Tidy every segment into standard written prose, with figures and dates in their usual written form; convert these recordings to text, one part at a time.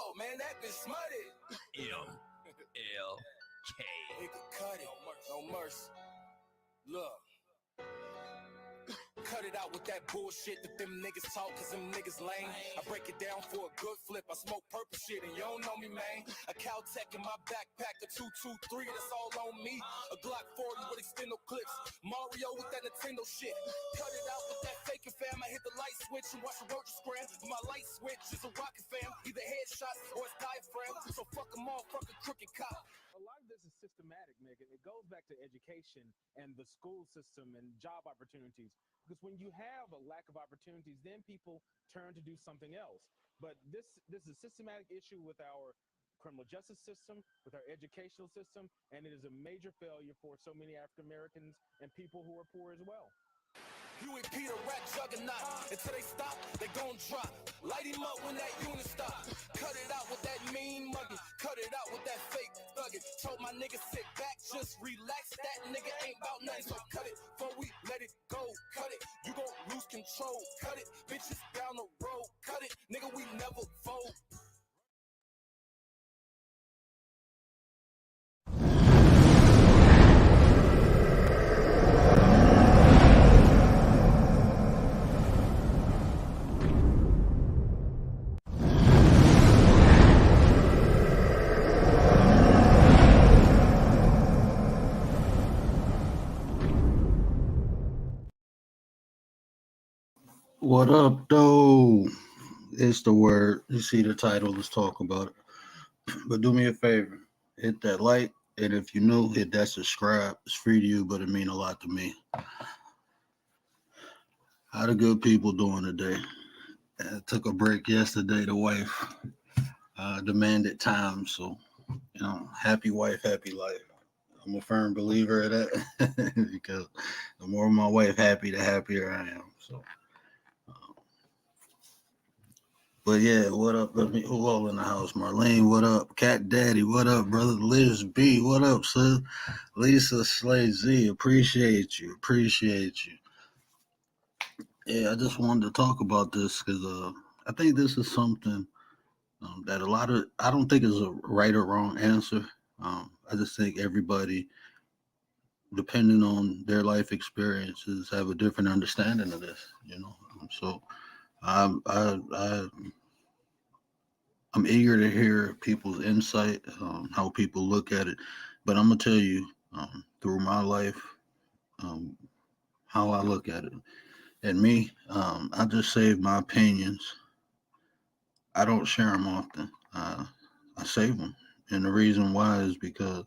Oh man, that bitch smutty. MLK. Nigga, cut it. No mercy. Look. Cut it out with that bullshit that them niggas talk, cause them niggas lame. I break it down for a good flip. I smoke purple shit and you don't know me, man. A Caltech in my backpack, a 223, that's all on me. A Glock 40 with extendo clips. Mario with that Nintendo shit. Cut it out with that faking fam. I hit the light switch and watch the rotor scram. My light switch is a rocket fam. Either headshot or it's diaphragm. So fuck them all, fuck a crooked cop. A lot of this is systematic, Megan. It goes back to education and the school system and job opportunities. Because when you have a lack of opportunities, then people turn to do something else. But this is a systematic issue with our criminal justice system, with our educational system, and it is a major failure for so many African Americans and people who are poor as well. You and Peter rap juggernaut. Until they stop, they gon' drop. Light him up when that unit stop. Cut it out with that mean mugging. Cut it out with that fake thugging. Told my nigga sit back, just relax. That nigga ain't about nothing. So cut it before we let it go. Cut it, you gon' lose control. Cut it, bitches down the road. Cut it, nigga, we never fold. What up, though? It's the word. You see the title. Let's talk about it. But do me a favor. Hit that like. And if you're new, hit that subscribe. It's free to you, but it mean a lot to me. How the good people doing today? I took a break yesterday. The wife demanded time. So, happy wife, happy life. I'm a firm believer of that because the more my wife happy, the happier I am. So. But yeah, what up? Who all in the house? Marlene, what up? Cat Daddy, what up, brother? Liz B, what up, sis? Lisa Slade Z, appreciate you. Yeah, I just wanted to talk about this because I think this is something that I don't think is a right or wrong answer. I just think everybody, depending on their life experiences, have a different understanding of this, So I'm eager to hear people's insight, how people look at it. But I'm gonna tell you, through my life, how I look at it. And me, I just save my opinions. I don't share them often. I save them, and the reason why is because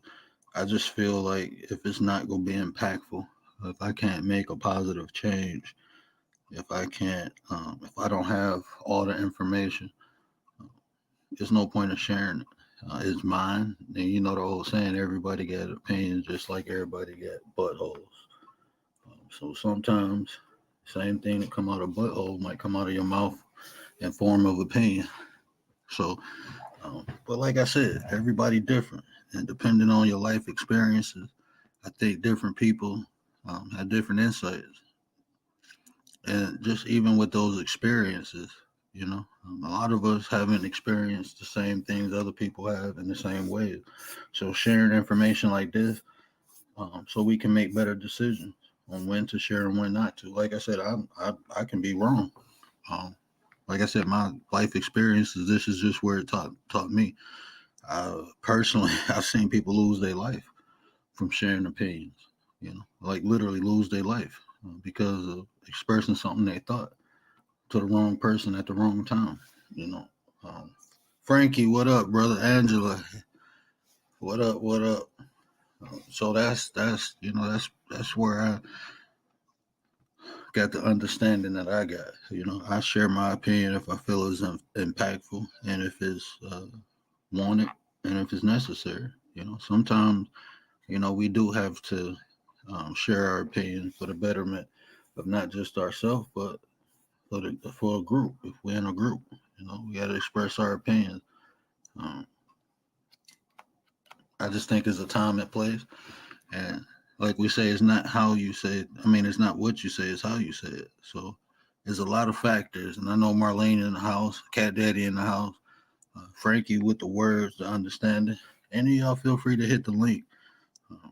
I just feel like if it's not gonna be impactful, if I can't make a positive change, if I can't, if I don't have all the information, there's no point in sharing it. It's mine. And you know the old saying, everybody got opinions just like everybody got buttholes. So sometimes same thing that come out of butthole might come out of your mouth in form of opinion. So, but like I said, everybody different. And depending on your life experiences, I think different people have different insights. And just even with those experiences, a lot of us haven't experienced the same things other people have in the same ways. So sharing information like this, so we can make better decisions on when to share and when not to. Like I said, I can be wrong. Like I said, my life experiences, this is just where it taught me. Personally, I've seen people lose their life from sharing opinions. Like literally lose their life because of expressing something they thought to the wrong person at the wrong time. Frankie, what up, brother? Angela, what up? So that's where I got the understanding that I got. I share my opinion if I feel it's impactful and if it's wanted and if it's necessary. Sometimes we do have to share our opinion for the betterment of not just ourselves, but for a group. If we're in a group, we got to express our opinions. I just think there's a time and place, and like we say, it's not how you say it. I mean, it's not what you say, it's how you say it. So there's a lot of factors, and I know Marlene in the house, Cat Daddy in the house. Frankie with the words, the understanding. Any of y'all feel free to hit the link uh,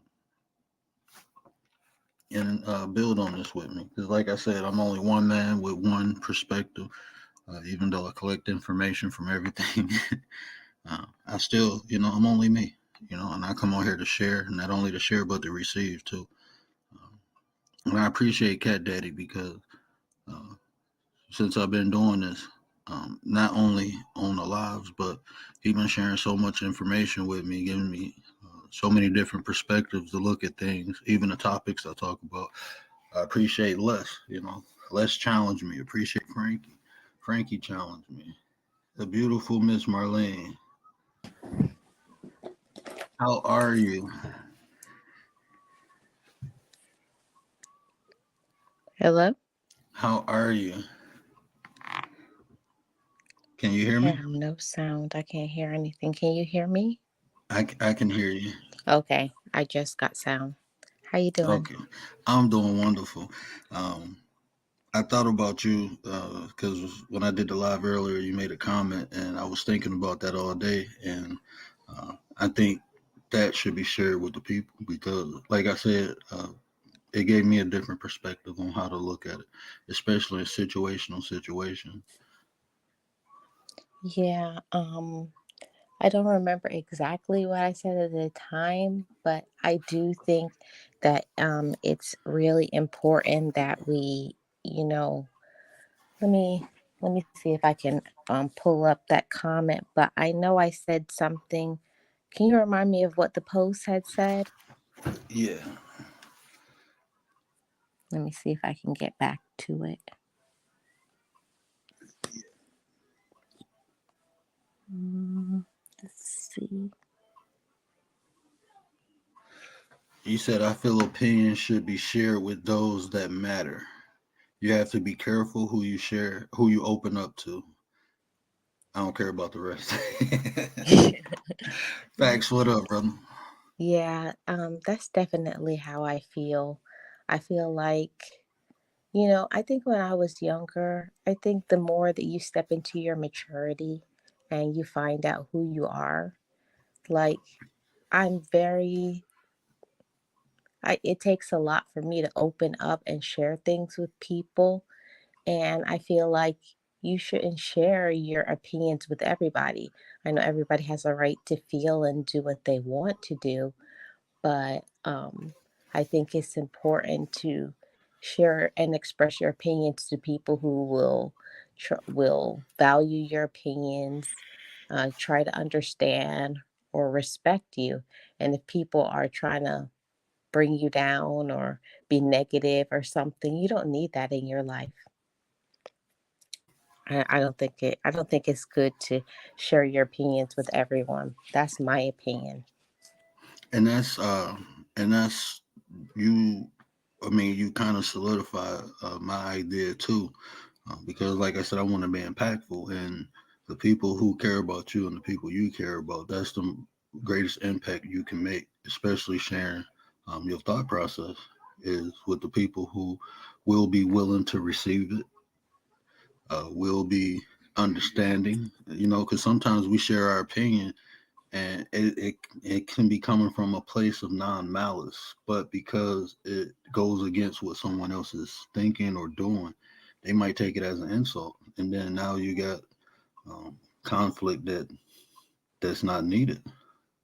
and build on this with me. Because, like I said, I'm only one man with one perspective. Even though I collect information from everything, I still, I'm only me. And I come on here to share, not only to share but to receive too. Um, and I appreciate Cat Daddy because uh, since I've been doing this, not only on the lives, but he's been sharing so much information with me, giving me so many different perspectives to look at things, even the topics I talk about. I appreciate Les, Les challenged me. Appreciate Frankie. Frankie challenged me. The beautiful Miss Marlene. How are you? Hello? How are you? Can you hear I me? have no sound. I can't hear anything. Can you hear me? I can hear you. Okay, I just got sound. How you doing? Okay. I'm doing wonderful. Um, I thought about you because when I did the live earlier, you made a comment, and I was thinking about that all day. And I think that should be shared with the people because, like I said, it gave me a different perspective on how to look at it, especially in situational situations. Yeah, I don't remember exactly what I said at the time, but I do think that it's really important that we, you know, let me let me see if I can pull up that comment, but I know I said something. Can you remind me of what the post had said? Yeah. Let me see if I can get back to it. Let's see. You said, I feel opinions should be shared with those that matter. You have to be careful who you share, who you open up to. I don't care about the rest. Facts, what up, brother? Yeah, that's definitely how I feel. I feel like, I think when I was younger, I think the more that you step into your maturity and you find out who you are, like I'm very, it takes a lot for me to open up and share things with people. And I feel like you shouldn't share your opinions with everybody. I know everybody has a right to feel and do what they want to do, but I think it's important to share and express your opinions to people who will value your opinions, try to understand or respect you. And if people are trying to bring you down or be negative or something, you don't need that in your life. I don't think it. I don't think it's good to share your opinions with everyone. That's my opinion. And that's you. I mean, you kind of solidify my idea too, because like I said, I want to be impactful, and the people who care about you and the people you care about, that's the greatest impact you can make, especially sharing your thought process is with the people who will be willing to receive it, will be understanding, because sometimes we share our opinion and it can be coming from a place of non-malice, but because it goes against what someone else is thinking or doing, they might take it as an insult, and then now you got conflict that's not needed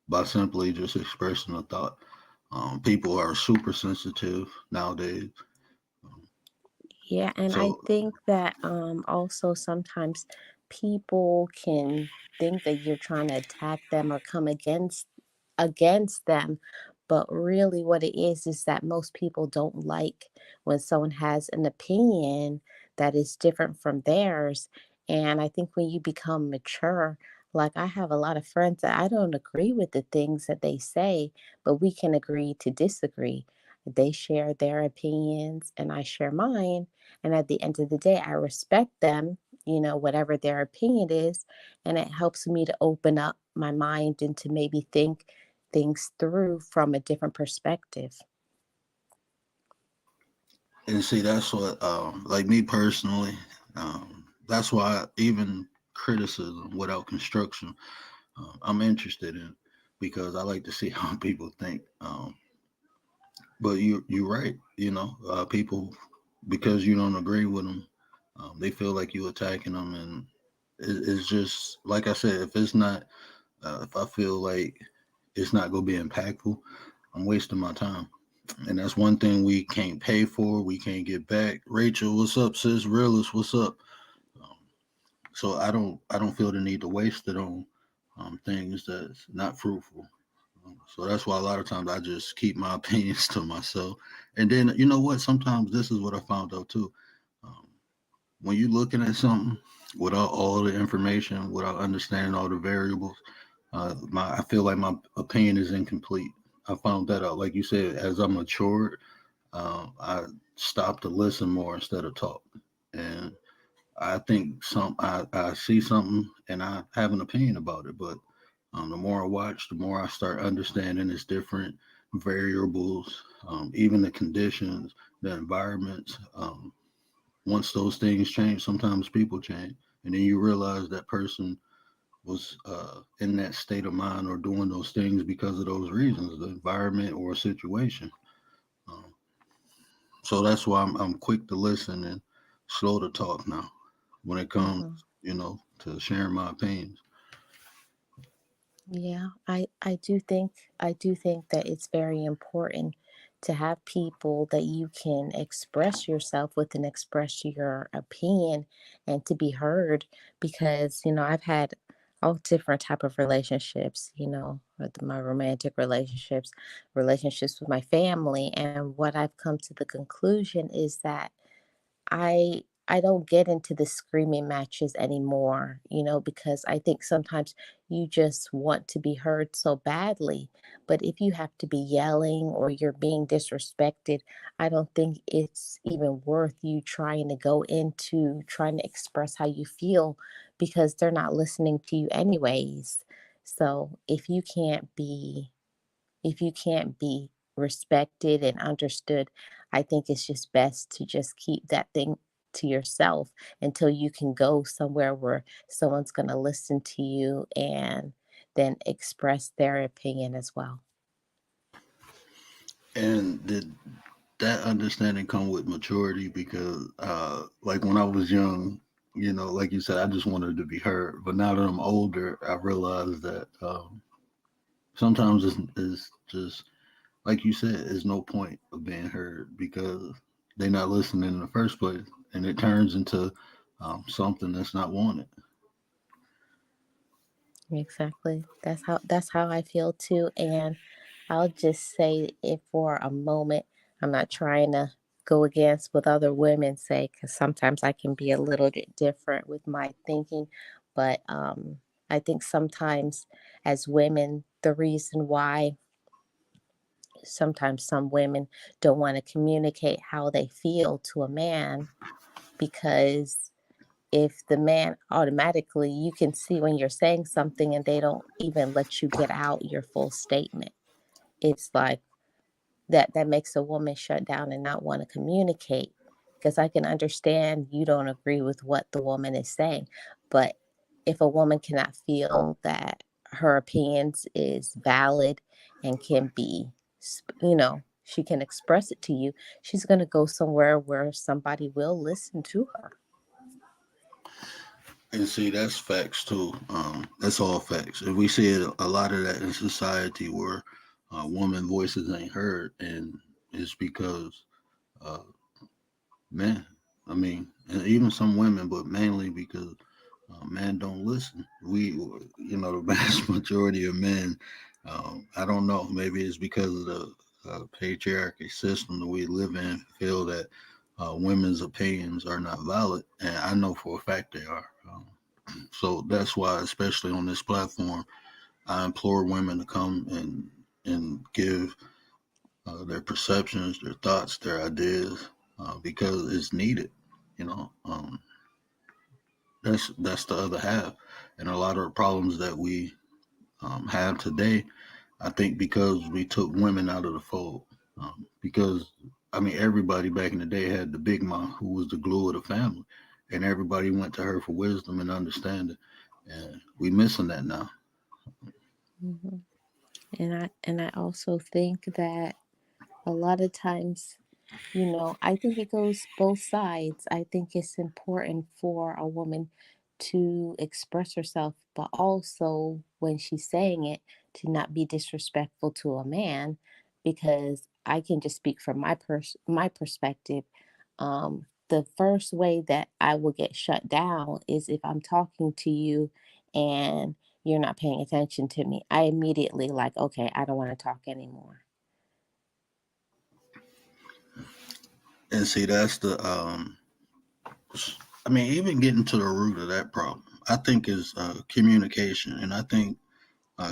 by simply just expressing a thought. People are super sensitive nowadays. Yeah, and I So think that also sometimes people can think that you're trying to attack them or come against them, but really what it is that most people don't like when someone has an opinion that is different from theirs. And I think when you become mature, like I have a lot of friends that I don't agree with the things that they say, but we can agree to disagree. They share their opinions and I share mine, and at the end of the day, I respect them, whatever their opinion is. And it helps me to open up my mind and to maybe think things through from a different perspective. and see, that's what like me personally, that's why even criticism without construction, I'm interested in, because I like to see how people think. But you're right. People, because you don't agree with them, they feel like you attacking them, and it's just like I said. If it's not, if I feel like it's not gonna be impactful, I'm wasting my time. And that's one thing we can't pay for. We can't get back. Rachel, what's up, sis? Realist, what's up? Um, so I don't feel the need to waste it on things that's not fruitful. So that's why a lot of times I just keep my opinions to myself. And then you know what? Sometimes this is what I found out too. Um, when you're looking at something without all the information, without understanding all the variables, I feel like my opinion is incomplete. I found that out. Like you said, as I matured, I stopped to listen more instead of talk. And I think I see something and I have an opinion about it, but the more I watch, the more I start understanding its different variables, even the conditions, the environments. Once those things change, sometimes people change, and then you realize that person was in that state of mind or doing those things because of those reasons, the environment or a situation. Um, so that's why I'm quick to listen and slow to talk now when it comes, Hmm. to sharing my opinions. Yeah, I do think that it's very important to have people that you can express yourself with and express your opinion and to be heard, because I've had all different type of relationships, with my romantic relationships with my family, and what I've come to the conclusion is that I don't get into the screaming matches anymore, because I think sometimes you just want to be heard so badly. But if you have to be yelling or you're being disrespected, I don't think it's even worth you trying to go into trying to express how you feel, because they're not listening to you anyways. So if you can't be respected and understood, I think it's just best to just keep that thing to yourself until you can go somewhere where someone's going to listen to you and then express their opinion as well. And did that understanding come with maturity? Because, like when I was young, like you said, I just wanted to be heard. But now that I'm older, I realize that sometimes it's just like you said, there's no point of being heard because they're not listening in the first place, and it turns into something that's not wanted. Exactly. That's how I feel too. And I'll just say it for a moment. I'm not trying to go against what other women say, because sometimes I can be a little bit different with my thinking. But I think sometimes as women, the reason why sometimes some women don't want to communicate how they feel to a man, because if the man automatically, you can see when you're saying something and they don't even let you get out your full statement. It's like that makes a woman shut down and not want to communicate, because I can understand you don't agree with what the woman is saying, but if a woman cannot feel that her opinions is valid and can be, she can express it to you, she's going to go somewhere where somebody will listen to her. And see, that's facts too. That's all facts. And we see it, a lot of that in society where women voices ain't heard, and it's because uh, men. I mean, and even some women, but mainly because men don't listen. The vast majority of men, I don't know, maybe it's because of the patriarchy system that we live in, feel that women's opinions are not valid. And I know for a fact they are. So that's why, especially on this platform, I implore women to come and give their perceptions, their thoughts, their ideas, because it's needed. You know, that's the other half, and a lot of the problems that we have today, I think, because we took women out of the fold. Because I mean, everybody back in the day had the big mom who was the glue of the family, and everybody went to her for wisdom and understanding. and we missing that now. Mhm. And I also think that a lot of times, I think it goes both sides. I think it's important for a woman to express herself, but also when she's saying it, to not be disrespectful to a man, because I can just speak from my perspective. The first way that I will get shut down is if I'm talking to you and you're not paying attention to me. I immediately like, okay, I don't want to talk anymore. And see, that's the I mean, even getting to the root of that problem, I think is communication, and I think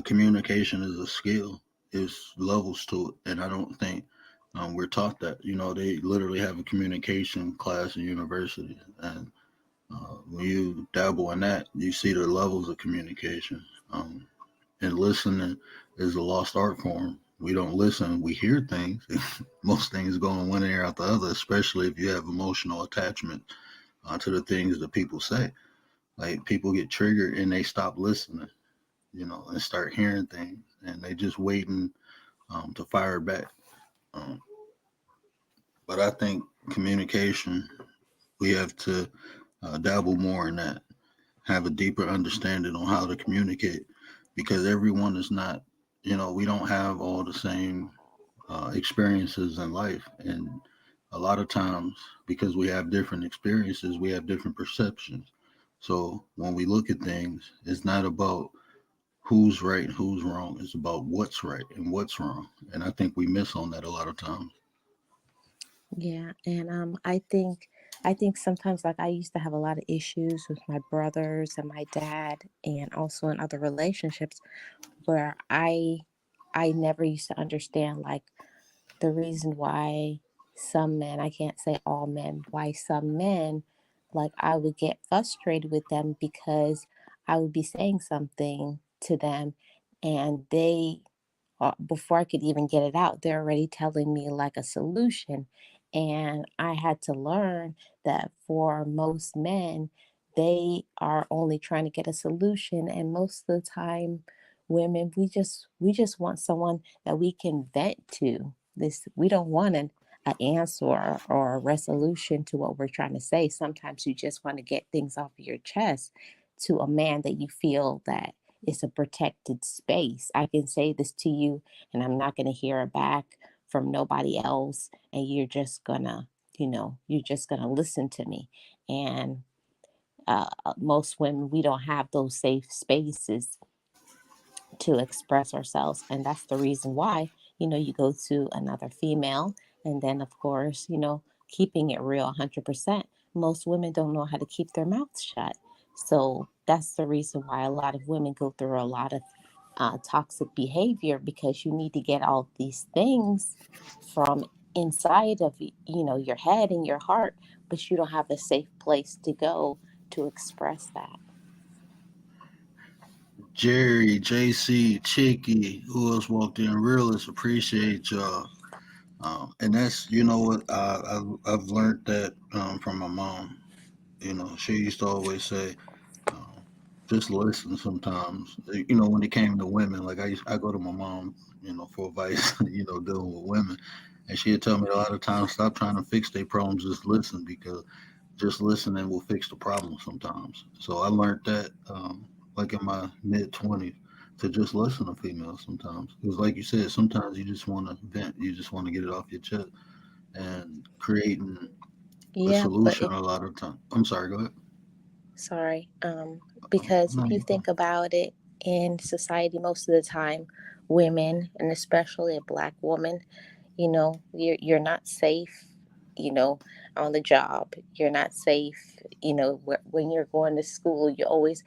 communication is a skill. There's levels to it, and I don't think we're taught that. You know, they literally have a communication class in university, and when you dabble in that, you see the levels of communication. Um, and listening is a lost art form. We don't listen; we hear things. Most things go in one ear out the other, especially if you have emotional attachment to the things that people say. Like people get triggered and they stop listening, and start hearing things, and they just waiting to fire back. Um, but I think communication, we have to dabble more in that, have a deeper understanding on how to communicate, because everyone is not, we don't have all the same experiences in life, and a lot of times because we have different experiences, we have different perceptions. So when we look at things, it's not about who's right and who's wrong. It's about what's right and what's wrong. And I think we miss on that a lot of times. Yeah, and I think sometimes, like, I used to have a lot of issues with my brothers and my dad, and also in other relationships where I never used to understand, like, the reason why some men, I can't say all men, why some men, like, I would get frustrated with them because I would be saying something to them, and before I could even get it out, they're already telling me like a solution. And I had to learn that for most men, they are only trying to get a solution. And most of the time, women, we just want someone that we can vent to. We don't want an answer or a resolution to what we're trying to say. Sometimes you just want to get things off of your chest to a man that you feel that it's a protected space. I can say this to you and I'm not going to hear it back from nobody else. And you're just going to listen to me. And most women, we don't have those safe spaces to express ourselves. And that's the reason why, you go to another female. And then, of course, keeping it real 100%, most women don't know how to keep their mouths shut. So that's the reason why a lot of women go through a lot of toxic behavior, because you need to get all these things from inside of your head and your heart, but you don't have a safe place to go to express that. Jerry, JC, Chicky, who else walked in? Realist, appreciate y'all. And that's, what I've learned that from my mom. She used to always say, um, just listen sometimes. When it came to women, like I go to my mom, for advice, dealing with women. And she'd tell me a lot of times, stop trying to fix their problems, just listen, because just listening will fix the problem sometimes. So I learned that, like in my mid 20s, to just listen to females sometimes. Because, like you said, sometimes you just want to vent, you just want to get it off your chest, and creating a Yeah, but solution a lot of time. I'm sorry, go ahead. sorry. Because No, if you you go. think about it, in society, most of the time, women, and especially a black woman, you're not safe, you know, on the job. You're not safe, when you're going to school. You always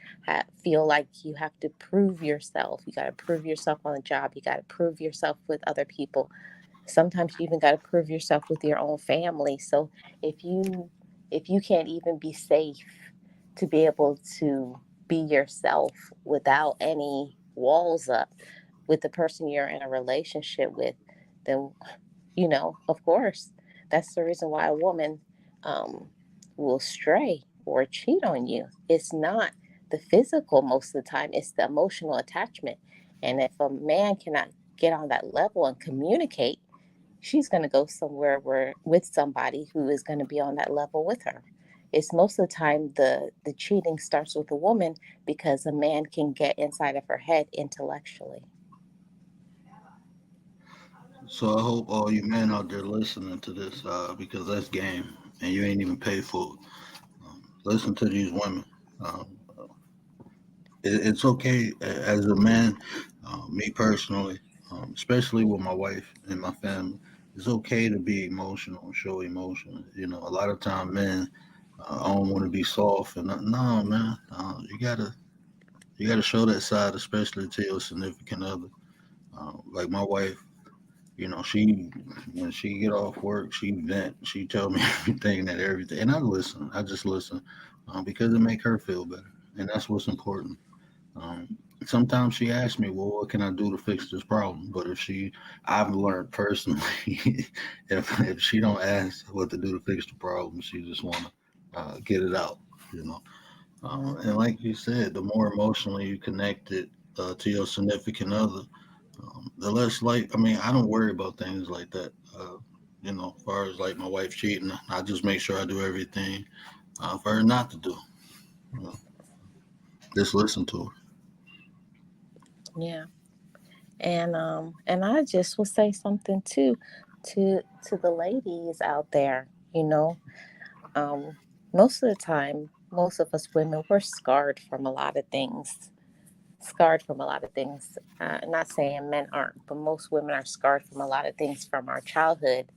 feel like you have to prove yourself. You got to prove yourself on the job. You got to prove yourself with other people. Sometimes you even got to prove yourself with your own family. So if you if you can't even be safe to be able to be yourself without any walls up with the person you're in a relationship with, then of course, that's the reason why a woman um, will stray or cheat on you. It's not the physical most of the time. It's the emotional attachment. And if a man cannot get on that level and communicate, she's going to go somewhere where with somebody who is going to be on that level with her. It's most of the time the cheating starts with a woman because a man can get inside of her head intellectually. So I hope all you men out there listening to this, because that's game, and you ain't even paid for it. Listen to these women. Um, it's okay as a man. Me personally, especially with my wife and my family, it's okay to be emotional and show emotion. You know, a lot of time men, I don't want to be soft and no, man. You gotta show that side, especially to your significant other. Like my wife, you know, she when she get off work, she vent, she tell me everything, and I listen. I just listen because it make her feel better, and that's what's important. Um, Sometimes she asks me, "Well, what can I do to fix this problem?" But I've learned personally, if she don't ask what to do to fix the problem, she just want to get it out, you know. And like you said, the more emotionally you connected to your significant other, the less like. I mean, I don't worry about things like that. You know, as far as like my wife cheating, I just make sure I do everything for her not to do. You know, just listen to her. Yeah. And I just will say something too to the ladies out there, you know. Um Most of the time, most of us women, we're scarred from a lot of things. Scarred from a lot of things. Not saying men aren't, but most women are scarred from a lot of things from our childhood.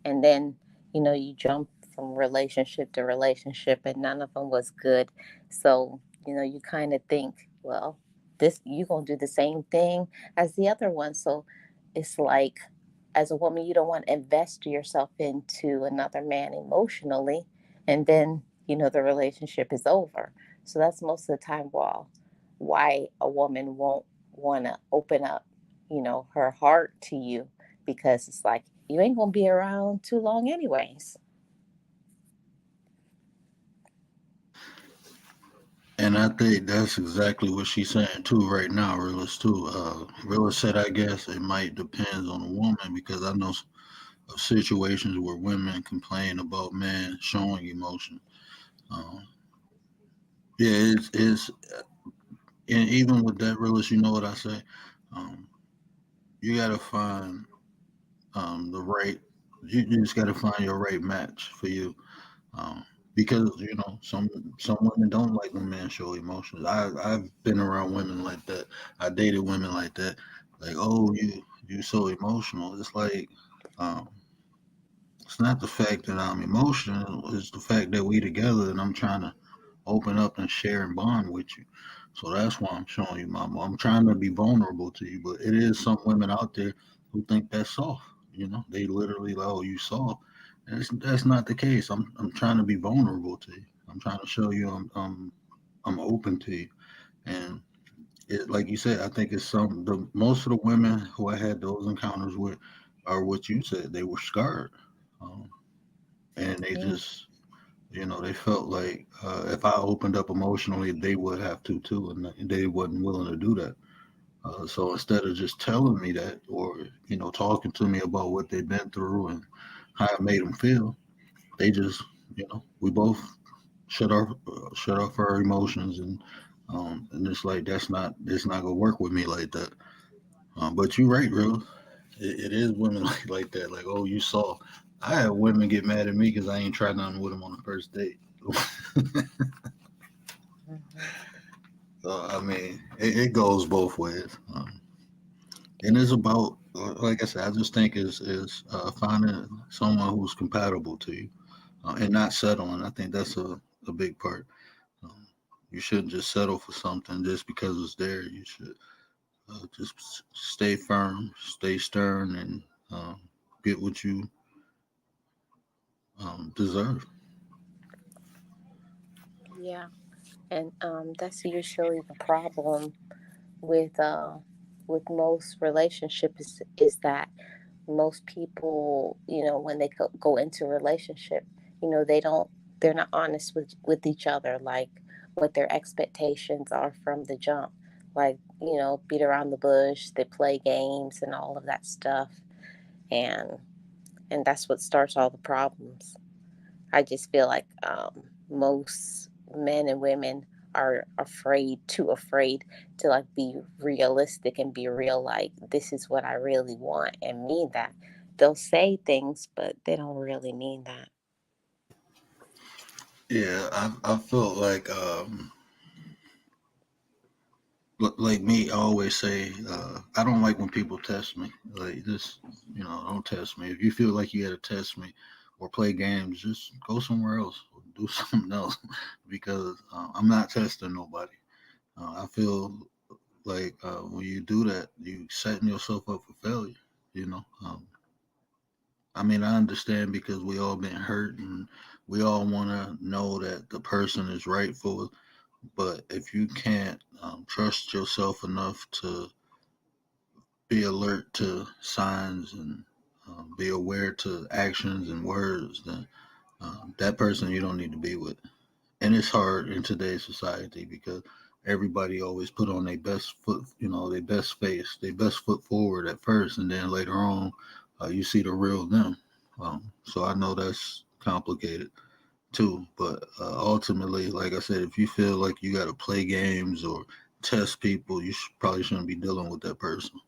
And then, you jump from relationship to relationship and none of them was good. So, you kind of think, well, this you gonna do the same thing as the other one. So it's like, as a woman, you don't want to invest yourself into another man emotionally, and then the relationship is over. So that's most of the time why a woman won't want to open up, her heart to you, because it's like you ain't gonna be around too long anyways. And I think that's exactly what she's saying too right now, Realist too. Realist said, I guess it might depend on the woman because I know of situations where women complain about men showing emotion. Um, yeah, it's and even with that, Realist, you know what I say. Um, you gotta find the right. You just gotta find your right match for you. Um, because you know some women don't like when men show emotions. I've been around women like that. I dated women like that. Like, oh, you so emotional. It's like, um, it's not the fact that I'm emotional. It's the fact that we together and I'm trying to open up and share and bond with you. So that's why I'm showing you, mama. I'm trying to be vulnerable to you, but it is some women out there who think that's soft. You know, they literally like, oh, you soft. And that's not the case. I'm trying to be vulnerable to you. I'm trying to show you I'm open to you. And like you said, I think it's the most of the women who I had those encounters with are what you said. They were scarred, um, and they Yeah. just they felt like if I opened up emotionally, they would have to too, and they wasn't willing to do that. So instead of just telling me that, or talking to me about what they've been through and how it made them feel, they just, we both shut off our emotions, and it's like it's not gonna work with me like that. But you're right, real. It is women like that. Like, oh, you saw. I had women get mad at me because I ain't tried nothing with them on the first date. Mhm. So I mean, it goes both ways, and it's about like I said. I just think is finding someone who's compatible to you, and not settling. I think that's a big part. Um, you shouldn't just settle for something just because it's there. You should just stay firm, stay stern, and get what you deserve. Yeah. And that's usually the problem with with most relationships, is that most people, when they go into a relationship, they don't they're not honest with each other. Like, what their expectations are from the jump. Like, beat around the bush, they play games and all of that stuff. And that's what starts all the problems. I just feel like most men and women are too afraid to like be realistic and be real. Like, this is what I really want and mean that. They'll say things, but they don't really mean that. Yeah, I felt like like me, I always say, I don't like when people test me. Like this, don't test me. If you feel like you got to test me or play games, just go somewhere else or do something else because I'm not testing nobody. I feel like when you do that, you setting yourself up for failure. You know, I mean, I understand because we all been hurt and we all want to know that the person is right for it. But if you can't trust yourself enough to be alert to signs and be aware to actions and words, then that person you don't need to be with. And it's hard in today's society because everybody always put on their best foot, their best face, their best foot forward at first, and then later on, you see the real them. So I know that's complicated too, but ultimately, like I said, if you feel like you got to play games or test people, you probably shouldn't be dealing with that person.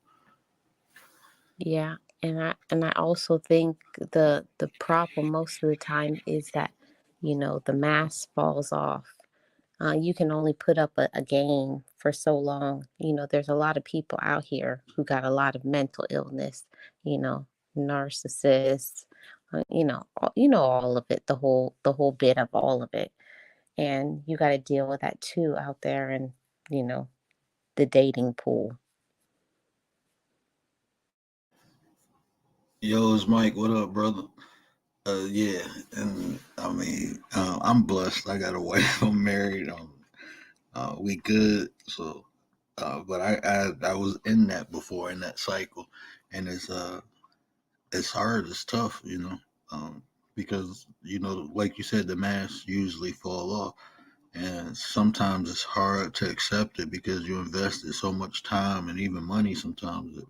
Yeah, and I also think the problem most of the time is that the mask falls off. You can only put up a game for so long. There's a lot of people out here who got a lot of mental illness. You know, narcissists. All of it. The whole bit of all of it, and you got to deal with that too out there, and you know the dating pool. Yo, it's Mike. What up, brother? Yeah, and I mean, I'm blessed. I got a wife. I'm married. We good. So, but I was in that before in that cycle, and it's hard. It's tough, because like you said, the masks usually fall off, and sometimes it's hard to accept it because you invested so much time and even money. Sometimes that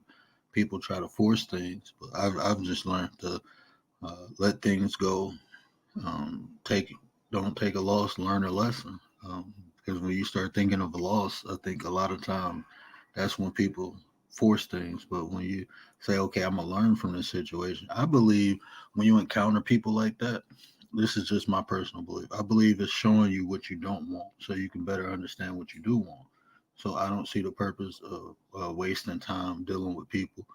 people try to force things, but I've just learned to let things go. Take Don't take a loss, learn a lesson. Because when you start thinking of a loss, I think a lot of time that's when people force things. But when you say, "Okay, I'm gonna learn from this situation," I believe when you encounter people like that, this is just my personal belief. I believe it's showing you what you don't want, so you can better understand what you do want. So I don't see the purpose of wasting time dealing with people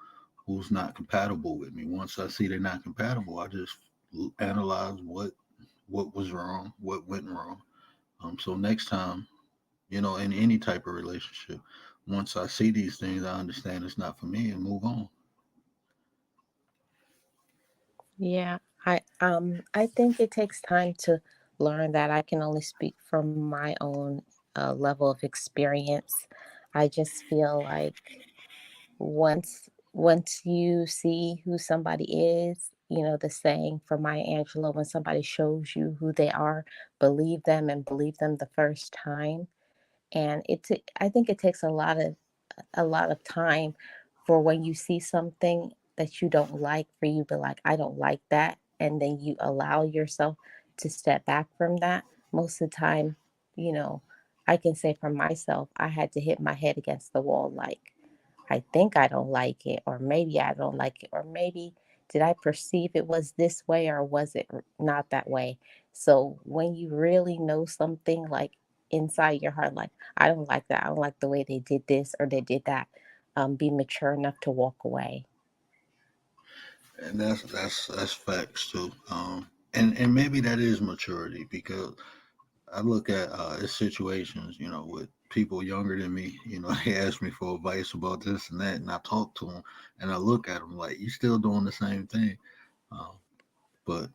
who's not compatible with me. Once I see they're not compatible, I just analyze what was wrong, what went wrong. So next time, in any type of relationship, once I see these things, I understand it's not for me and move on. Yeah, I think it takes time to learn that. I can only speak from my own level of experience. I just feel like once you see who somebody is, the saying from Maya Angelou, when somebody shows you who they are, believe them and believe them the first time. And I think it takes a lot of time for when you see something that you don't like for you to like, I don't like that, and then you allow yourself to step back from that. Most of the time, you know I can say for myself, I had to hit my head against the wall, like, I think I don't like it, or maybe I don't like it, or maybe did I perceive it was this way, or was it not that way? So when you really know something, like inside your heart, like, I don't like that, I don't like the way they did this or they did that, be mature enough to walk away. And that's facts too. And maybe that is maturity because I look at situations, with people younger than me. They ask me for advice about this and that, and I talk to them, and I look at them like, "You still doing the same thing?" Um, but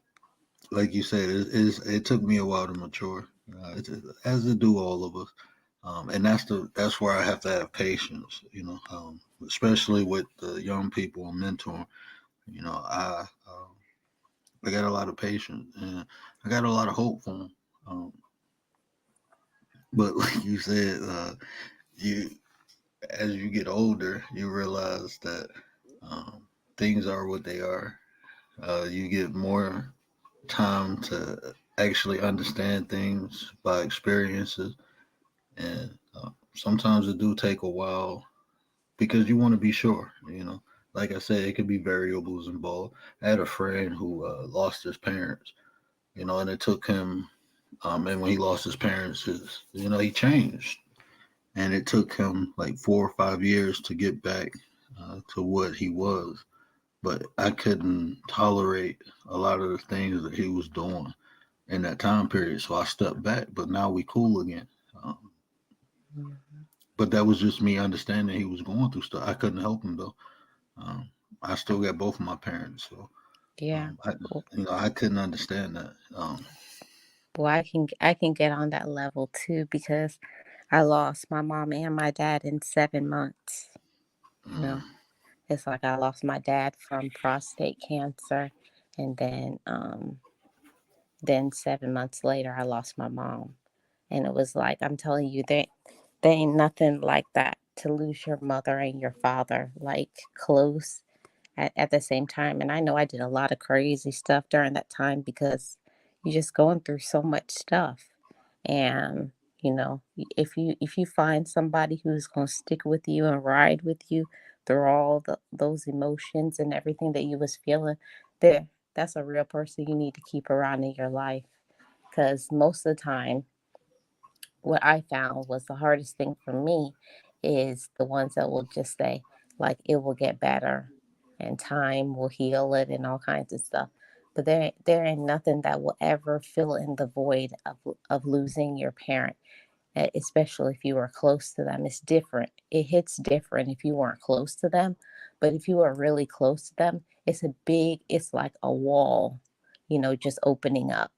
like you said, it took me a while to mature, as it do all of us. And that's where I have to have patience, especially with the young people I'm mentoring. I got a lot of patience and I got a lot of hope for them. Um, But like you said, you as you get older, you realize that um, things are what they are. You get more time to actually understand things by experiences, and sometimes it do take a while because you want to be sure. Like I said, it could be variables involved. I had a friend who lost his parents, and it took him. And when he lost his parents, he changed, and it took him like 4 or 5 years to get back to what he was. But I couldn't tolerate a lot of the things that he was doing in that time period, so I stepped back. But now we cool again. Um, Mhm. but that was just me understanding he was going through stuff. I couldn't help him though. I still got both of my parents, so Yeah. I, Well, I couldn't understand that. I can get on that level too because I lost my mom and my dad in 7 months. You know, Mm, it's like I lost my dad from prostate cancer, and then 7 months later I lost my mom. And it was like I'm telling you, there ain't nothing like that to lose your mother and your father like close at the same time. And I know I did a lot of crazy stuff during that time because you're just going through so much stuff. And if you find somebody who's going to stick with you and ride with you through all those emotions and everything that you was feeling, there that's a real person you need to keep around in your life, because most of the time what I found was the hardest thing for me is the ones that will just say, like, it will get better and time will heal it and all kinds of stuff. But there ain't nothing that will ever fill in the void of losing your parent, especially if you were close to them. It's different. It hits different if you weren't close to them. But if you were really close to them, it's like a wall, just opening up,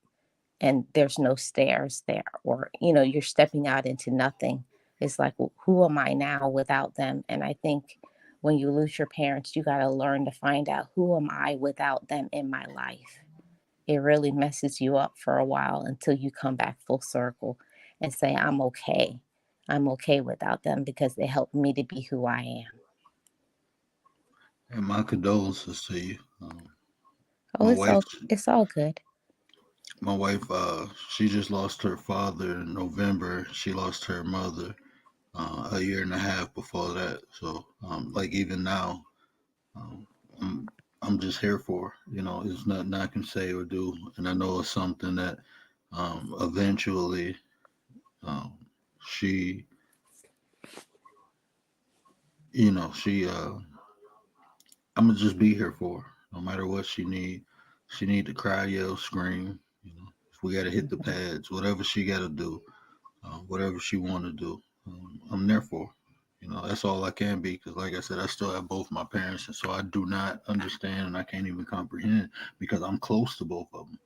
and there's no stairs there, or you're stepping out into nothing. It's like, who am I now without them? And I think when you lose your parents, you got to learn to find out, who am I without them in my life. It really messes you up for a while until you come back full circle and say, I'm okay without them because they helped me to be who I am. and my condolences to you. Oh, My it's wife, all it's all good. she just lost her father in November. She lost her mother a year and a half before that. So, like even now, um, I'm I'm just here for her. There's nothing I can say or do, and I know it's something that eventually um, she, she. I'm gonna just be here for her, no matter what she need. She need to cry, yell, scream. If we gotta hit the Mhm. pads, whatever she gotta do, whatever she want to do, I'm there for her. That's all I can be, because like I said, I still have both my parents, and so I do not understand and I can't even comprehend, because I'm close to both of them.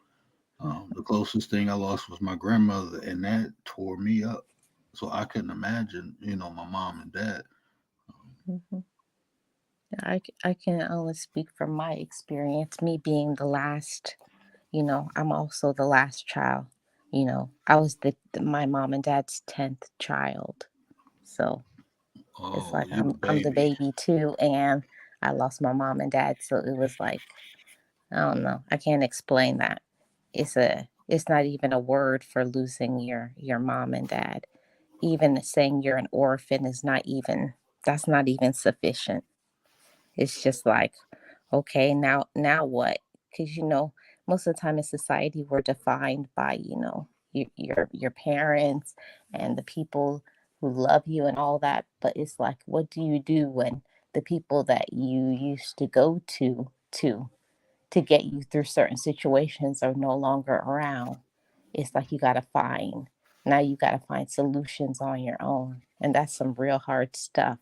The closest thing I lost was my grandmother, and that tore me up. So I couldn't imagine, my mom and dad. Mhm. I can only speak from my experience, me being the last. I'm also the last child. I was my mom and dad's 10th child. So it's Oh, like you the I'm the baby. baby too, and I lost my mom and dad. So it was like, I don't know. I can't explain that. It's not even a word for losing your mom and dad. Even saying you're an orphan is not even that's not even sufficient. It's just like, okay, now what? Because most of the time in society we're defined by your parents and the people who love you and all that. But it's like, what do you do when the people that you used to go to get you through certain situations are no longer around? It's like you got to find solutions on your own, and that's some real hard stuff.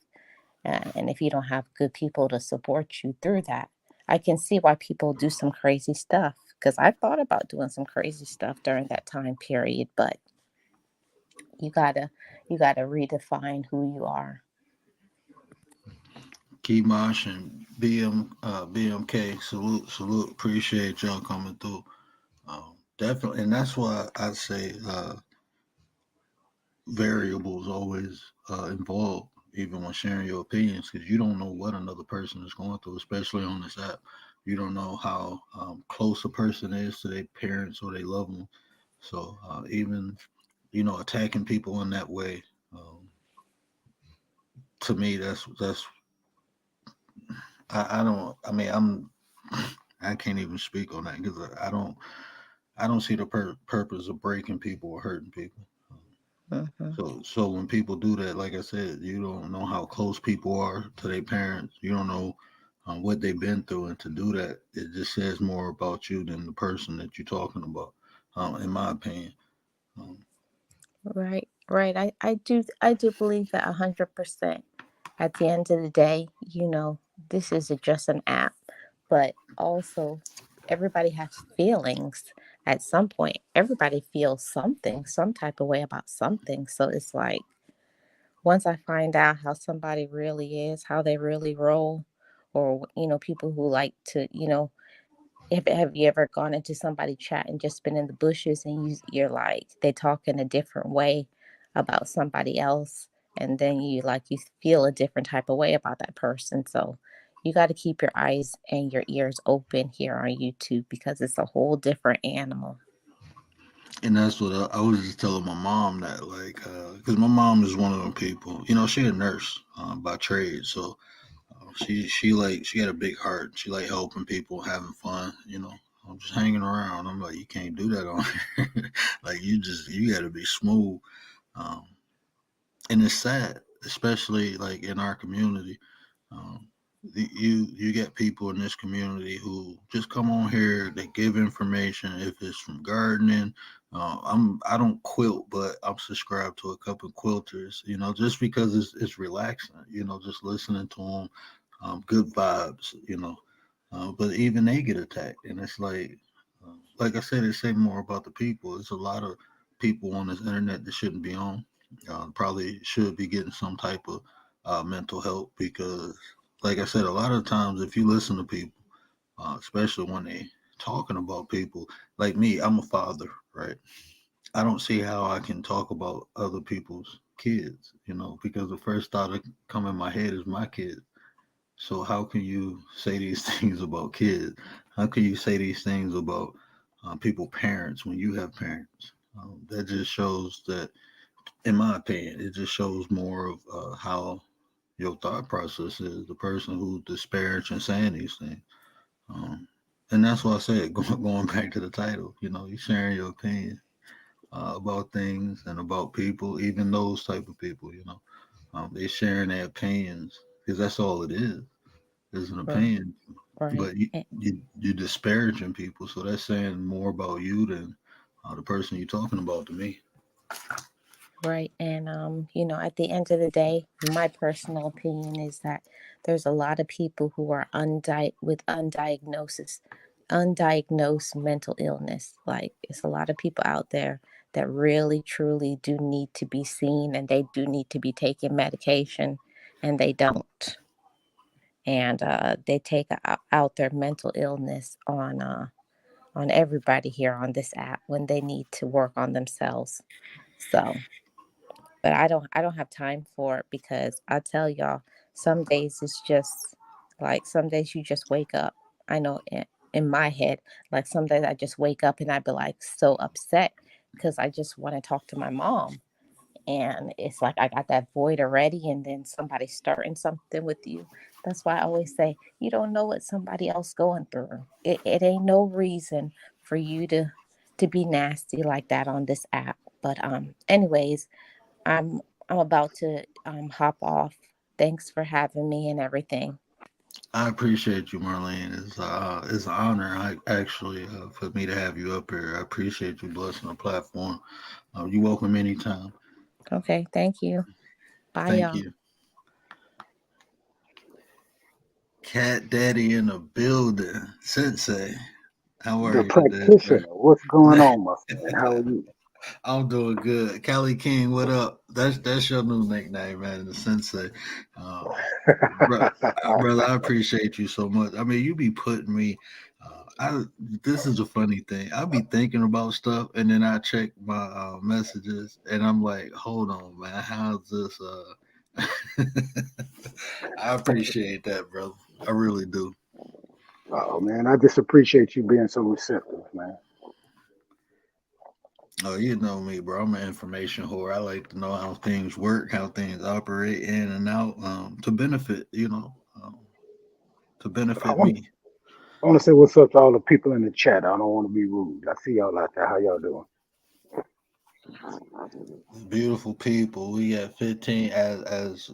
And if you don't have good people to support you through that, I can see why people do some crazy stuff. Because I thought about doing some crazy stuff during that time period, but you gotta you gotta redefine who you are. Keymosh and BMK, salute, salute. Appreciate y'all coming through. Definitely, and that's why I say variables always involved, even when sharing your opinions, because you don't know what another person is going through, especially on this app. You don't know how close a person is to their parents or their loved ones. So even attacking people in that way, um, to me, that's I don't. I mean, I can't even speak on that because I don't see the purpose of breaking people or hurting people. Hmm. So when people do that, like I said, you don't know how close people are to their parents. You don't know what they've been through, and to do that, it just says more about you than the person that you're talking about. In my opinion. Um, Right, right. I do believe that 100%. At the end of the day, this is just an app, but also everybody has feelings at some point. Everybody feels something, some type of way about something. So it's like once I find out how somebody really is, how they really roll, or people who like to, have you ever gone into somebody chat and just been in the bushes and you're like they talk in a different way about somebody else, and then you feel a different type of way about that person. So you got to keep your eyes and your ears open here on YouTube because it's a whole different animal. and that's what I was just telling my mom that, like, because my mom is one of them people. She's a nurse by trade, so she got a big heart. She like helping people, having fun. I'm just hanging around. I'm like, you can't do that on here. Like you got to be smooth. Um, and it's sad, especially like in our community. Um, you get people in this community who just come on here. They give information. If it's from gardening, I don't quilt, but I'm subscribed to a couple of quilters. Just because it's relaxing. Just listening to them, good vibes. But even they get attacked, and it's like I said, it say more about the people. There's a lot of people on this internet that shouldn't be on. Probably should be getting some type of mental help because, like I said, a lot of times if you listen to people, especially when they talking about people, like me, I'm a father, right? I don't see how I can talk about other people's kids, because the first thought that come in my head is my kids. So how can you say these things about kids? How can you say these things about people parents when you have parents? That just shows that, in my opinion, it just shows more of how your thought process is. The person who disparaging saying these things, um, and that's why I said going back to the title. You sharing your opinion about things and about people, even those type of people. They sharing their opinions because that's all it is an Right, opinion. right. But you disparaging people, so that's saying more about you than the person you're talking about to me. Right. And, at the end of the day, my personal opinion is that there's a lot of people who are with undiagnosed mental illness. Like, it's a lot of people out there that really, truly do need to be seen and they do need to be taking medication and they don't. And they take out their mental illness on everybody here on this app when they need to work on themselves. So, but I don't have time for it because I tell y'all, some days it's just like some days you just wake up. I know in my head, like some days I just wake up and I'd be like so upset because I just want to talk to my mom. And it's like I got that void already, and then somebody starting something with you. That's why I always say you don't know what somebody else going through. It ain't no reason for you to be nasty like that on this app. But anyways, I'm I'm about to hop off. Thanks for having me and everything. I appreciate you, Marlene. It's an honor, actually, for me to have you up here. I appreciate you blessing the platform. You're welcome anytime. Okay, thank you. Bye, Thank y'all. you. Cat Daddy in the building. Sensei, how are The you today, practitioner. sir? What's going on, my friend? How are you? I'm doing good. Cali King, what up? That's your new nickname, man, the Sensei. Um, Bro, brother, I appreciate you so much. I mean, you be putting me I this is a funny thing. I'll be thinking about stuff and then I check my messages and I'm like, hold on, man, how's this? I appreciate that, brother. I really do. Oh man, I just appreciate you being so receptive, man. Oh, you know me, bro. I'm an information whore. I like to know how things work, how things operate in and out, to benefit, to I benefit want me. I want to say what's up to all the people in the chat. I don't want to be rude. I see y'all out there. How y'all doing? Beautiful people. We got 15 as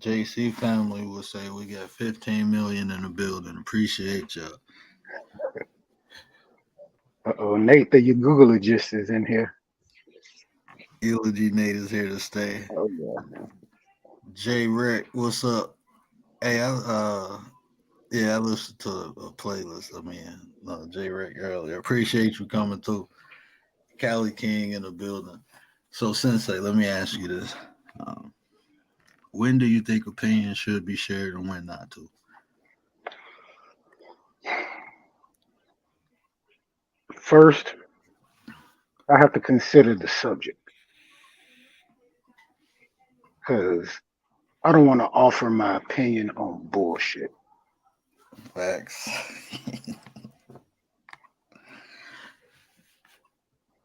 JC family would say. We got 15 million in the building. Appreciate y'all. Uh-oh, Nate, the your Googleologist is in here. Eulogy Nate is here to stay. Oh yeah. J Rick, what's up? Hey, I listened to a playlist. I mean, J Rick earlier. Appreciate you coming too. Cali King in the building. So, Sensei, let me ask you this: um, when do you think opinions should be shared and when not to? First, I have to consider the subject because I don't want to offer my opinion on bullshit. Facts.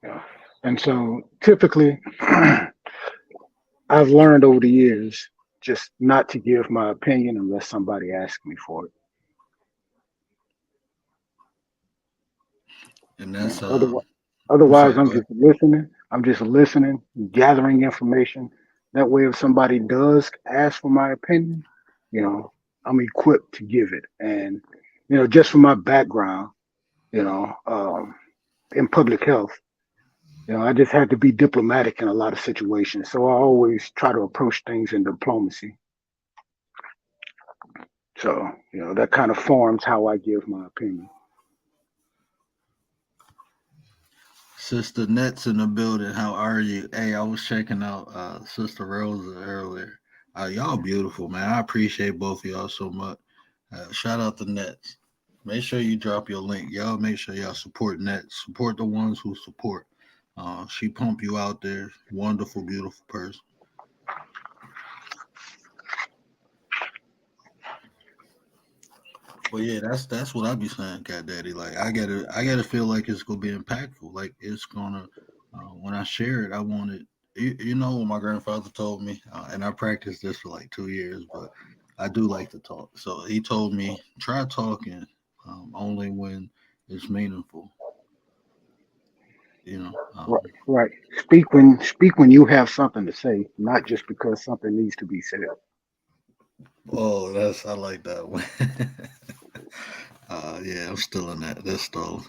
Yeah. And so typically, I've learned over the years just not to give my opinion unless somebody asks me for it. And You that's know, I'm otherwise, sorry, I'm go ahead. just listening. I'm just listening, gathering information. That way, if somebody does ask for my opinion, you know, I'm equipped to give it. And just from my background, you know, in public health, I just had to be diplomatic in a lot of situations. So I always try to approach things in diplomacy. So that kind of forms how I give my opinion. Sister Nets in the building. How are you? Hey, I was checking out Sister Rosa earlier. Y'all beautiful, man. I appreciate both of y'all so much. Shout out to Nets. Make sure you drop your link. Y'all make sure y'all support Nets. Support the ones who support. She pump you out there. Wonderful, beautiful person. But yeah, that's what I be saying, Cat Daddy. Like I gotta feel like it's gonna be impactful. Like it's gonna when I share it, I want it. You know what my grandfather told me, and I practiced this for like 2 years, but I do like to talk. So he told me try talking only when it's meaningful. You know. Right, right. Speak when you have something to say, not just because something needs to be said. Oh, that's I like that one. Yeah, I'm still in that. That's still.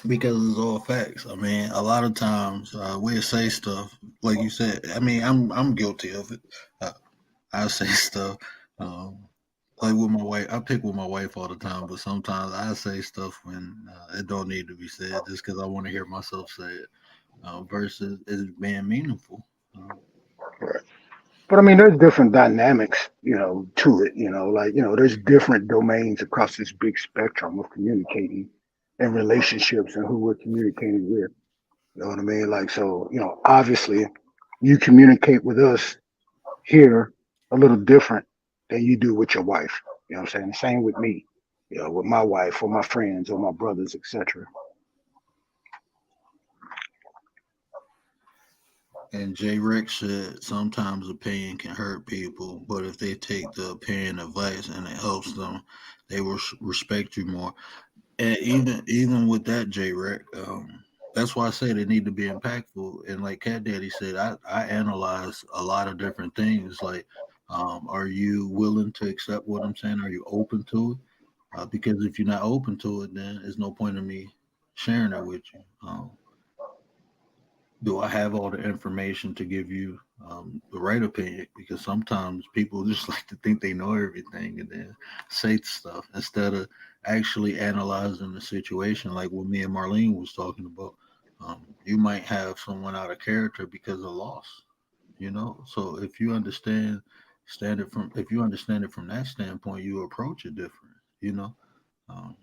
Because it's all facts. I mean, a lot of times we'll say stuff like you said. I mean, I'm guilty of it. Uh, I say stuff like with my wife. I pick with my wife all the time, but sometimes I say stuff when it don't need to be said just because I want to hear myself say it. Versus it being meaningful. Uh, Right. But I mean, there's different dynamics, to it. There's different domains across this big spectrum of communicating and relationships and who we're communicating with. You know what I mean? Like, so, obviously, you communicate with us here a little different than you do with your wife. You know what I'm saying? The same with me, with my wife or my friends or my brothers, etc. And Jay Rick said sometimes opinion can hurt people, but if they take the opinion advice and it helps them, they will respect you more. And even with that, J Rec, that's why I say they need to be impactful. And like Cat Daddy said, I analyze a lot of different things. Like, are you willing to accept what I'm saying? Are you open to it? Because if you're not open to it, then there's no point in me sharing it with you. Do I have all the information to give you the right opinion? Because sometimes people just like to think they know everything and then say stuff instead of actually analyzing the situation. Like what me and Marlene was talking about, you might have someone out of character because of loss. So if you understand if you understand it from that standpoint, you approach it different, you know. Um,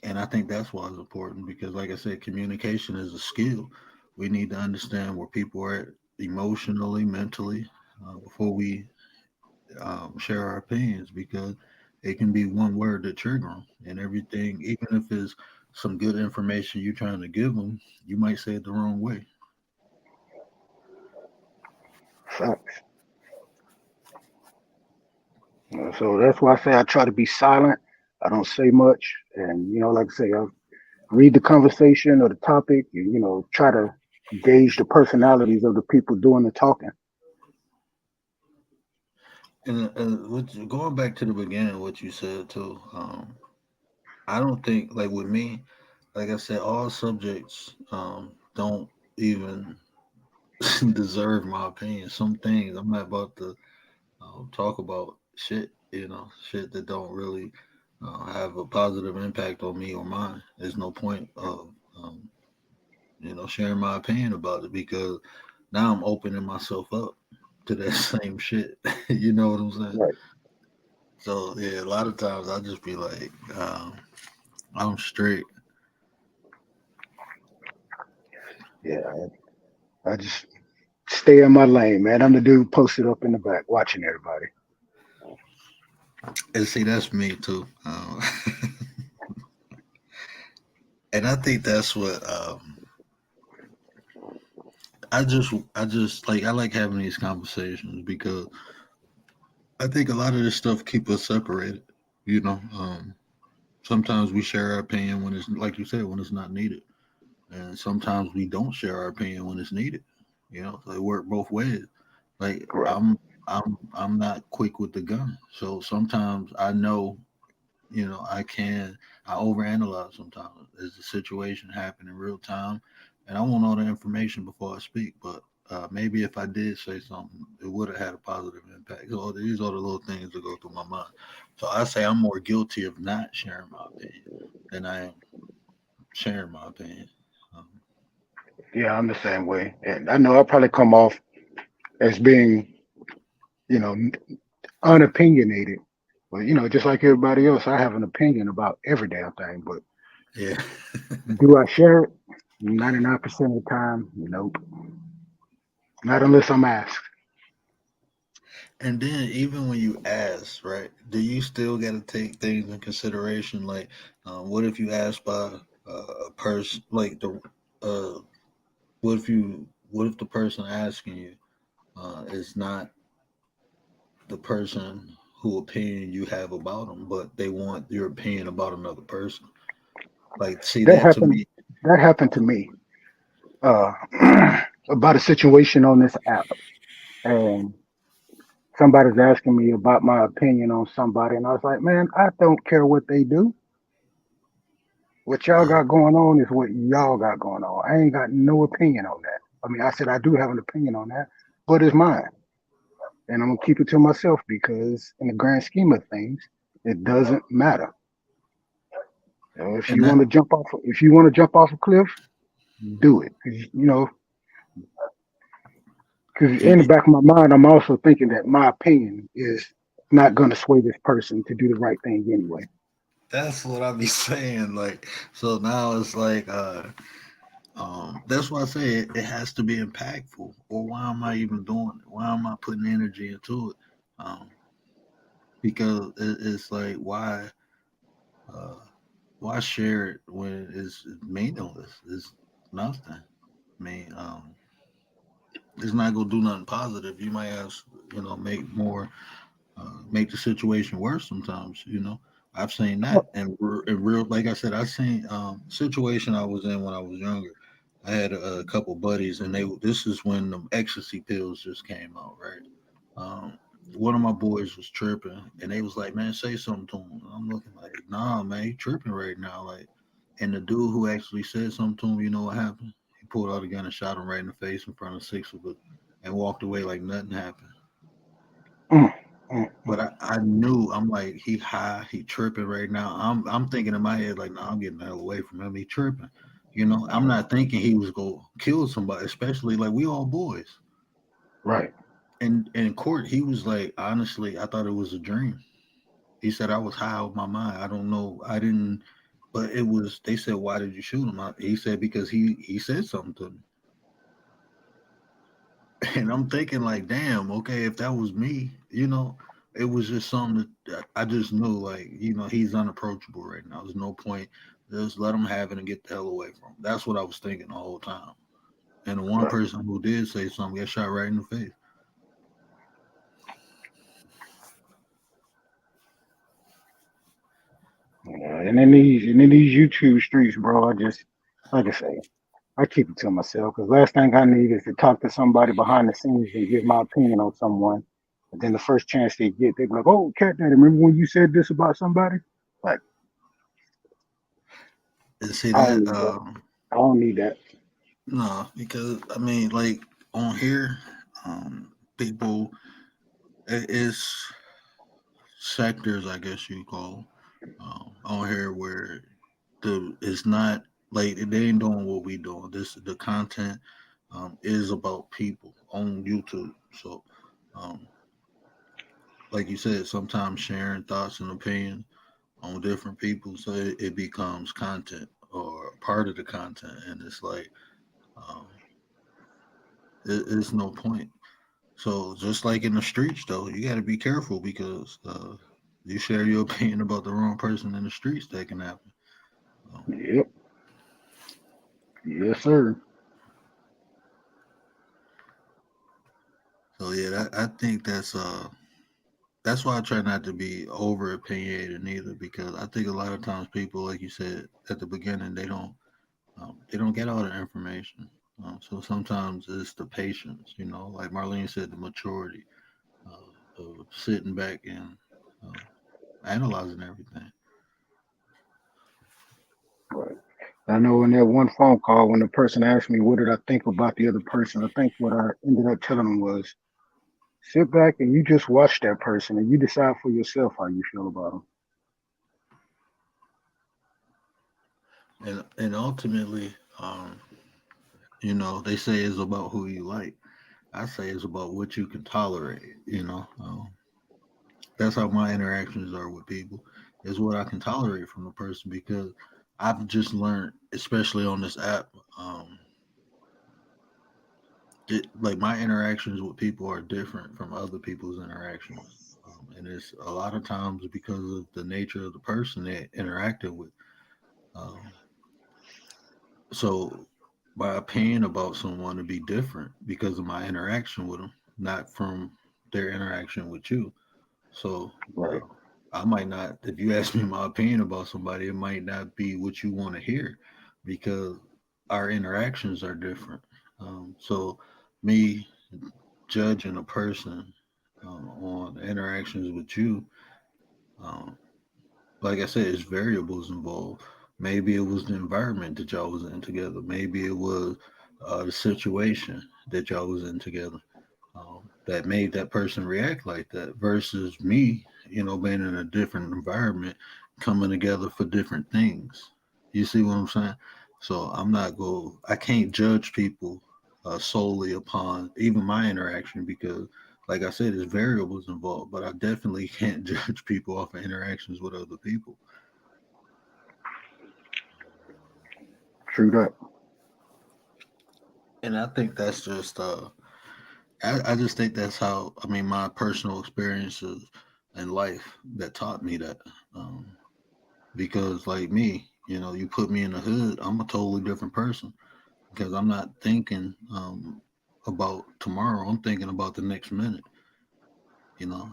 and I think that's why it's important because, like I said, communication is a skill. We need to understand where people are at emotionally, mentally, before we share our opinions because it can be one word to trigger them and everything. Even if it's some good information you're trying to give them, you might say it the wrong way. Facts. So that's why I say I try to be silent. I don't say much, and like I say, I read the conversation or the topic, and try to gauge the personalities of the people doing the talking. And going back to the beginning, what you said too, I don't think like with me, like I said, all subjects don't even deserve my opinion. Some things I'm not about to talk about shit, shit that don't really have a positive impact on me or mine. There's no point of sharing my opinion about it because now I'm opening myself up to that same shit. You know what I'm saying? Right. So yeah, a lot of times I just be like, I'm straight. Yeah, I just stay in my lane, man. I'm the dude posted up in the back watching everybody. And see, that's me too. And I think that's what I like having these conversations because I think a lot of this stuff keep us separated. You know, sometimes we share our opinion when it's like you said when it's not needed, and sometimes we don't share our opinion when it's needed. So it work both ways. Like Right. I'm not quick with the gun, so sometimes I know I overanalyze sometimes. Is the situation happen in real time? And I want all the information before I speak. But maybe if I did say something, it would have had a positive impact. So these are the little things that go through my mind. So I say I'm more guilty of not sharing my opinion than I am sharing my opinion. Um, Yeah, I'm the same way, and I know I'll probably come off as being, you know, unopinionated. But just like everybody else, I have an opinion about every damn thing. But yeah. do I share it? 99% of the time, nope. Not unless I'm asked. And then even when you ask, right, do you still got to take things in consideration? Like, what if you ask by a person, like uh, what if the person asking you is not the person who opinion you have about them, but they want your opinion about another person? Like, see That that to happened. me, That happened to me uh, about a situation on this app, and somebody's asking me about my opinion on somebody, and I was like, man, I don't care what they do. What y'all right? got going on is what y'all got going on. I ain't got no opinion on that. I mean, I said I do have an opinion on that, but it's mine, and I'm gonna keep it to myself because, in the grand scheme of things, it doesn't matter. If And you want that to jump off, if you want to jump off a cliff, do it. 'Cause, because in the and back of my mind, I'm also thinking that my opinion is not going to sway this person to do the right thing anyway. that's what I be saying. Like, so now it's like, that's why I say it has to be impactful. Or why am I even doing it? Why am I putting energy into it? Um, because it's like uh, why share it when it's meaningless? It's nothing. I mean, it's not gonna do nothing positive. You might have make the situation worse sometimes. I've seen that in real. Like I said, I've seen situation I was in when I was younger. I had a couple buddies, and this is when the ecstasy pills just came out, right? Um, one of my boys was tripping, and they was like, "Man, say something to him." And I'm looking like, "Nah, man, he tripping right now." Like, and the dude who actually said something to him, you know what happened? He pulled out a gun and shot him right in the face in front of six of us, and walked away like nothing happened. Mm, mm, But mm. I knew I'm like he high, he tripping right now. I'm thinking in my head like, no, I'm getting the hell away from him. He tripping. I'm not thinking he was gonna kill somebody, especially like we all boys. Right. And in court, he was like, honestly, I thought it was a dream. He said I was high out of my mind. I don't know. I didn't, but it was. They said, why did you shoot him? He said because he said something to me, and I'm thinking like, damn, okay, if that was me, it was just something that I just knew, like, he's unapproachable right now. There's no point. Just let him have it and get the hell away from him. That's what I was thinking the whole time. And the one Right. person who did say something got shot right in the face. Yeah, and in these YouTube streets, bro, I just, like I say, I keep it to myself because last thing I need is to talk to somebody behind the scenes and give my opinion on someone. And then the first chance they get, they be like, "Oh, Cat Daddy, remember when you said this about somebody?" Like, And see I don't that, need that. I don't need that. no, because I mean, like on here, people, it is sectors, I guess you call, on here where it's not like they ain't doing what we doing. The content is about people on YouTube. So, um, like you said, sometimes sharing thoughts and opinions on different people, so it becomes content or part of the content, and it's like um, it's no point. So just like in the streets, though, you got to be careful because you share your opinion about the wrong person in the streets, that can happen. Um, Yep. Yes, sir. so yeah, I think that's why I try not to be over opinionated either, because I think a lot of times people, like you said at the beginning, they don't get all the information. So sometimes it's the patience, like Marlene said, the maturity of sitting back and uh, analyzing everything. Right. I know in that one phone call when the person asked me what did I think about the other person, I think what I ended up telling them was sit back and you just watch that person and you decide for yourself how you feel about them. And ultimately, they say it's about who you like. I say it's about what you can tolerate. That's how my interactions are with people. Is what I can tolerate from the person, because I've just learned, especially on this app, like my interactions with people are different from other people's interactions. And it's a lot of times because of the nature of the person they interacted with. Um, so my opinion about someone to be different because of my interaction with them, not from their interaction with you. So Right. I might not, if you ask me my opinion about somebody, it might not be what you want to hear because our interactions are different. So me judging a person on interactions with you, um, like I said, it's variables involved. Maybe it was the environment that y'all was in together. Maybe it was the situation that y'all was in together that made that person react like that. Versus me, being in a different environment, coming together for different things. You see what I'm saying? So I can't judge people solely upon even my interaction because, like I said, there's variables involved. But I definitely can't judge people off of interactions with other people. True that. And I think that's just I just think that's how, I mean, my personal experiences in life that taught me that. Um, because like me, you put me in the hood, I'm a totally different person because I'm not thinking about tomorrow. I'm thinking about the next minute.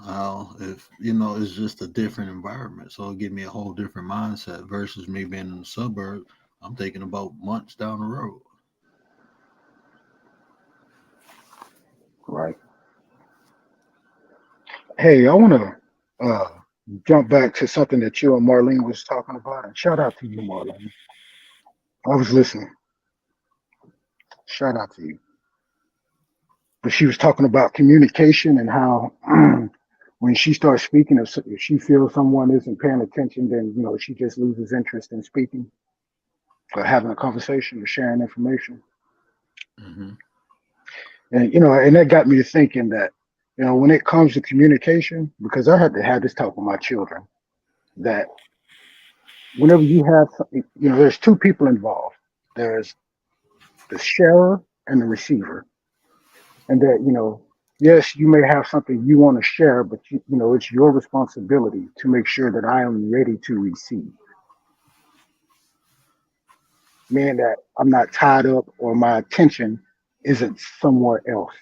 How if it's just a different environment, so it give me a whole different mindset versus me being in the suburb. I'm thinking about months down the road. Right. Hey, I want to uh, jump back to something that you and Marlene was talking about, and shout out to you, Marlene. I was listening. Shout out to you. But she was talking about communication and how when she starts speaking, if she feels someone isn't paying attention, then she just loses interest in speaking or having a conversation or sharing information. Hmm. And and that got me to thinking that. You know, when it comes to communication, because I had to have this talk with my children, that whenever you have something, you know, there's two people involved. There's the sharer and the receiver. And that, you know, yes, you may have something you want to share, but you know, it's your responsibility to make sure that I am ready to receive. Meaning that I'm not tied up or my attention isn't somewhere else.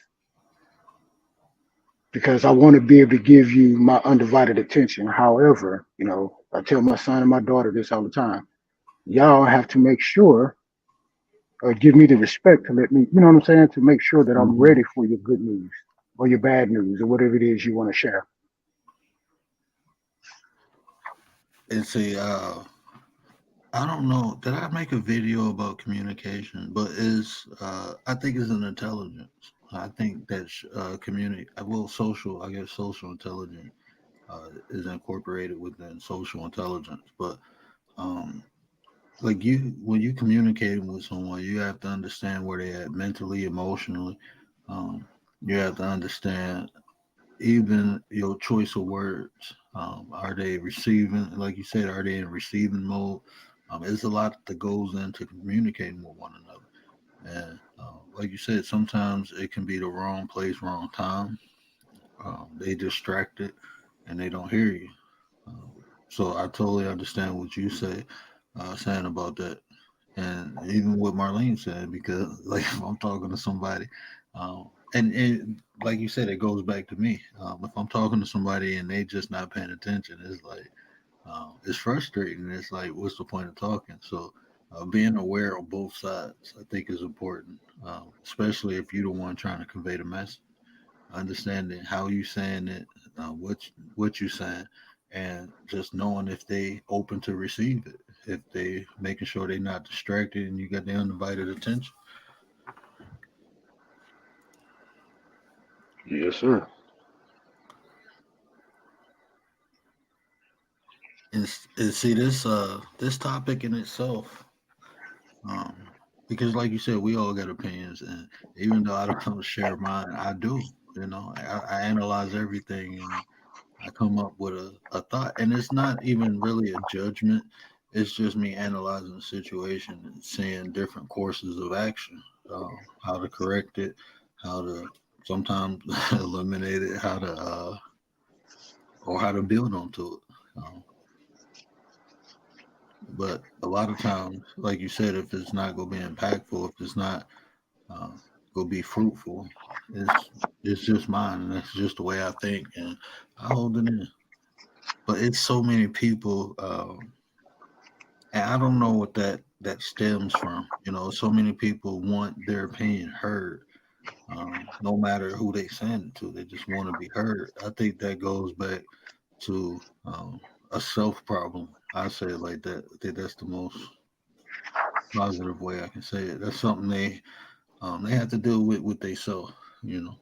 Because I want to be able to give you my undivided attention. However, you know, I tell my son and my daughter this all the time. Y'all have to make sure or give me the respect to let me, you know what I'm saying, to make sure that I'm Mhm. ready for your good news or your bad news or whatever it is you want to share. And see, I don't know. Did I make a video about communication? But is I think it's an intelligence. I think that community, well, social. I guess social intelligence is incorporated within social intelligence. But um, like you, when you communicating with someone, you have to understand where they at mentally, emotionally. Um, you have to understand even your choice of words. Are they receiving, like you said, are they in receiving mode? There's a lot that goes into communicating with one another. And like you said, sometimes it can be the wrong place, wrong time. They distracted and they don't hear you. Um, so I totally understand what you say, saying about that. And even what Marlene said, because like if I'm talking to somebody, and like you said, it goes back to me. If I'm talking to somebody and they just not paying attention, it's like it's frustrating. It's like, what's the point of talking? So being aware on both sides, I think, is important, especially if you're the one trying to convey the message. Understanding how you saying it, what you saying, and just knowing if they open to receive it, if they making sure they're not distracted and you got their undivided attention. Yes, sir. And see this topic in itself, um, because like you said, we all got opinions, and even though I don't share mine, I do. I analyze everything and I come up with a thought, and it's not even really a judgment. It's just me analyzing the situation and seeing different courses of action, how to correct it, how to sometimes eliminate it, how to or how to build onto it. But a lot of times, like you said, if it's not gonna be impactful, if it's not uh, gonna be fruitful, it's it's just mine, and that's just the way I think, and I hold it in. But it's so many people. And I don't know what that stems from. So many people want their opinion heard, no matter who they send it to. They just want to be heard. I think that goes back to a self problem. I say it like that. I think that's the most positive way I can say it. That's something they have to deal with themselves. You know.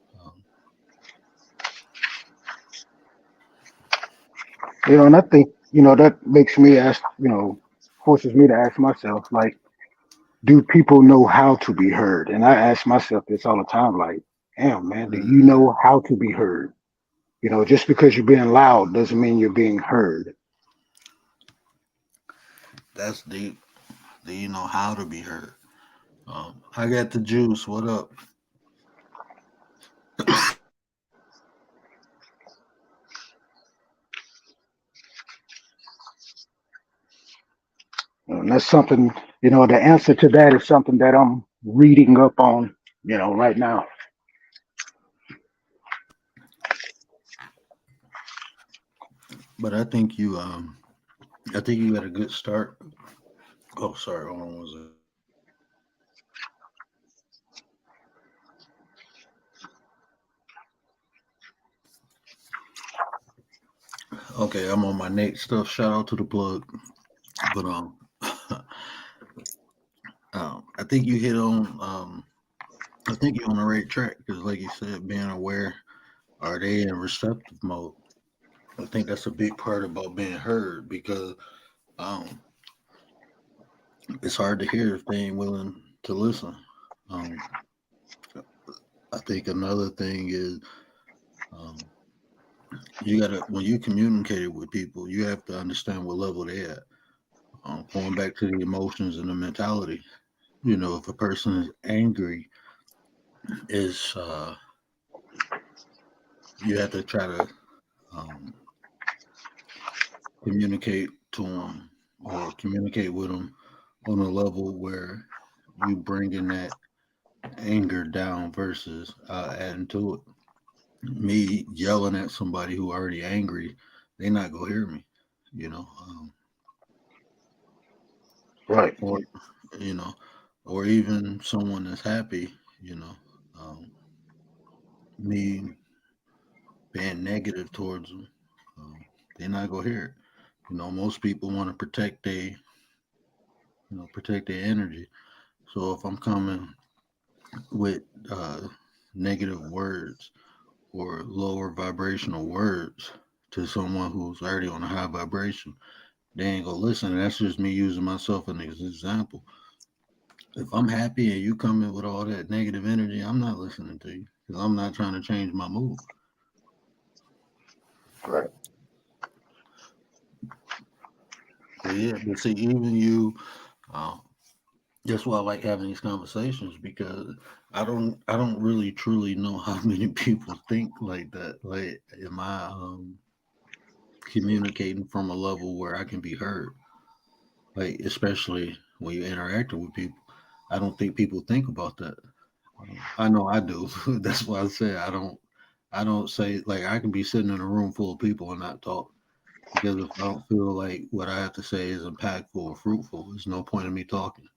You know, and I think, you know, that makes me ask, you know, forces me to ask myself, like, do people know how to be heard? And I ask myself this all the time, like, damn, man, do you Mm, know how to be heard? You know, just because you're being loud doesn't mean you're being heard. that's deep. Do you know how to be heard? I got the juice. What up? And that's something, you know, the answer to that is something that I'm reading up on, you know, right now. But I think you got a good start. Oh, sorry. Hold on one second. Okay, I'm on my next stuff. Shout out to the plug. But I think you hit on I think you're on the right track because, like you said, being aware. Are they in receptive mode? I think that's a big part about being heard because um, it's hard to hear if they ain't willing to listen. Um, I think another thing is Um, you gotta when you communicate with people, you have to understand what level they at. Going back to the emotions and the mentality, if a person is angry, is you have to try to um, communicate to them or communicate with them on a level where you bringing that anger down versus adding to it. Me yelling at somebody who already angry, they not gonna hear me, you know, Right. or you know, or even someone that's happy, um, me being negative towards them, they're not gonna hear it. Most people want to protect their energy. So if I'm coming with negative words or lower vibrational words to someone who's already on a high vibration, they ain't gonna listen. And that's just me using myself as an example. If I'm happy and you come in with all that negative energy, I'm not listening to you because I'm not trying to change my mood. Right. But yeah, but see, even you, uh, that's why I like having these conversations because I don't really truly know how many people think like that. Like, am I communicating from a level where I can be heard? Like, especially when you're interacting with people, I don't think people think about that. I know I do. That's why I say I don't. I don't say like I can be sitting in a room full of people and not talk because if I don't feel like what I have to say is impactful or fruitful, there's no point in me talking.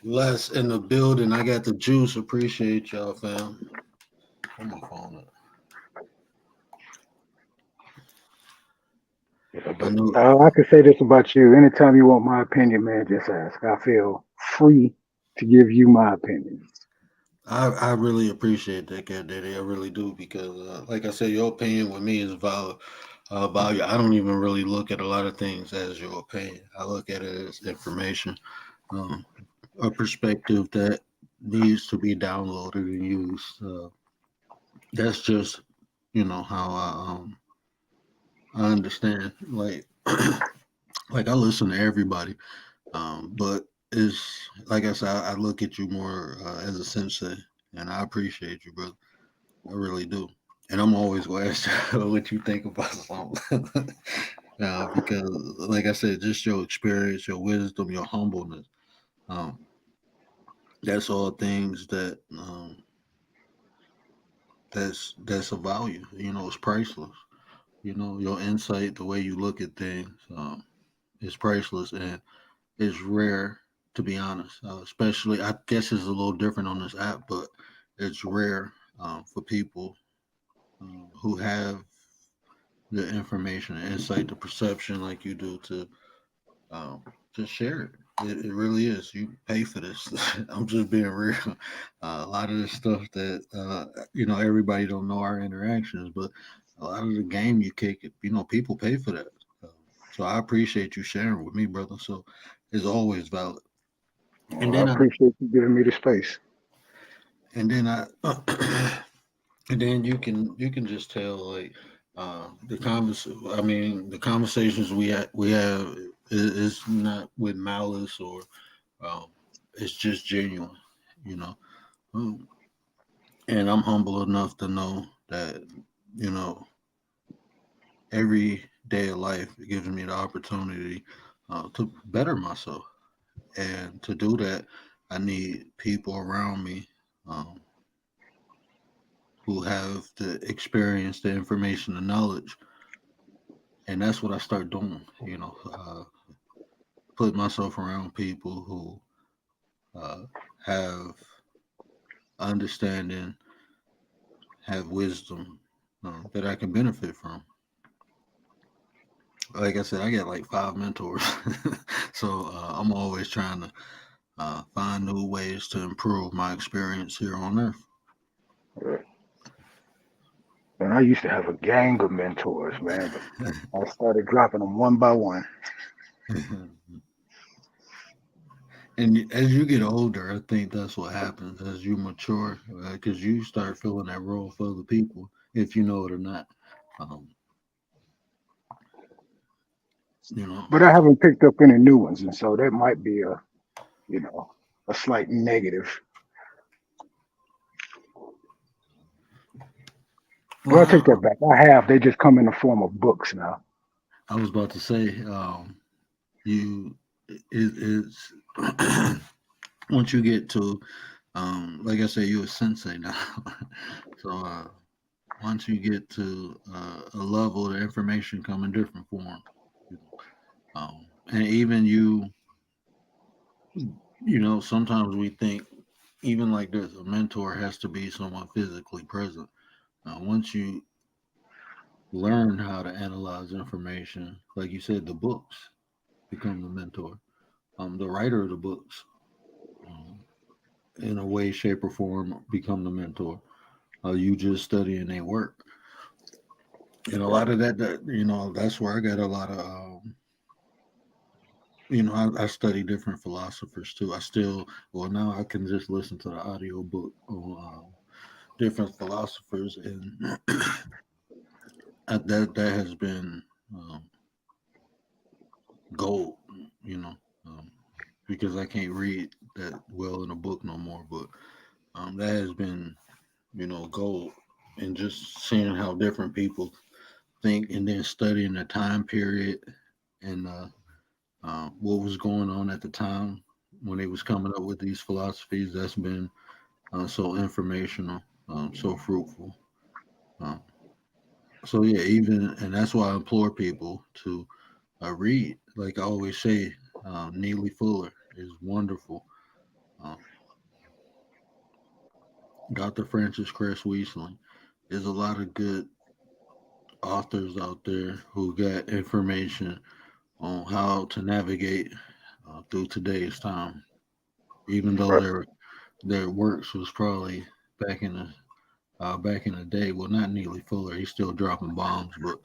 Les in the building. I got the juice. Appreciate y'all, fam. Put my phone up. Yeah, I but know. I can say this about you. Anytime you want my opinion, man, just ask. I feel free to give you my opinion. I really appreciate that, Cat Daddy. I really do because, like I said, your opinion with me is valid. Value. I don't even really look at a lot of things as your opinion. I look at it as information, um, a perspective that needs to be downloaded and used. That's just how I understand. Like like I listen to everybody, but it's like I said, I look at you more as a sensei, and I appreciate you, brother. I really do. And I'm always going to ask you what you think about something. Because, like I said, just your experience, your wisdom, your humbleness. Um, that's all things that that's a value. It's priceless. Your insight, the way you look at things, is priceless and it's rare. To be honest, especially I guess it's a little different on this app, but it's rare for people who have the information, the insight, the perception like you do um, to share it. It really is. You pay for this. I'm just being real. A lot of the stuff that everybody don't know our interactions, but a lot of the game you kick it. People pay for that. Uh, so I appreciate you sharing with me, brother. So it's always valid. And I then I appreciate you giving me the space. and then I and then you can just tell like the conversations we have is not with malice or um, it's just genuine, you know. Um, and I'm humble enough to know that you know every day of life it gives me the opportunity to better myself, and to do that, I need people around me um, who have the experience, the information, the knowledge, and that's what I start doing. Put myself around people who have understanding, have wisdom that I can benefit from. Like I said, I got like 5 mentors, so I'm always trying to find new ways to improve my experience here on Earth. And I used to have a gang of mentors, man, but I started dropping them one by one. And as you get older, I think that's what happens as you mature, because you start feeling that role for other people, if you know it or not. Um, you know, But I haven't picked up any new ones, and so that might be a, you know, a slight negative. Well, I take well, that back. I have. They just come in the form of books now. I was about to say, you it's once you get to, like I said, you're a sensei now. So once you get to a level, the information come in different forms. You know, and even sometimes we think even like this, a mentor has to be someone physically present. Once you learn how to analyze information, like you said, the books become the mentor. The writer of the books, um, in a way, shape, or form, become the mentor. You just studying their work, and a lot of that, that's where I got a lot of. I study different philosophers too. Well, now I can just listen to the audio book on different philosophers, and that has been um, gold, you know, um, because I can't read that well in a book no more. But that has been, gold, and just seeing how different people think, and then studying the time period and what was going on at the time when they was coming up with these philosophies. That's been so informational, so fruitful. Um, so yeah, even and that's why I implore people to read. Like I always say, Neely Fuller is wonderful. Um, Dr. Francis Cress Weaseling. There's a lot of good authors out there who got information on how to navigate through today's time, even though Right. their works was probably back in the back in the day. Well, not Neely Fuller. He's still dropping bombs, but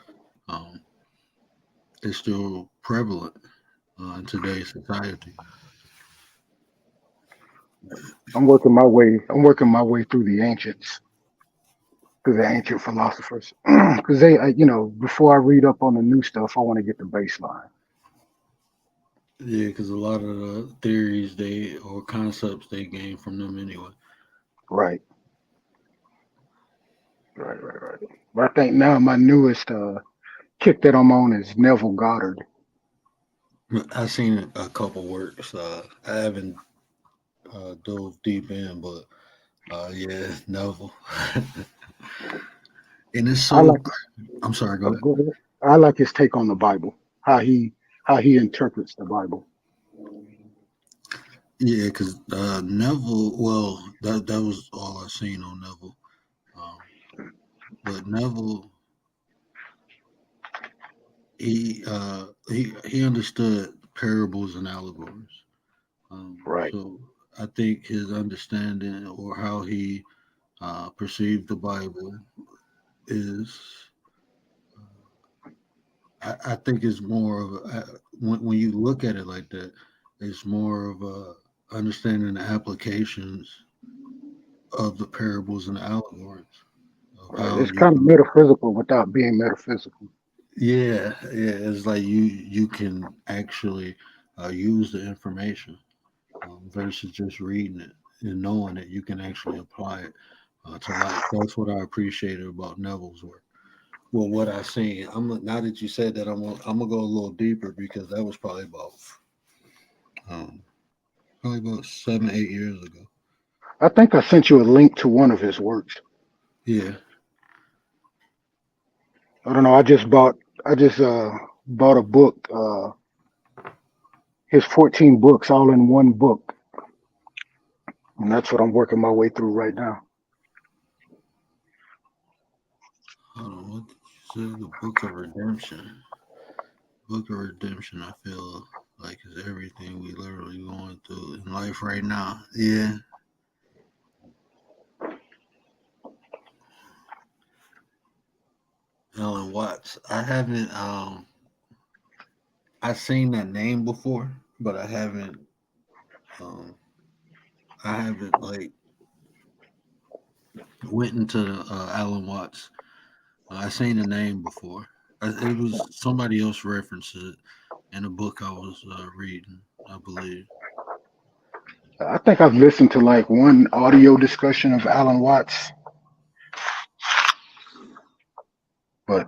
um, it's still prevalent in today's society. I'm working my way through the ancients, through the ancient philosophers, because before I read up on the new stuff, I want to get the baseline. Yeah, because a lot of the theories they or concepts they gain from them anyway. Right. Right. Right. Right. But I think now my newest kick that I'm on is Neville Goddard. I've seen a couple works. I haven't dove deep in, but yeah, Neville. And it's I so. like. I'm sorry. Go Oh, ahead. go ahead. I like his take on the Bible, how he interprets the Bible. Yeah, because Neville. Well, that was all I seen on Neville. Um, but Neville, he understood parables and allegories. Right. So I think his understanding or how he perceived the Bible is, I think, is more of when you look at it like that, it's more of a understanding the applications of the parables and allegories of Right. how It's you kind of can. metaphysical without being metaphysical. Yeah, it's like you can actually use the information versus just reading it and knowing that you can actually apply it to life. That's what I appreciated about Neville's work. Well, what I seen, now that you said that, I'm gonna go a little deeper because that was um, probably about 7, 8 years ago. I think I sent you a link to one of his works. Yeah, I don't know. I just bought a book. His 14 books all in one book, and that's what I'm working my way through right now. hold on. What did you say? The Book of Redemption. Book of Redemption. I feel like is everything we literally going through in life right now. Yeah, Alan Watts. I haven't. I've seen that name before, but I haven't Um, I haven't like went into Alan Watts. I seen the name before. It was somebody else referenced it in a book I was reading, I believe. I think I've listened to like one audio discussion of Alan Watts, but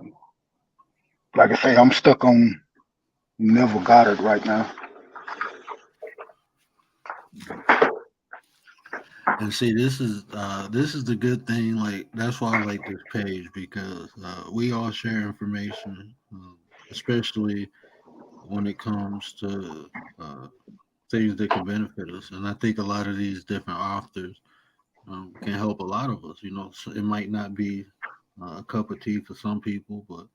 like I say, I'm stuck on Neville Goddard right now. And see, this is the good thing. Like that's why I like this page because we all share information, especially when it comes to uh, things that can benefit us. And I think a lot of these different authors can help a lot of us. You know, so it might not be a cup of tea for some people, but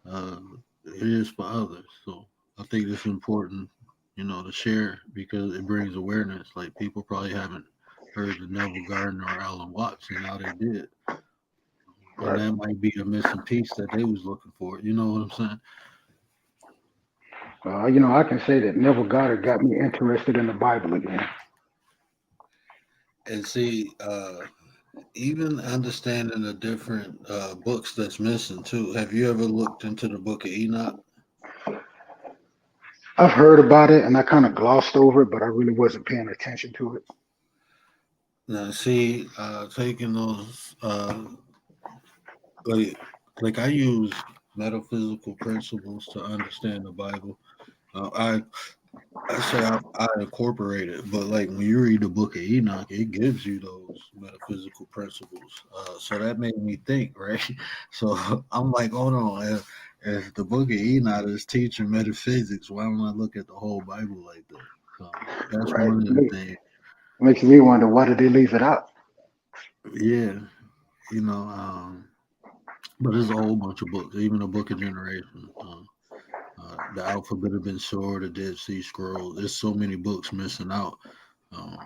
uh, it is for others. So I think it's important, you know, to share because it brings awareness. Like people probably haven't heard of Neville Gardner or Alan Watts, and now they did, and Right. that might be the missing piece that they was looking for. You know what I'm saying? I can say that Neville Goddard got me interested in the Bible again. And see, even understanding the different books that's missing too. Have you ever looked into the Book of Enoch? I've heard about it and I kind of glossed over it, but I really wasn't paying attention to it. Now, see, taking those like I use metaphysical principles to understand the Bible. I say I incorporate it, but like when you read the Book of Enoch, it gives you those metaphysical principles. So that made me think, right? So I'm like, hold on, if the Book of Enoch is teaching metaphysics, why don't I look at the whole Bible like that? So that's Right. one of the things. Makes me wonder, why did they leave it out? Yeah, you know, but there's a whole bunch of books, even the Book of Generation. The Alphabet have been Sword, the Dead Sea Scrolls. There's so many books missing out. Um,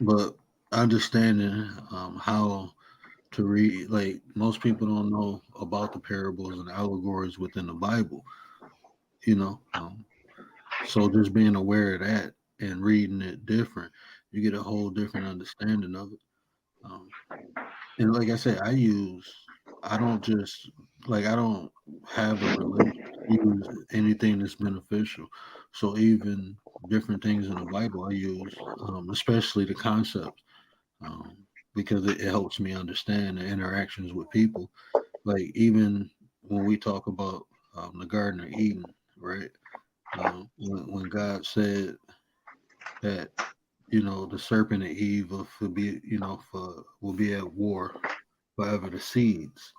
but understanding how to read, like most people don't know about the parables and allegories within the Bible, you know. So just being aware of that and reading it different, you get a whole different understanding of it. Um, and like I said, I don't just I don't have a religion. I use anything that's beneficial. So even different things in the Bible, I use, especially the concepts, um, because it helps me understand the interactions with people. Like even when we talk about the Garden of Eden, right? When God said that the serpent and Eve will be will be at war forever. The seeds.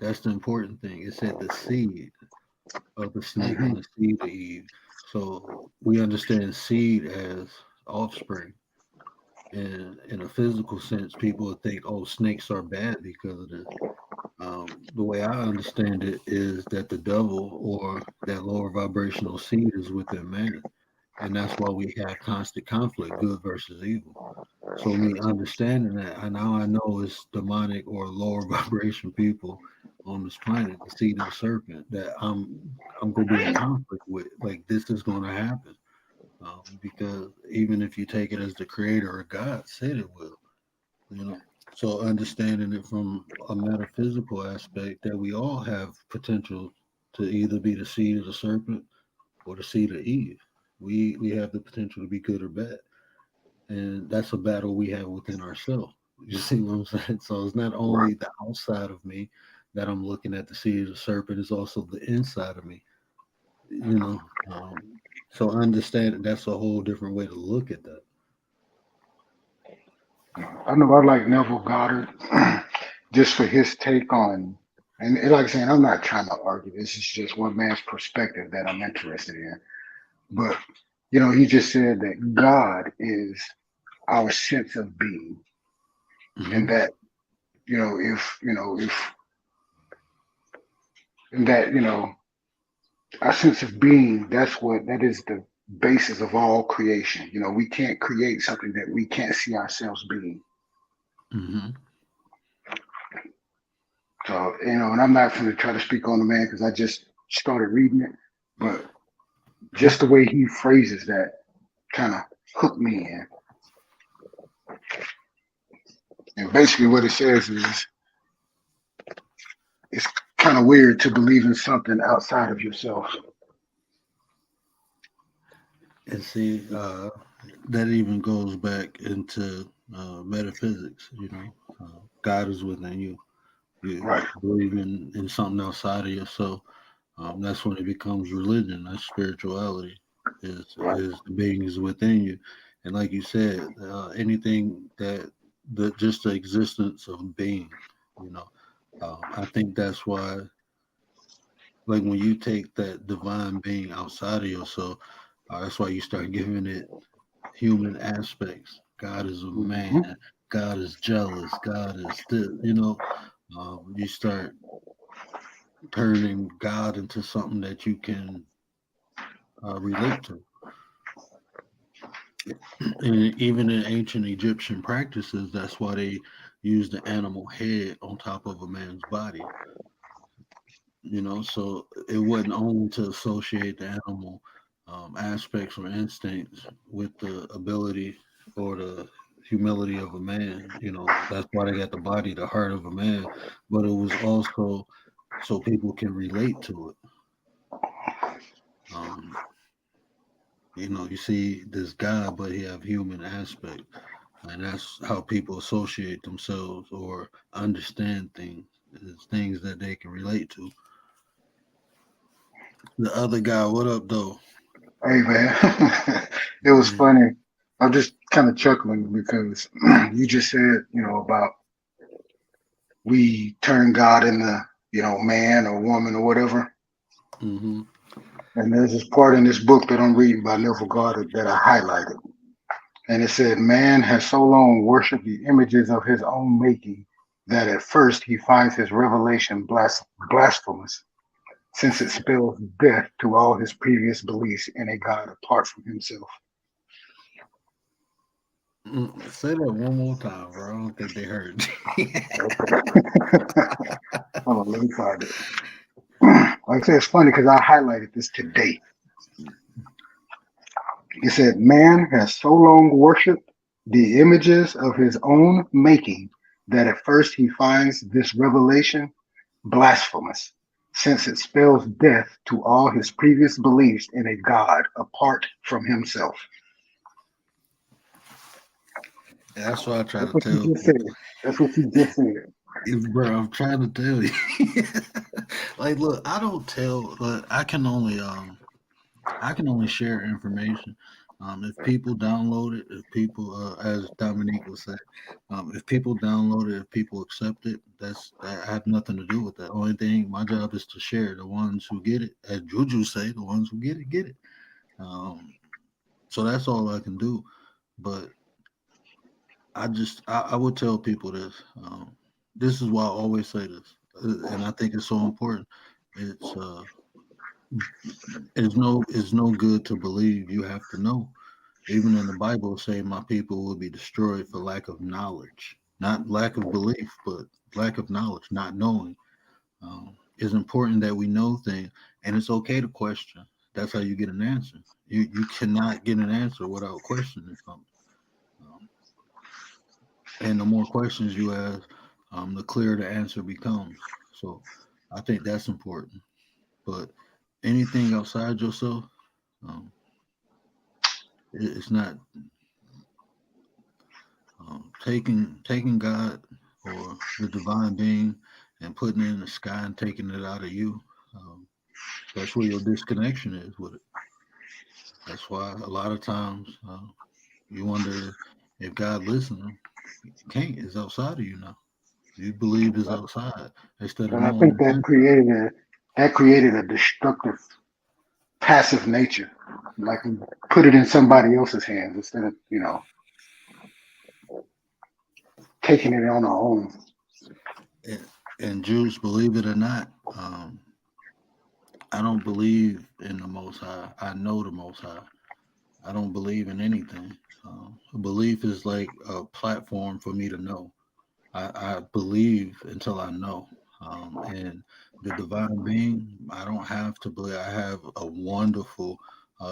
That's the important thing. It said the seed of the snake Hmm. and the seed of Eve. So we understand seed as offspring. And in a physical sense, people would think, oh, snakes are bad because of this. The way I understand it is that the devil or that lower vibrational seed is within man. And that's why we have constant conflict, good versus evil. So me understanding that, and now I know it's demonic or lower vibration people on this planet, the seed of the serpent, that I'm gonna be in conflict with. Like this is gonna happen, because even if you take it as the creator or God said it will, you know. So understanding it from a metaphysical aspect, that we all have potential to either be the seed of the serpent or the seed of Eve. We have the potential to be good or bad, and that's a battle we have within ourselves. You see what I'm saying? So it's not Right. only the outside of me that I'm looking at the seed of the serpent; it's also the inside of me. You know, so understand that's a whole different way to look at that. I know I like Neville Goddard just for his take on, and like I saying, I'm not trying to argue. This is just one man's perspective that I'm interested in. But, he just said that God is our sense of being, and Hmm. that, if, and that, our sense of being, that is the basis of all creation. We can't create something that we can't see ourselves being. Hmm. So, and I'm not going to try to speak on the man because I just started reading it, but just the way he phrases that, kind of hooked me in. And basically, what it says is it's kind of weird to believe in something outside of yourself. And see, that even goes back into metaphysics. God is within you. You Right. believe in something outside of yourself. That's when it becomes religion. That's spirituality. Right. Is the being is within you, and like you said, anything that just the existence of being. You know, I think that's why, like when you take that divine being outside of yourself, that's why you start giving it human aspects. God is a man. Hmm. God is jealous. God is this. You start turning God into something that you can relate to. And even in ancient Egyptian practices, that's why they use the animal head on top of a man's body. So it wasn't only to associate the animal aspects or instincts with the ability or the humility of a man. That's why they got the body, the heart of a man, but it was also so people can relate to it. Um, you see this guy, but he have human aspect, and that's how people associate themselves or understand things. It's things that they can relate to. The other guy, what up, though? Hey man, it was funny. I'm just kind of chuckling because you just said, about we turn God into, man or woman or whatever. Mm-hmm. And there's this part in this book that I'm reading by Neville Goddard that I highlighted. And it said, man has so long worshipped the images of his own making that at first he finds his revelation blasphemous, since it spells death to all his previous beliefs in a God apart from himself. Say that one more time, bro. I don't think they heard. Okay. Hold on, let me find it. Like I said, it's funny because I highlighted this today. It said, man has so long worshipped the images of his own making that at first he finds this revelation blasphemous, since it spells death to all his previous beliefs in a God apart from himself. That's what I try That's to what you tell just said. people. That's what you just said. Bro, I'm trying to tell you. Like, look, I don't tell. But I can only share information. If people download it, if people, as Dominique would say, if people download it, if people accept it, I have nothing to do with that. Only thing, my job is to share. The ones who get it, as Juju say, the ones who get it, get it. Um, so that's all I can do. But I would tell people this. This is why I always say this, and I think it's so important. It's uh, it's no good to believe. You have to know. Even in the Bible, saying my people will be destroyed for lack of knowledge, not lack of belief, but lack of knowledge, not knowing. It's important that we know things, and it's okay to question. That's how you get an answer. You cannot get an answer without questioning something. Um, and the more questions you ask, the clearer the answer becomes. So, I think that's important. But anything outside yourself, um, it's not taking God or the divine being and putting it in the sky and taking it out of you. Um, that's where your disconnection is with it. That's why a lot of times you wonder if God listening. Can't is outside of you now. You believe is outside instead of And I knowing think it's that in. created a destructive, passive nature. Like we put it in somebody else's hands instead of, taking it on our own. And Jews, believe it or not, I don't believe in the Most High. I know the Most High. I don't believe in anything. A belief is like a platform for me to know. I believe until I know. And the divine being, I don't have to believe. I have a wonderful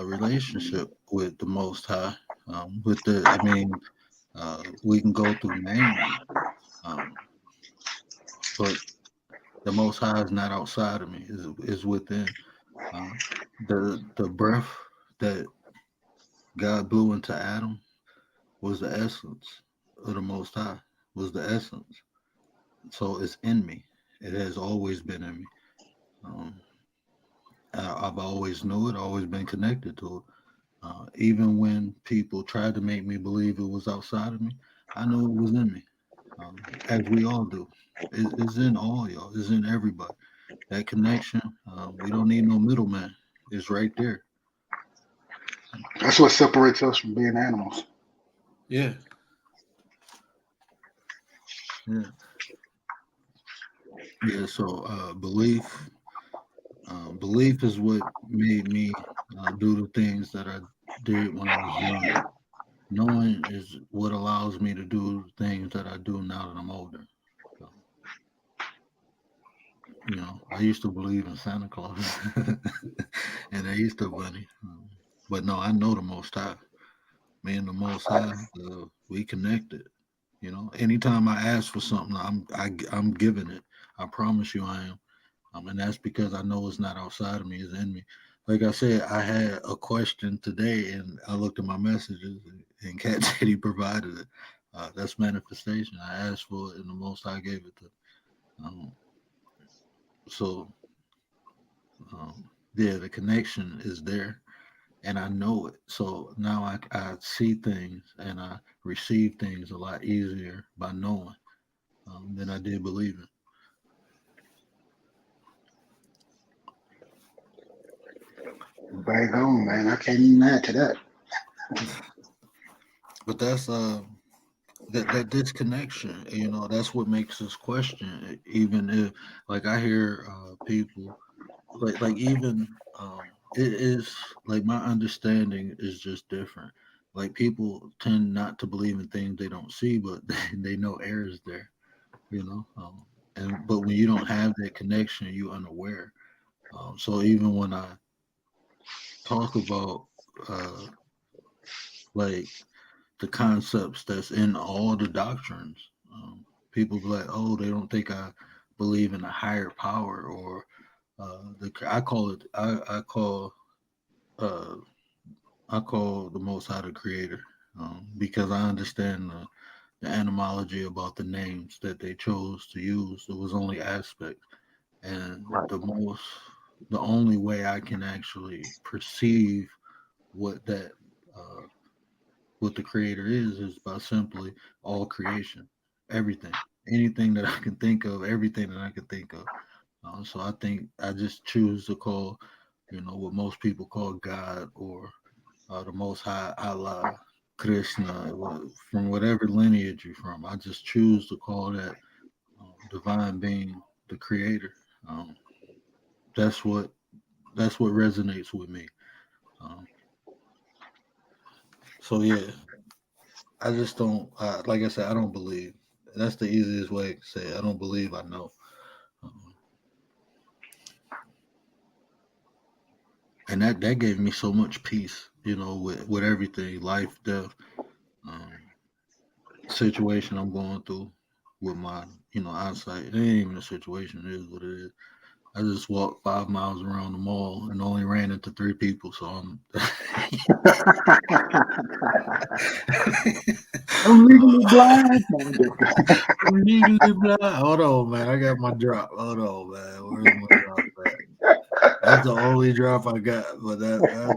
relationship with the Most High. With the, I mean, we can go through names, um, but the Most High is not outside of me; is within. Uh, the breath that God blew into Adam was the essence of the Most High. Was the essence. So it's in me. It has always been in me. Um, I've always knew it. Always been connected to it. Even when people tried to make me believe it was outside of me, I knew it was in me, as we all do. It's in all y'all. It's in everybody. That connection, we don't need no middleman. It's right there. That's what separates us from being animals. Yeah, yeah, yeah. So belief is what made me do the things that I did when I was young. Knowing is what allows me to do things that I do now that I'm older. So, I used to believe in Santa Claus and the Easter Bunny, but no, I know the Most High. Me and the Most High, we connected. Anytime I ask for something, I'm giving it. I promise you, I am. And that's because I know it's not outside of me; it's in me. Like I said, I had a question today, and I looked at my messages, and Cat said he provided it. That's manifestation. I asked for it, and the Most High gave it to. Um, so yeah, the connection is there, and I know it. So now I see things and I receive things a lot easier by knowing than I did believing. Bang on, man. I can't even add to that. But that's that disconnection. That's what makes us question. Even if, like, I hear people like even it is like my understanding is just different. Like people tend not to believe in things they don't see, but they know air is there. And but when you don't have that connection, you unaware. So even when I talk about uh, like the concepts that's in all the doctrines, people be like, "Oh, they don't think I believe in a higher power," or I call it. Uh, I call the Most High the Creator, because I understand the etymology about the names that they chose to use. It was only aspects, and Right. the only way I can actually perceive what that uh, what the Creator is by simply all creation, everything, anything that I can think of, everything that I can think of. So I think I just choose to call, what most people call God, or the Most High, Allah, Krishna, from whatever lineage you're from. I just choose to call that divine being the creator. Um, that's what resonates with me. Um, so yeah, I just don't. Like I said, I don't believe. That's the easiest way to say it. I don't believe. I know. Um, and that gave me so much peace. With everything, life, death, um, situation I'm going through with my eyesight. It ain't even a situation. It is what it is. I just walked 5 miles around the mall and only ran into 3 people. So I'm I'm legally blind. No, I'm joking. I'm legally blind. Hold on, man. I got my drop. Hold on, man. Where's my drop at? That's the only drop I got, but that's my.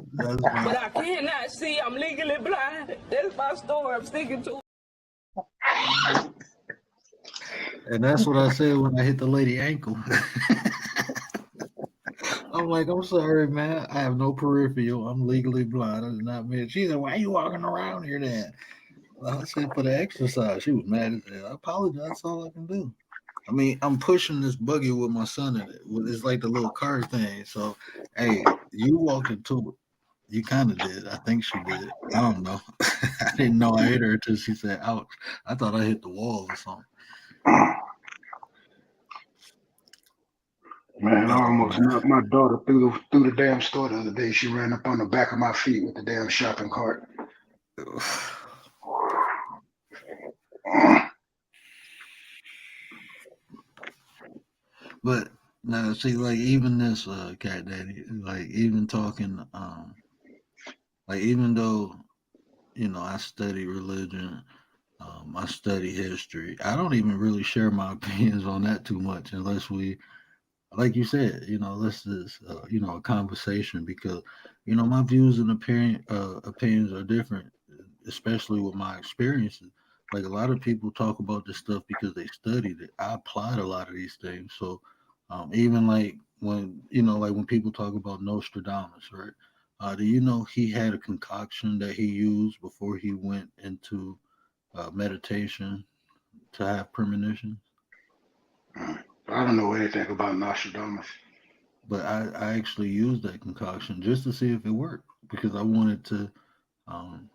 But I cannot see. I'm legally blind. That's my story. I'm sticking to. And that's what I said when I hit the lady ankle. I'm like, I'm sorry, man. I have no peripheral. I'm legally blind. That is not me. She said, "Why are you walking around here then?" I said, "For the exercise." She was mad as hell. I apologize. That's all I can do. I mean, I'm pushing this buggy with my son in it. It's like the little car thing. So, hey, you walked into it. You kind of did. I think she did. I don't know. I didn't know I hit her until she said, "Ouch." I thought I hit the wall or something. Man, I almost Um, knocked my daughter through the damn store the other day. She ran up on the back of my feet with the damn shopping cart. but now, see, like even this cat daddy, like even talking, like even though I study religion, I study history. I don't even really share my opinions on that too much unless we, like you said, this is a conversation because my views and opinions are different, especially with my experiences. Like a lot of people talk about this stuff because they studied it. I applied a lot of these things, so even like when people talk about Nostradamus, right? Do you know he had a concoction that he used before he went into meditation to have premonitions? I don't know anything about Nostradamus. But I actually used that concoction just to see if it worked because um,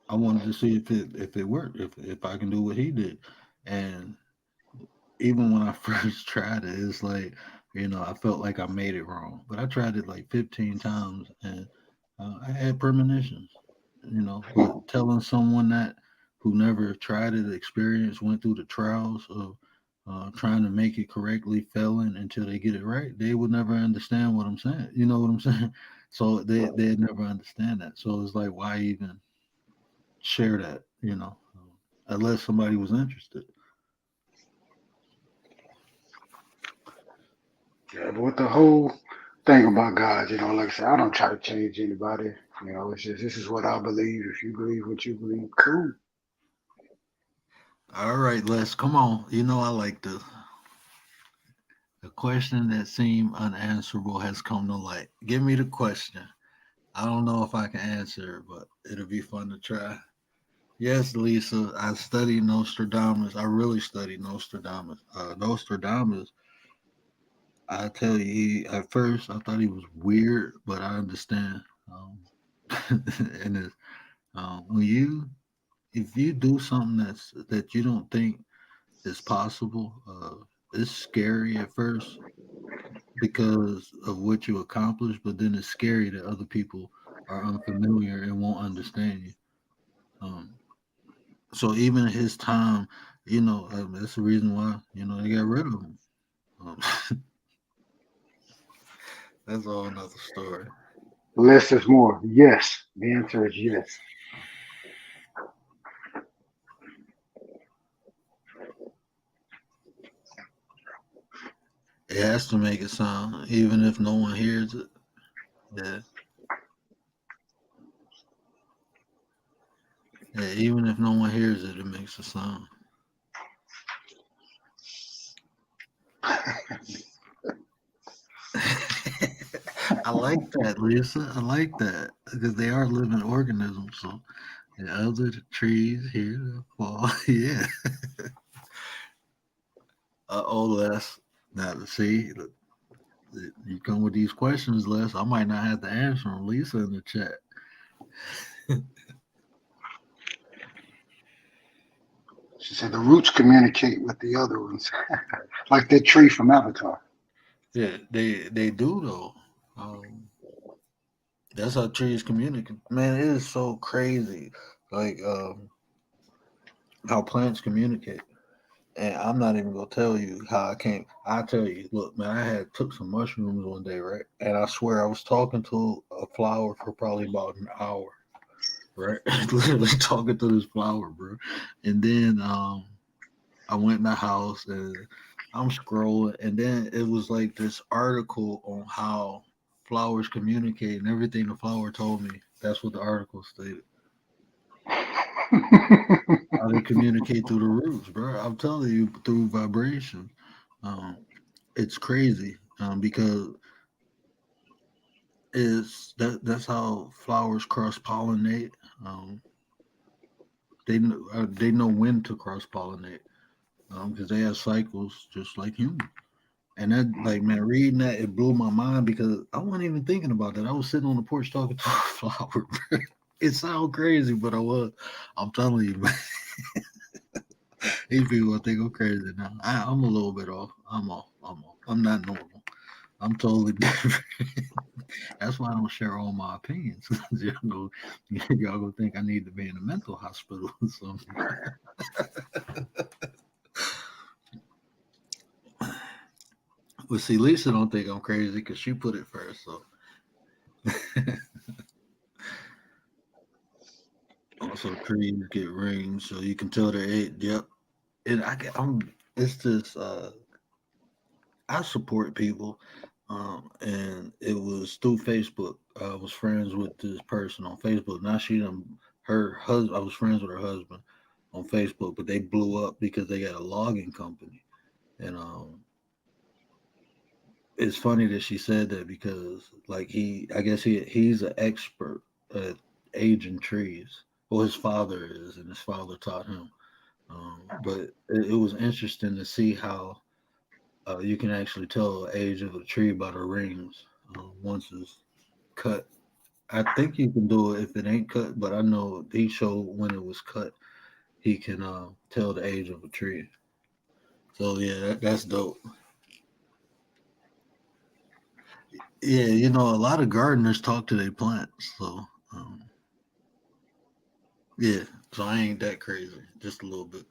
I wanted to see if it worked, if I can do what he did. And even when I first tried it, it's like, I felt like I made it wrong. But I tried it like 15 times and I had premonitions, but telling someone that who never tried it, experience, went through the trials of trying to make it correctly, failing until they get it right, they would never understand what I'm saying. You know what I'm saying? So they'd never understand that. So it's like, why even share that, unless somebody was interested. Yeah, but with the whole thing about God, like I said, I don't try to change anybody. It's just this is what I believe. If you believe what you believe, cool. All right, Les, come on. I like the question that seemed unanswerable has come to light. Give me the question. I don't know if I can answer it, but it'll be fun to try. Yes, Lisa, I studied Nostradamus. I really studied Nostradamus. Nostradamus, I tell you, at first I thought he was weird, but I understand. And when if you do something that you don't think is possible, it's scary at first because of what you accomplish, but then it's scary that other people are unfamiliar and won't understand you. Um, so even his time, that's the reason why they got rid of him. Um, that's all another story. Less is more. Yes. The answer is yes. It has to make it sound, even if no one hears it. Yeah, yeah. Even if no one hears it, it makes a sound. I like that, Lisa. I like that because they are living organisms. So the other trees here fall. Yeah. Oh, Les. Now, see, you come with these questions, Les. I might not have to answer them. Lisa in the chat. She said the roots communicate with the other ones, like that tree from Avatar. Yeah, they do though. Um, that's how trees communicate. Man, it is so crazy, like how plants communicate. And I'm not even gonna tell you how I came. I tell you, look, man, I had took some mushrooms one day, right? And I swear I was talking to a flower for probably about an hour, right? Literally talking to this flower, bro. And then I went in the house and I'm scrolling, and then it was like this article on how flowers communicate and everything the flower told me. That's what the article stated. How they communicate through the roots, bro. I'm telling you, through vibration. Um, it's crazy because that's how flowers cross pollinate. Um, they know when to cross pollinate because they have cycles just like humans. And that, like, man, reading that, it blew my mind because I wasn't even thinking about that. I was sitting on the porch talking to a flower. It sounds crazy, but I was. I'm telling you, man. These people think I'm crazy now. I'm a little bit off. I'm off. I'm off. I'm not normal. I'm totally different. That's why I don't share all my opinions. Y'all go think I need to be in a mental hospital or something. But see, Lisa don't think I'm crazy because she put it first. So also trees get rings, so you can tell they're eight. Yep. And I'm. It's just. I support people, and it was through Facebook. I was friends with this person on Facebook. Now she done her husband. I was friends with her husband on Facebook, but they blew up because they got a logging company. And it's funny that she said that because like I guess he's an expert at aging trees. Well, his father is, and his father taught him. But it was interesting to see how you can actually tell the age of a tree by the rings once it's cut. I think you can do it if it ain't cut, but I know he showed when it was cut, he can tell the age of a tree. So yeah, that's dope. Yeah, a lot of gardeners talk to their plants, so yeah. So I ain't that crazy, just a little bit.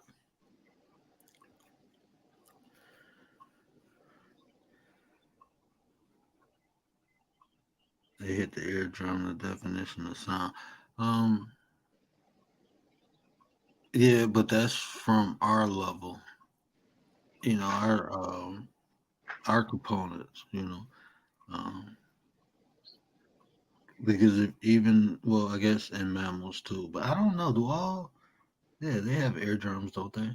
They hit the eardrum, the definition of sound. Um, yeah, but that's from our level, you know, our components, um, because if even well, I guess in mammals too, but I don't know. Do all? Yeah, they have eardrums, don't they?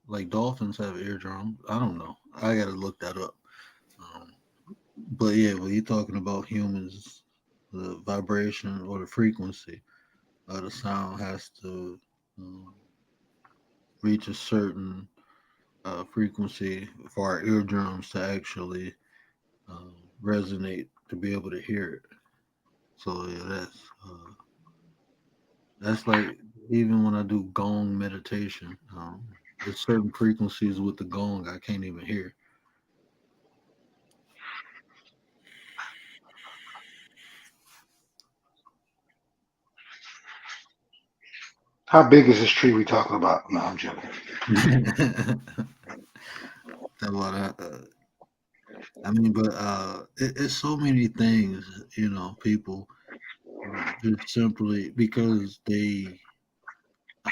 Like dolphins have eardrums. I don't know. I gotta look that up. Um, but yeah, when you're talking about humans, the vibration or the frequency of the sound has to um, reach a certain frequency for our eardrums to actually resonate to be able to hear it. So yeah, that's like even when I do gong meditation, there's certain frequencies with the gong I can't even hear. How big is this tree we talking about? No, I'm joking. That what I mean, but it's so many things, people just simply because I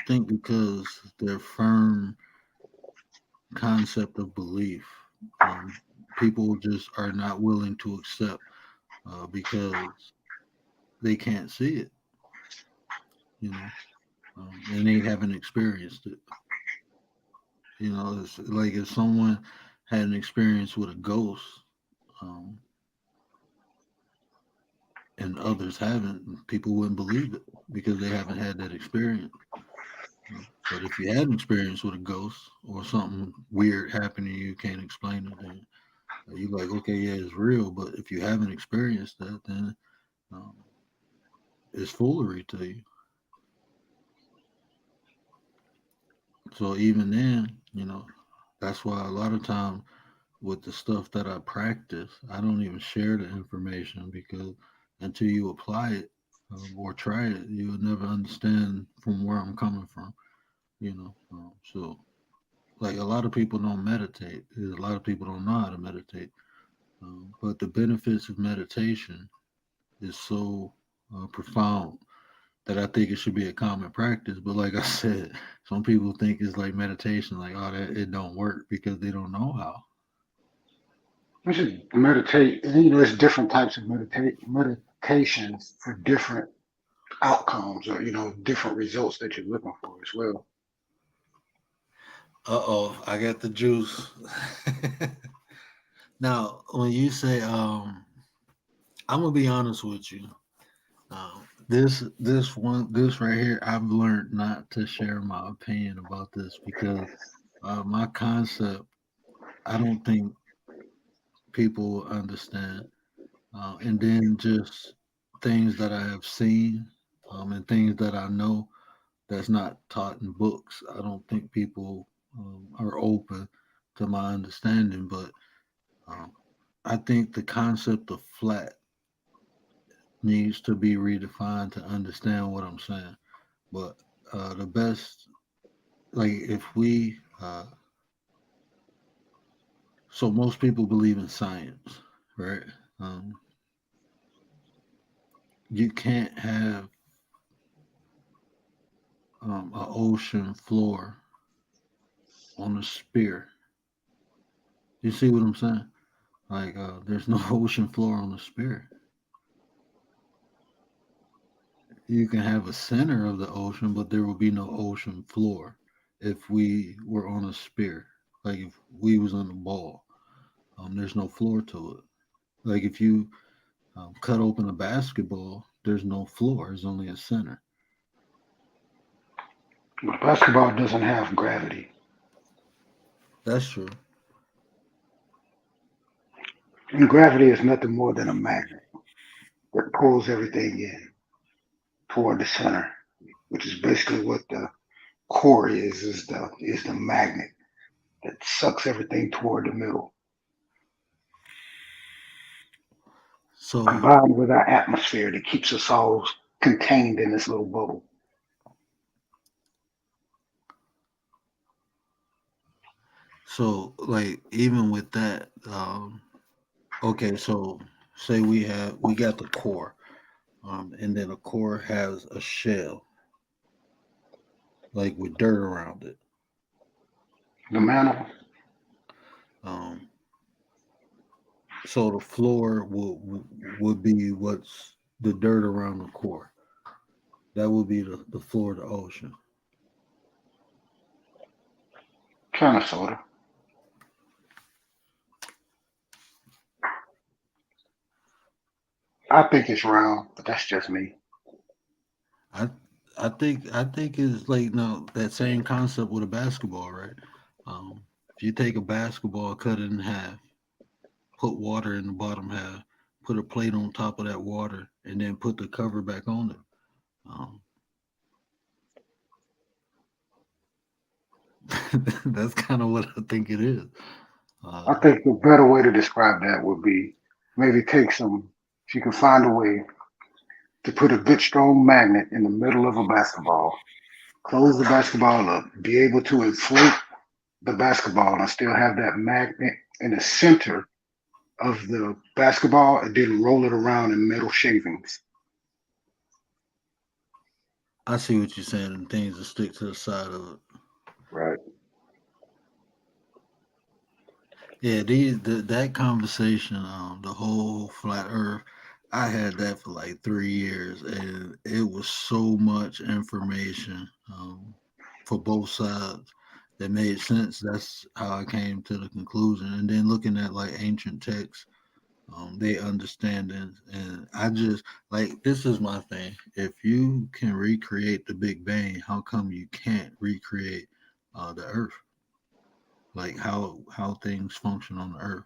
think because their firm concept of belief, um, people just are not willing to accept because they can't see it, you know, and they haven't experienced it. It's like if someone had an experience with a ghost, um, and others haven't, people wouldn't believe it because they haven't had that experience. But if you had an experience with a ghost or something weird happening, you can't explain it, then you're like, okay, yeah, it's real. But if you haven't experienced that, then um, it's foolery to you. So even then, that's why a lot of time with the stuff that I practice, I don't even share the information because until you apply it or try it, you'll never understand from where I'm coming from. So like a lot of people don't meditate. A lot of people don't know how to meditate. But the benefits of meditation is so profound that I think it should be a common practice. But like I said, some people think it's like meditation, like oh, that it don't work because they don't know how. We should meditate. There's different types of meditations for different outcomes or different results that you're looking for as well. Uh-oh, I got the juice. Now, when you say, I'm gonna be honest with you. This right here, I've learned not to share my opinion about this because my concept, I don't think people will understand. And then just things that I have seen, and things that I know that's not taught in books. I don't think people are open to my understanding, but um, I think the concept of flat needs to be redefined to understand what I'm saying. But the best, like if we, so most people believe in science, right? Um, you can't have an ocean floor on a spear. You see what I'm saying? Like, there's no ocean floor on the spear. You can have a center of the ocean, but there will be no ocean floor if we were on a spear. Like if we was on a ball, there's no floor to it. Like if you cut open a basketball, there's no floor. There's only a center. But basketball doesn't have gravity, That's true. and gravity is nothing more than a magnet that pulls everything in toward the center, which is basically what the core is the magnet that sucks everything toward the middle, So, combined with our atmosphere that keeps us all contained in this little bubble. so like even with that, okay. So say we got the core, and then a core has a shell, like with dirt around it. The mantle, Um, so the floor would be what's the dirt around the core. That would be the floor of the ocean. kind of, sort of. I think it's round, but that's just me. I I think it's like no that same concept with a basketball, right? If you take a basketball, cut it in half, put water in the bottom half, put a plate on top of that water, and then put the cover back on it. Um, that's kind of what I think it is. I Uh, think the better way to describe that would be maybe take some, if you can find a way to put a good strong magnet in the middle of a basketball, close the basketball up, be able to inflate the basketball and still have that magnet in the center of the basketball and then roll it around in metal shavings. I see what you're saying, and things that stick to the side of it. Right. Yeah, that conversation, the whole flat Earth, I had that for like 3 years, and it was so much information for both sides that made sense. That's how I came to the conclusion. And then looking at like ancient texts, they understand it, and I just like this is my thing. If you can recreate the Big Bang, how come you can't recreate the Earth? Like how things function on the Earth.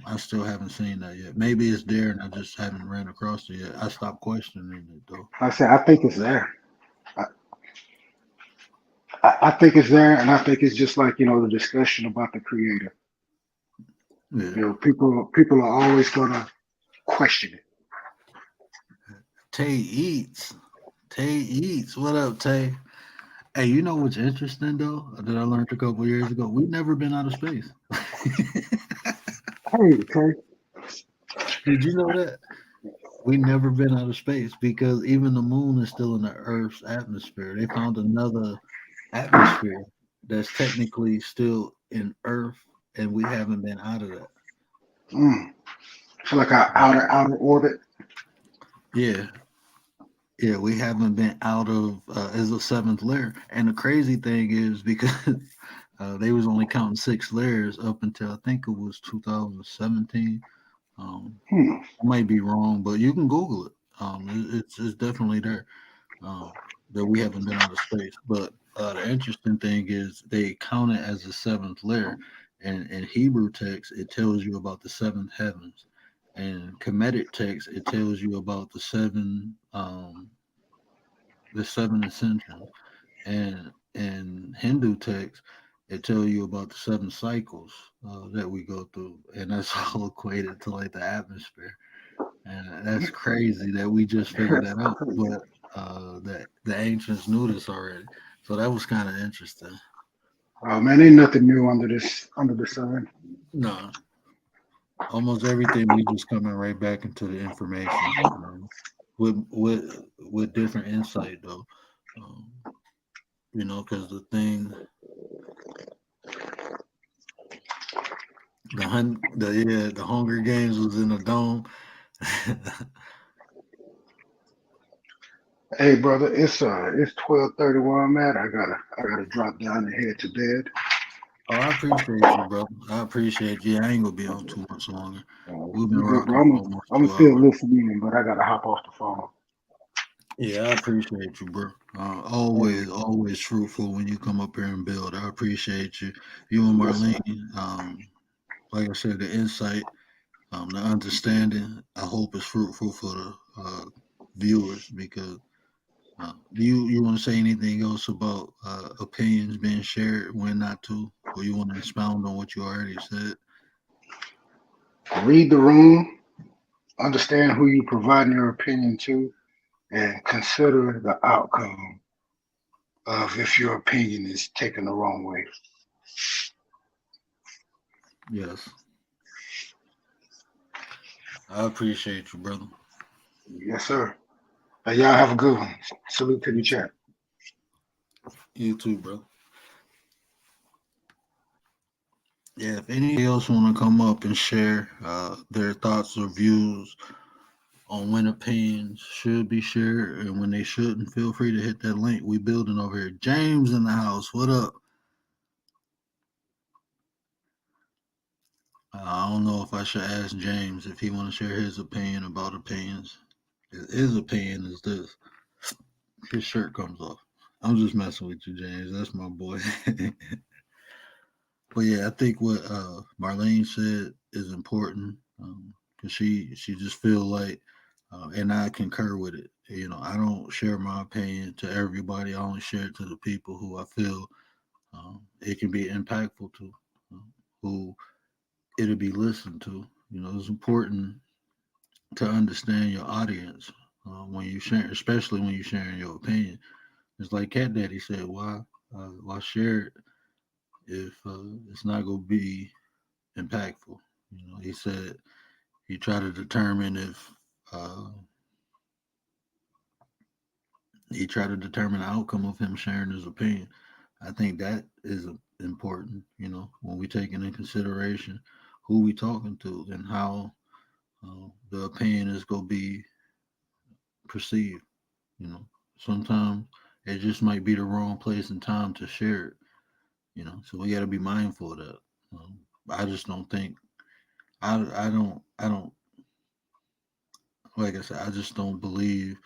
I still haven't seen that yet. Maybe it's there and I just haven't ran across it yet. I stopped questioning it though. I said, I think it's there. I, I think it's there, and I think it's just like the discussion about the creator. Yeah. People are always gonna question it. Tay eats. Tay eats. What up, Tay? Hey, you know what's interesting though that I learned a couple years ago? We've never been out of space. Hey, okay. Did you know that? We never been out of space because even the moon is still in the Earth's atmosphere. They found another atmosphere that's technically still in Earth, and we haven't been out of that. Mm. So like our outer orbit. Yeah, yeah, we haven't been out of as a seventh layer. And the crazy thing is because they was only counting six layers up until I think it was 2017. Hmm. I might be wrong, but you can Google it. It's definitely there. Um, that we haven't been out of space. But the interesting thing is they count it as the seventh layer. And in Hebrew text, it tells you about the seventh heavens. And Kemetic text, it tells you about the seven ascensions. And in Hindu text, it tell you about the 7 cycles that we go through, and that's all equated to like the atmosphere. And that's crazy that we just figured that out, but that the ancients knew this already. So that was kind of interesting. Oh man, ain't nothing new under the sun. No, almost everything we just coming right back into the information with different insight though. Um, because the Hunger Games was in a dome. Hey brother, it's 12:30 where I'm at. I gotta drop down and head to bed. Oh, I appreciate you, bro. I appreciate you. I ain't gonna be on too much longer. We've been You good, bro? rocking for almost I'm two still hours. listening in, but I gotta hop off the phone. Yeah, I appreciate you, bro. Hey, Always fruitful when you come up here and build. I appreciate you. You and yes, sir. Marlene. Like I said, the insight, the understanding. I hope is fruitful for the viewers because you want to say anything else about opinions being shared when not to, or you want to expound on what you already said? Read the room, understand who you providing your opinion to, and consider the outcome of if your opinion is taken the wrong way. Yes, I appreciate you, brother. Yes, sir. Hey, y'all have a good one. Salute to the You too. chat. You too, bro. Yeah, if anybody else want to come up and share their thoughts or views on when opinions should be shared and when they shouldn't, feel free to hit that link. We building over here. James in the house. What up? I don't know if I should ask James if he want to share his opinion about opinions. His opinion is this. His shirt comes off. I'm just messing with you, James. That's my boy. But yeah, I think what Marlene said is important because she just feel like, and I concur with it. I don't share my opinion to everybody. I only share it to the people who I feel it can be impactful to, who it'll be listened to. It's important to understand your audience when you share, especially when you're sharing your opinion. It's like Cat Daddy said, why share it if it's not gonna be impactful? He said he tried to determine if he tried to determine the outcome of him sharing his opinion. I think that is important. When we take into consideration who we talking to and how the opinion is gonna be perceived. Sometimes it just might be the wrong place and time to share it. So we got to be mindful of that. I just don't think I don't like I said, I just don't believe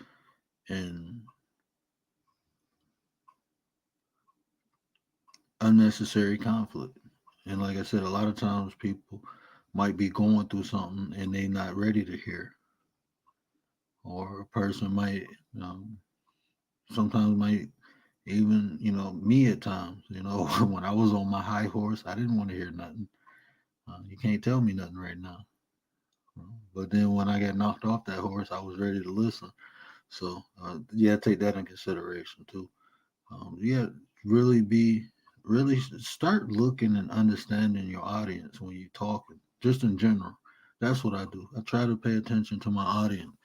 in unnecessary conflict. And like I said, a lot of times people might be going through something and they not ready to hear, or a person might sometimes might even me at times. When I was on my high horse, I didn't want to hear nothing. You can't tell me nothing right now. But then when I got knocked off that horse, I was ready to listen. So yeah, take that in consideration too. Yeah, really be really start looking and understanding your audience when you're talking, just in general. That's what I do. I try to pay attention to my audience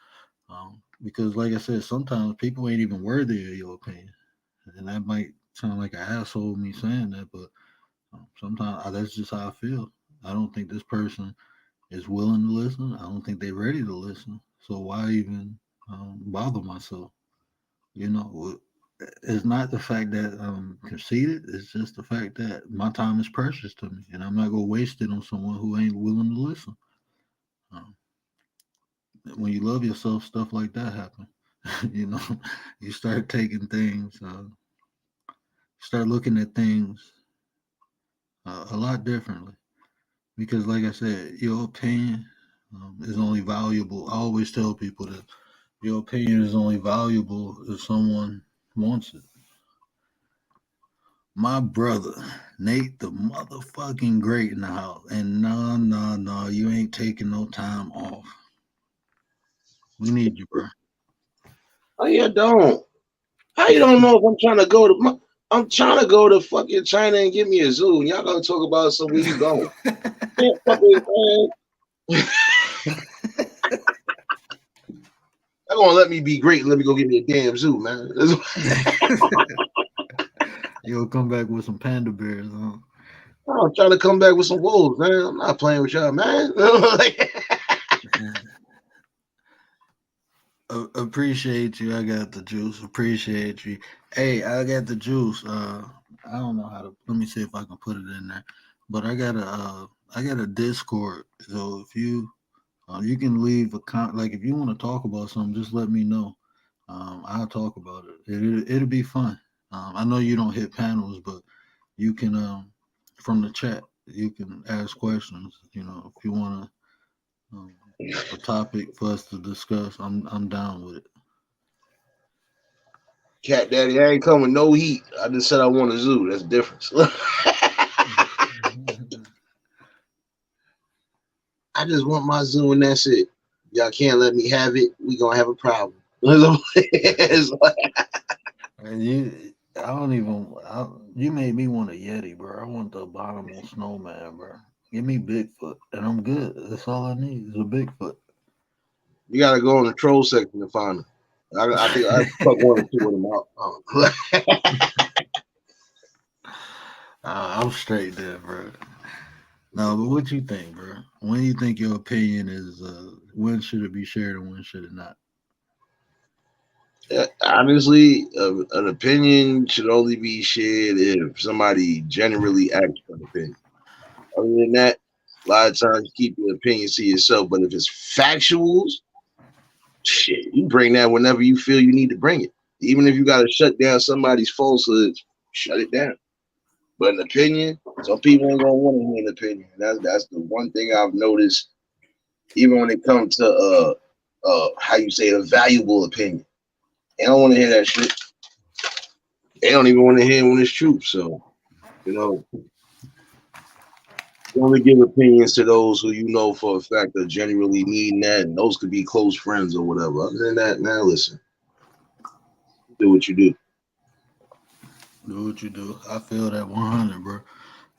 because, like I said, sometimes people ain't even worthy of your opinion, and that might sound like an asshole me saying that, but sometimes that's just how I feel. I don't think this person is willing to listen. I don't think they're ready to listen. So why even bother myself? It's not the fact that I'm conceited. It's just the fact that my time is precious to me, and I'm not gonna waste it on someone who ain't willing to listen. Um, when you love yourself, stuff like that happen. you know, you start taking things, start looking at things a lot differently. Because, like I said, your opinion is only valuable. I always tell people that your opinion is only valuable if someone wants it. My brother, Nate the motherfucking great in the house. And no, you ain't taking no time off. We need you, bro. Oh, you don't. How you don't know if I'm trying to go to? I'm trying to go to fucking China and get me a zoo. And y'all gonna talk about somewhere you going? Yeah, fucking man. They're gonna let me be great and let me go get me a damn zoo, man. You'll come back with some panda bears, huh? I'm trying to come back with some wolves, man. I'm not playing with y'all, man. Appreciate you. I got the juice. Appreciate you. Hey, I got the juice. I don't know how to. Let me see if I can put it in there. But I got a Discord. So if you you can leave a like if you want to talk about something, just let me know. I'll talk about it. It'll be fun. I know you don't hit panels, but you can from the chat you can ask questions. You know, if you want to a topic for us to discuss, I'm down with it. Cat Daddy, I ain't coming no heat. I just said I want a zoo. That's the difference. I just want my zoo and that's it. Y'all can't let me have it. We gonna have a problem. It's like, And I don't even. You made me want a Yeti, bro. I want the abominable snowman, bro. Give me Bigfoot, and I'm good. That's all I need is a Bigfoot. you gotta go in the troll section to find them. I think I fuck one or two of them out. I'm straight there, bro. No, but what you think, bro? When you think your opinion is, when should it be shared and when should it not? Honestly, an opinion should only be shared if somebody generally asks for an opinion. Other than that, a lot of times keep your opinions to yourself. But if it's factuals, shit, you bring that whenever you feel you need to bring it. Even if you got to shut down somebody's falsehoods, shut it down. But an opinion, some people ain't gonna want to hear an opinion. That's the one thing I've noticed. Even when it comes to how you say a valuable opinion, they don't want to hear that shit. They don't even want to hear it when it's true. So you know, you only give opinions to those who you know for a fact are genuinely needing that, and those could be close friends or whatever. Other than that, now listen, do what you do. Do what you do. I feel that 100, bro.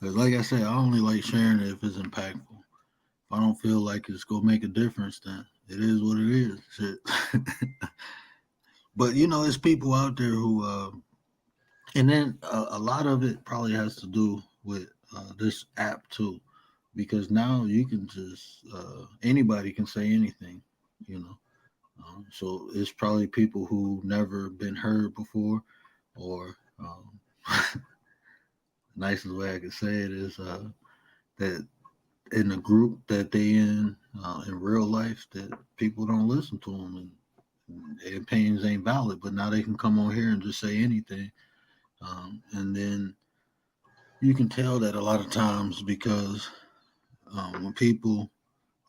Because like I said, I only like sharing it if it's impactful. If I don't feel like it's gonna make a difference, then it is what it is. Shit. But you know, there's people out there who, and then a lot of it probably has to do with this app too, because now you can just anybody can say anything, you know. So it's probably people who never been heard before, or nicest way I could say it is that in the group that they in real life, that people don't listen to them and their opinions ain't valid, but now they can come on here and just say anything, and then you can tell that a lot of times because when people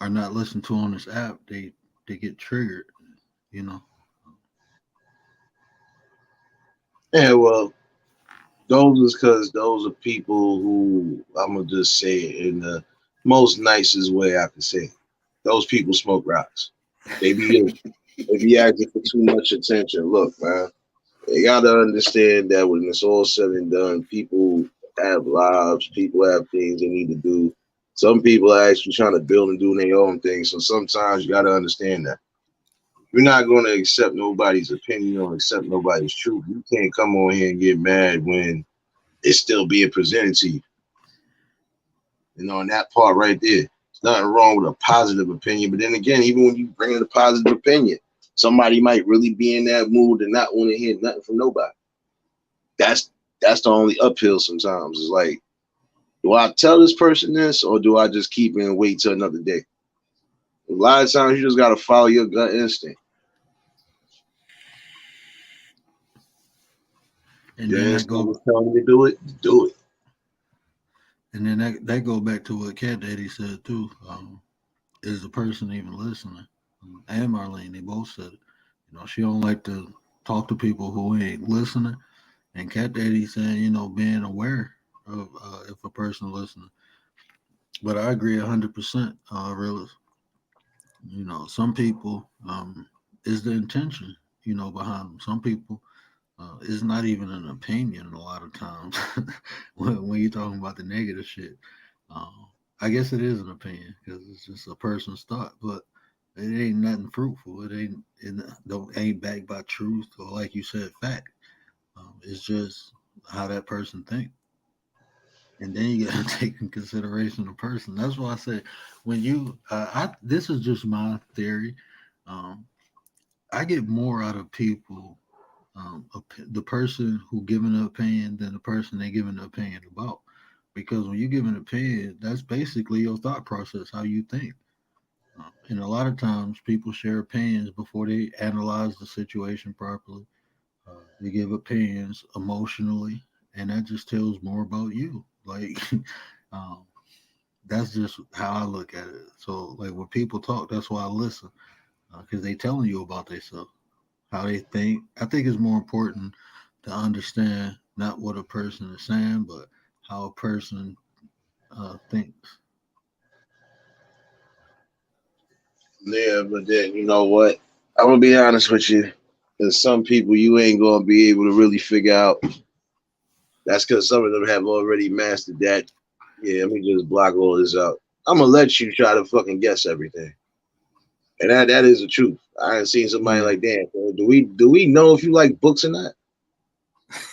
are not listened to on this app, they get triggered, you know. Yeah, well, those is because those are people who I'm gonna just say it in the most nicest way I can say it. Those people smoke rocks. They be asking for too much attention. Look, man, you gotta understand that when it's all said and done, people have lives, people have things they need to do. Some people are actually trying to build and do their own thing. So sometimes you gotta understand that. You're not gonna accept nobody's opinion or accept nobody's truth. You can't come on here and get mad when it's still being presented to you. You know, and that part right there. There's nothing wrong with a positive opinion. But then again, even when you bring in a positive opinion, somebody might really be in that mood and not want to hear nothing from nobody. That's the only uphill sometimes. It's like, do I tell this person this or do I just keep it and wait till another day? A lot of times you just gotta follow your gut instinct. And Your then that instinct go is telling you to do it, do it. and then that go back to what Cat Daddy said too. Is the person even listening? And Marlene, they both said it. You know, she don't like to talk to people who ain't listening. And Cat Daddy saying, being aware of if a person listening. But I agree 100%, realist. Some people is the intention, behind them. Some people it's not even an opinion a lot of times when you're talking about the negative shit. Um, I guess it is an opinion because it's just a person's thought, but it ain't nothing fruitful. It ain't backed by truth or, like you said, fact. It's just how that person think, and then you got to take in consideration the person. That's why I say when this is just my theory. Um, I get more out of people, the person who giving an opinion than the person they giving an opinion about. Because when you give an opinion, that's basically your thought process, how you think. And a lot of times people share opinions before they analyze the situation properly. They give opinions emotionally, and that just tells more about you. Like, um, that's just how I look at it. So, like, when people talk, that's why I listen, because they telling you about themselves, how they think. I think it's more important to understand not what a person is saying, but how a person thinks. Yeah, but then you know what? I'm gonna be honest with you. There's some people you ain't gonna be able to really figure out. That's because some of them have already mastered that. Yeah, let me just block all this out. I'm gonna let you try to fucking guess everything, and that is the truth. I ain't seen somebody Yeah. like that. So do we know if you like books or not?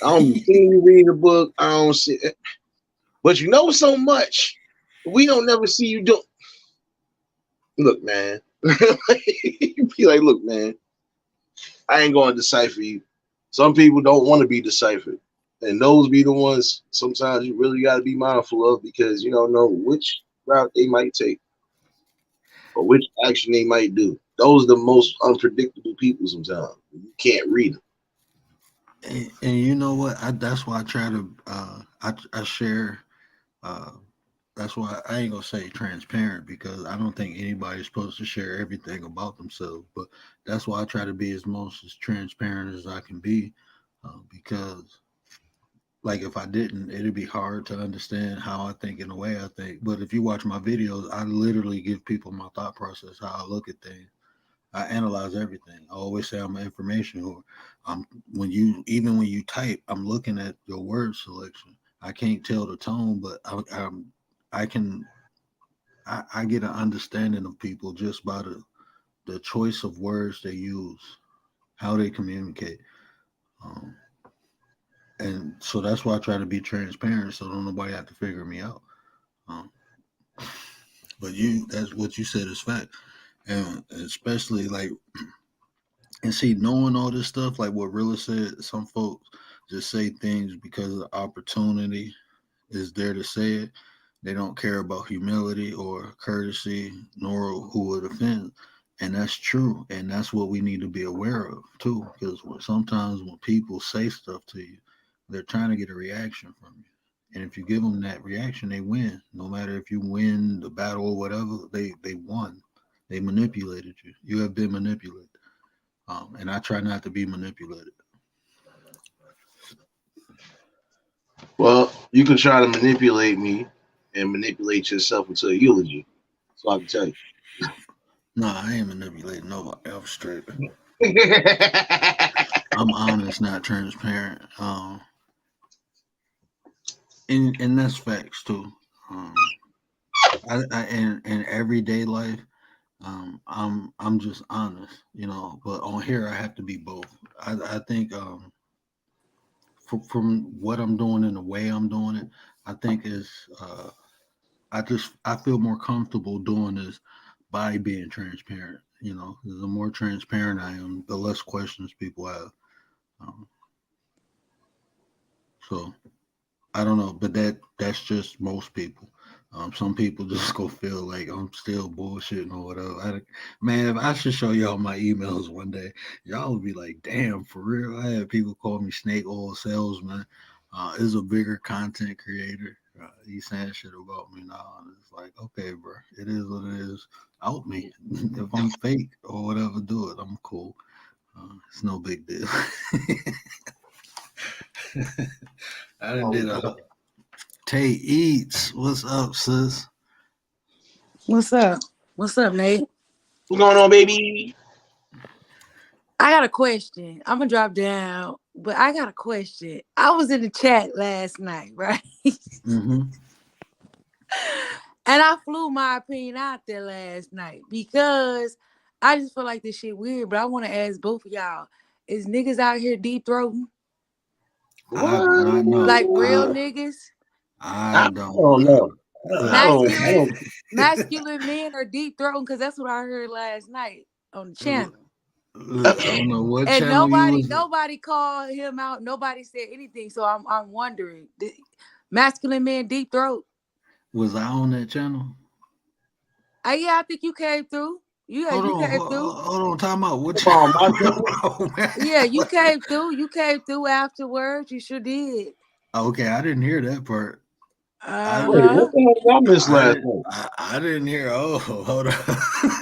I don't see you reading a book. I don't see it, but you know so much. We don't never see you do. Look, man. You be like, look, man. I ain't going to decipher you. Some people don't want to be deciphered. And those be the ones sometimes you really got to be mindful of because you don't know which route they might take or which action they might do. Those are the most unpredictable people sometimes. You can't read them. And you know what? That's why I try to I share. Uh, that's why I ain't gonna say transparent because I don't think anybody's supposed to share everything about themselves. But that's why I try to be as transparent as I can be, because like if I didn't, it'd be hard to understand how I think in the way I think. But if you watch my videos, I literally give people my thought process, how I look at things. I analyze everything. I always say I'm an information whore. When you type, I'm looking at your word selection. I can't tell the tone, but I can I get an understanding of people just by the choice of words they use, how they communicate, um, and so that's why I try to be transparent, so don't nobody have to figure me out. Um, but that's what you said is fact, and especially like and see, knowing all this stuff, like what Rilla said, some folks just say things because the opportunity is there to say it. They don't care about humility or courtesy, nor who would offend. And that's true. And that's what we need to be aware of, too. Because sometimes when people say stuff to you, they're trying to get a reaction from you. And if you give them that reaction, they win. No matter if you win the battle or whatever, they won. They manipulated you. You have been manipulated. And I try not to be manipulated. Well, you can try to manipulate me and manipulate yourself into a eulogy. So I can tell No, I ain't manipulating nobody. I'm straight. you. I'm honest, not transparent. And that's facts too. Um, in everyday life, I'm just honest, But on here, I have to be both. I think from what I'm doing and the way I'm doing it, I think is I feel more comfortable doing this by being transparent. The more transparent I am, the less questions people have. Um, so I don't know, but that's just most people. Some people just go feel like I'm still bullshitting or whatever. Man, if I should show y'all my emails one day, y'all would be like, "Damn, for real." I had people call me snake oil salesman. Is a bigger content creator. He's saying shit about me now, and it's like, okay, bro, it is what it is. Out me. If I'm fake or whatever, do it. I'm cool. It's no big deal. I done Oh, did a Tay Eats. What's up, sis? What's up? What's up, Nate? what's going on, baby? I got a question. I'm gonna drop down, but I got a question. I was in the chat last night, right? Mm-hmm. And I flew my opinion out there last night because I just feel like this shit weird. But I want to ask both of y'all: is niggas out here deep throating? I do not know. Like real niggas? I don't don't. know. Masculine men are deep throating because that's what I heard last night on the channel. Look, I don't know what And channel you was. nobody called him out. Nobody said anything. So I'm wondering, masculine men deep throat. Was I on that channel? Yeah, I think you came through. You came through. Hold on, time out. What channel? Yeah, you came through. You came through afterwards. You sure did. Okay, I didn't hear that part. Wait, what the hell did I miss last night? I didn't hear. Oh, hold on.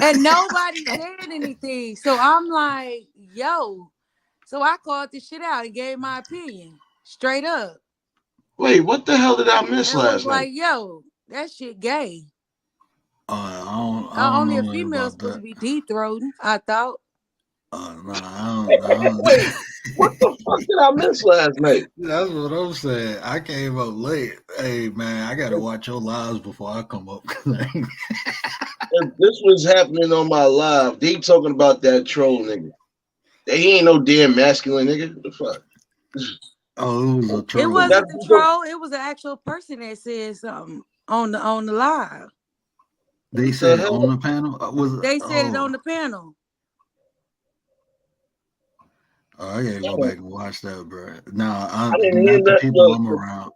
And nobody said anything. So I'm like, yo. So I called this shit out and gave my opinion straight up. Wait, what the hell did I miss And last was night? like, yo, that shit gay. I don't Only a know female supposed to be deep throating, I thought. No, I don't. Wait, what the fuck did I miss last night? That's what I'm saying. I came up late. Hey man, I gotta watch your lives before I come up. If this was happening on my live, they talking about that troll nigga. He ain't no damn masculine nigga. What the fuck? Oh, it was a troll. It wasn't the troll. It was an actual person that said something on the live. They said it on the panel. They said it on the panel. Oh, I gotta go back and watch that, bro. Nah, I didn't not hear the that, people I'm around.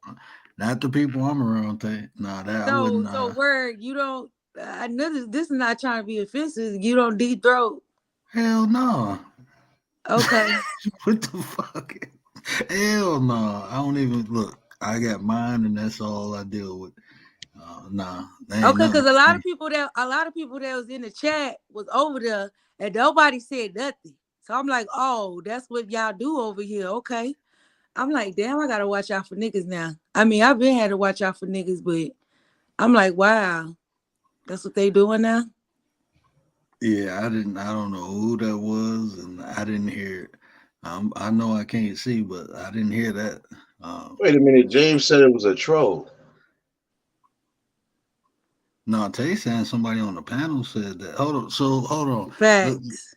Not the people I'm around. Nah, that I wouldn't. So where you don't. I know this is not trying to be offensive. You don't deep throat. Hell no. Okay. What the fuck? Hell no. I don't even look. I got mine, and that's all I deal with. Nah. Okay, because a lot of people that was in the chat was over there, and nobody said nothing. So I'm like, oh, that's what y'all do over here. Okay. I'm like, damn, I gotta watch out for niggas now. I mean, I've been had to watch out for niggas, but I'm like, wow, that's what they doing now. Yeah, I don't know who that was, and I didn't hear it. I know I can't see, but I didn't hear that. Wait a minute, James said it was a troll. No, Tay saying somebody on the panel said that. Hold on. Facts.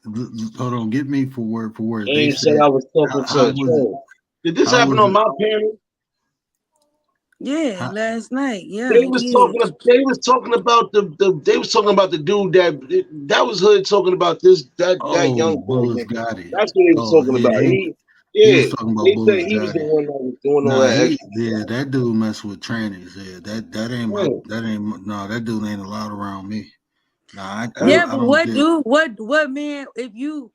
Hold on. Get me for word. James said I was talking to a troll. Did this happen on my panel? Yeah, last night. Yeah, they was talking about the dude that was Hood talking about that young boy. That's what he was talking about. He was talking about Bulls. He was the one that was doing all that. Yeah, that dude messed with trannies. Yeah, that ain't that dude ain't allowed around me. Nah, but what man? If you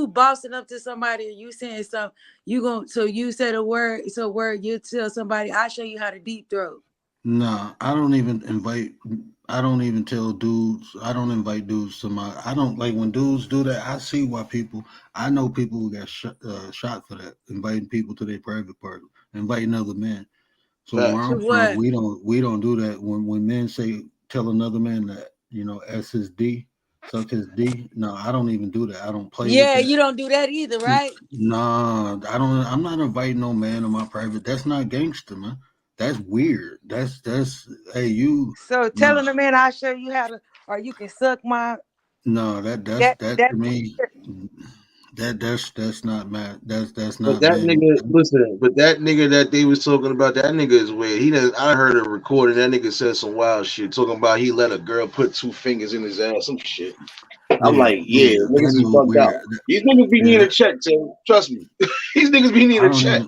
bossing up to somebody and you saying something, you said a word. So word you tell somebody, I'll show you how to deep throat. Nah, I don't even tell dudes. I don't invite dudes to my. I don't like when dudes do that. I see why people. I know people who got shot for that, inviting people to their private party, inviting other men. So where I'm from, we don't do that. When men tell another man that S his D, suck his D. No, I don't even do that. I don't play. Yeah, with that. You don't do that either, right? Nah, I don't. I'm not inviting no man to my private. That's not gangster, man. That's weird. That's hey you. So telling the man I'll show you how to, or you can suck my. No, that to me. That's not mad. That's not. But that nigga, listen. But that nigga that they was talking about, that nigga is weird. I heard a recording. That nigga said some wild shit, talking about he let a girl put 2 fingers in his ass, some shit. I'm like, niggas is bugged out. These niggas be needing a check, Tim. Trust me. These niggas be needing a check.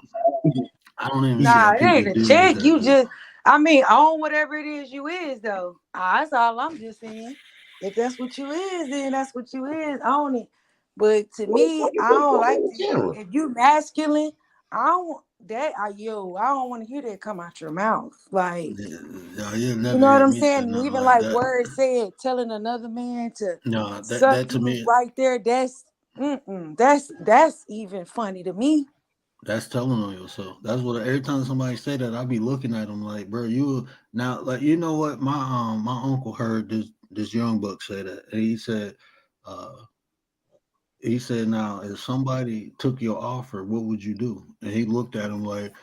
I don't even. Nah, it ain't a check. You just, own whatever it is you is though. That's all I'm just saying. If that's what you is, then that's what you is. Own it. But to me, I don't like this. If you masculine, I don't want to hear that come out your mouth. Like, you know what I'm saying? Even like words said, telling another man to that to me right there, that's even funny to me. That's telling on yourself. That's what every time somebody say that, I be looking at them like, bro, you now like you know what? My uncle heard this young buck say that, and uh he said, now if somebody took your offer, what would you do? And he looked at him like,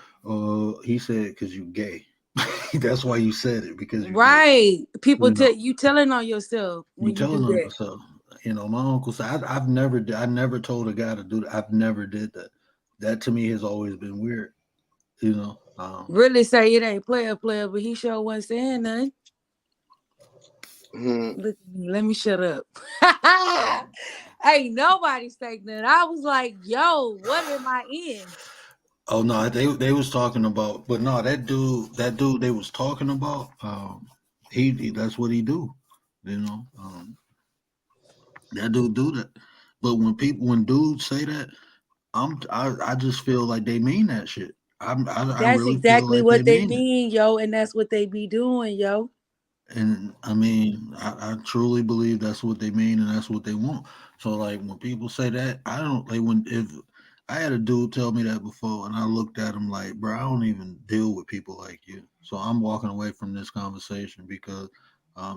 he said, because you gay. That's why you said it, because you gay. Right. People You know, you telling on yourself you when you do telling on that. yourself. You know, my uncle said, I never told a guy to do that. I've never did that. That to me has always been weird. You know, Really say it ain't player, but he sure wasn't saying nothing. Look, let me shut up. Ain't nobody saying nothing. I was like, yo, what am I in? oh no, they was talking about, but no, that dude they was talking about, he that's what he do, you know, that dude do that. But when dudes say that, I just feel like they mean that shit. I That's really feel exactly like they what they mean it. mean, yo, and that's what they be doing, yo. And I mean, I truly believe that's what they mean and that's what they want. So like when people say that, I don't like when if I had a dude tell me that before and I looked at him like, bro, I don't even deal with people like you. So I'm walking away from this conversation because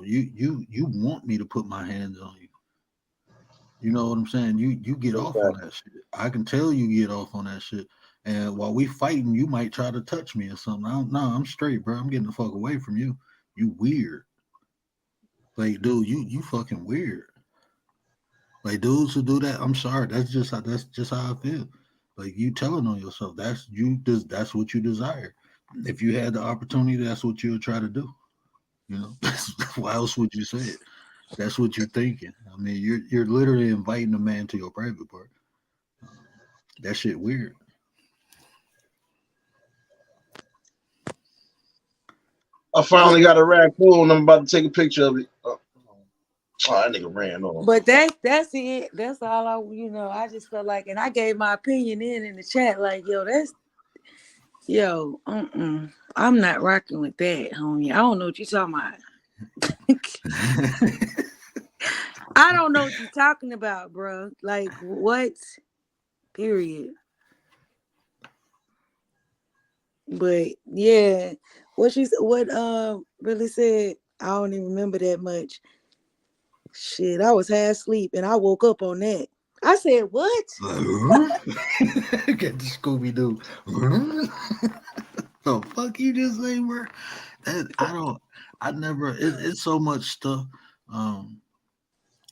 you want me to put my hands on you. You know what I'm saying? You get off on that shit. I can tell you get off on that shit. And while we fighting, you might try to touch me or something. I don't know. I'm straight, bro. I'm getting the fuck away from you. You weird. Like, dude, you fucking weird. Like dudes who do that, I'm sorry. That's just how I feel. Like you telling on yourself. That's what you desire. If you had the opportunity, that's what you would try to do. You know, why else would you say it? That's what you're thinking. I mean, you're literally inviting a man to your private part. That shit weird. I finally got a raccoon. I'm about to take a picture of it. Oh, that nigga ran off. But that's it. That's all I just felt like, and I gave my opinion in the chat, like, I'm not rocking with that, homie. I don't know what you're talking about. I don't know what you're talking about, bro. Like, what? Period. But yeah, what really said, I don't even remember that much. Shit, I was half asleep and I woke up on that. I said, what? Get the Scooby Doo. The fuck you just say, bro? That I don't. I never. It's so much stuff. Um,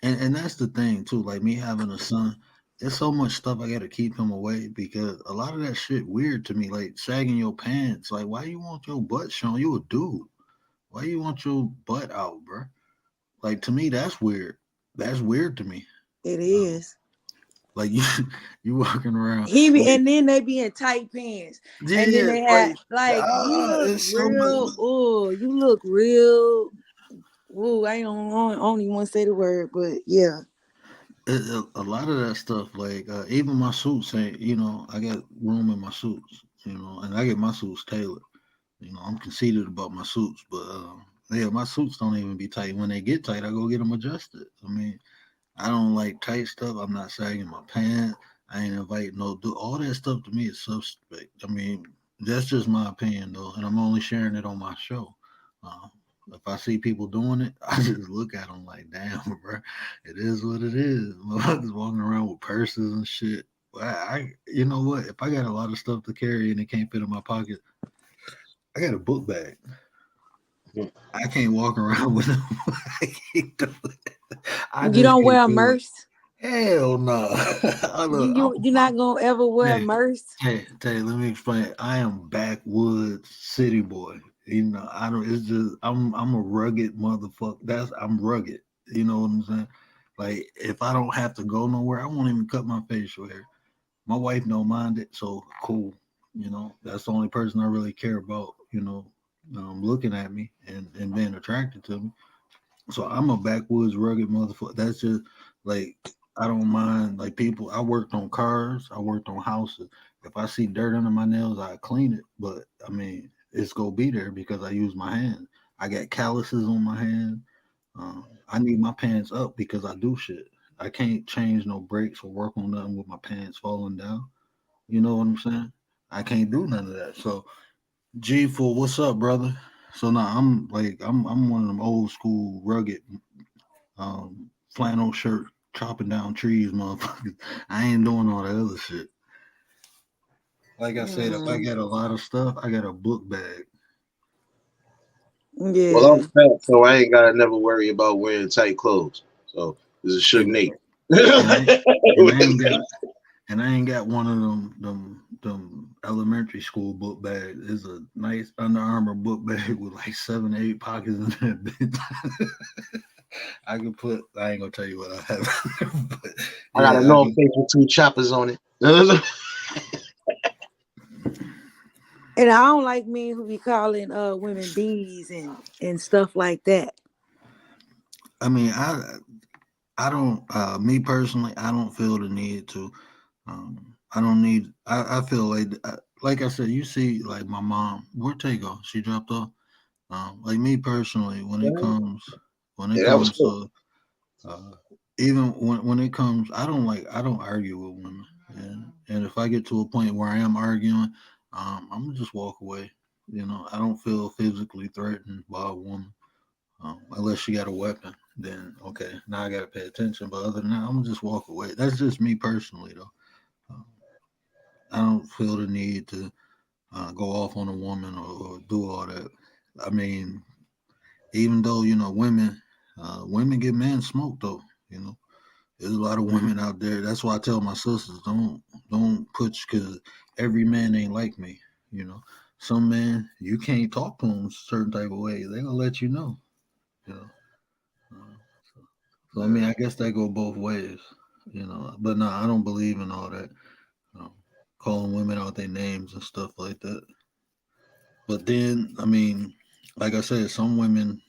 and that's the thing too. Like me having a son, there's so much stuff I got to keep him away because a lot of that shit weird to me. Like sagging your pants. Like why you want your butt shown? You a dude. Why you want your butt out, bro? Like to me, that's weird. That's weird to me. It is. Like you walking around. And then they be in tight pants. And then Yeah, they had you ah, look it's so real. much. Oh, you look real. Ooh, I don't even want to say the word, but yeah. A lot of that stuff, like even my suits ain't, I got room in my suits, and I get my suits tailored. I'm conceited about my suits, but yeah, my suits don't even be tight. When they get tight, I go get them adjusted. I mean, I don't like tight stuff. I'm not sagging my pants. I ain't inviting all that stuff to me is suspect. I mean, that's just my opinion though, and I'm only sharing it on my show. Uh, if I see people doing it, I just look at them like, damn, bro, it is what it is. Motherfuckers walking around with purses and shit. You know what? If I got a lot of stuff to carry and it can't fit in my pocket, I got a book bag. I can't walk around with them. I can't do it. I You just don't can't wear a do it. merce. Hell no. You're not gonna ever wear a Hey, merce. hey, let me explain. I am backwoods city boy. I don't. It's just I'm a rugged motherfucker. I'm rugged. You know what I'm saying? Like if I don't have to go nowhere, I won't even cut my facial hair. My wife don't mind it, so cool. That's the only person I really care about. Looking at me and being attracted to me. So I'm a backwoods rugged motherfucker. That's just like I don't mind like people. I worked on cars. I worked on houses. If I see dirt under my nails, I clean it. But I mean, it's gonna be there because I use my hands. I got calluses on my hands. I need my pants up because I do shit. I can't change no brakes or work on nothing with my pants falling down. You know what I'm saying? I can't do none of that. So G4, what's up, brother? So now I'm one of them old school rugged flannel shirt chopping down trees, motherfuckers. I ain't doing all that other shit. Like I said, if I got a lot of stuff, I got a book bag. Yeah. Well, I'm fat, so I ain't gotta never worry about wearing tight clothes. So this is Suge Nate. And I ain't got one of them elementary school book bags. It's a nice Under Armour book bag with like 7 or 8 pockets in that bitch. I ain't gonna tell you what I have. But, I got a North Face with 2 choppers on it. And I don't like men who be calling women bees and stuff like that. I mean, I don't. Me personally, I don't feel the need to. I don't need. I feel like I said. You see, like my mom. Where'd Tay go? She dropped off. Like me personally, when it comes to even when it comes, I don't argue with women, and if I get to a point where I am arguing, I'm gonna just walk away. You know, I don't feel physically threatened by a woman, unless she got a weapon. Then okay, now I gotta pay attention. But other than that, I'm gonna just walk away. That's just me personally, though. I don't feel the need to go off on a woman or do all that. I mean, even though women get men smoked though. You know, there's a lot of women out there. That's why I tell my sisters, don't put, because every man ain't like me. You know, some men you can't talk to them a certain type of way. They gonna let you know. You know, so I mean, I guess that go both ways. You know, but no, I don't believe in all that. Calling women out their names and stuff like that. But then, I mean, like I said, some women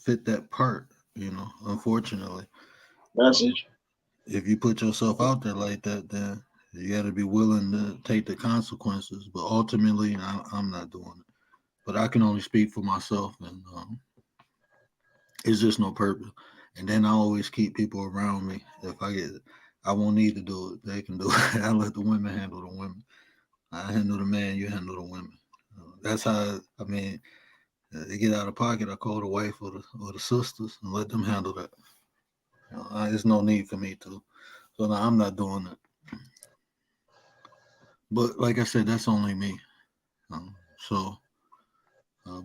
fit that part, unfortunately. Message. If you put yourself out there like that, then you got to be willing to take the consequences. But ultimately, I'm not doing it. But I can only speak for myself, and it's just no purpose. And then I always keep people around me. If I won't need to do it. They can do it. I let the women handle the women. I handle the man. You handle the women. That's how. I mean, they get out of pocket. I call the wife or the sisters and let them handle that. There's no need for me to. So now I'm not doing it. But like I said, that's only me.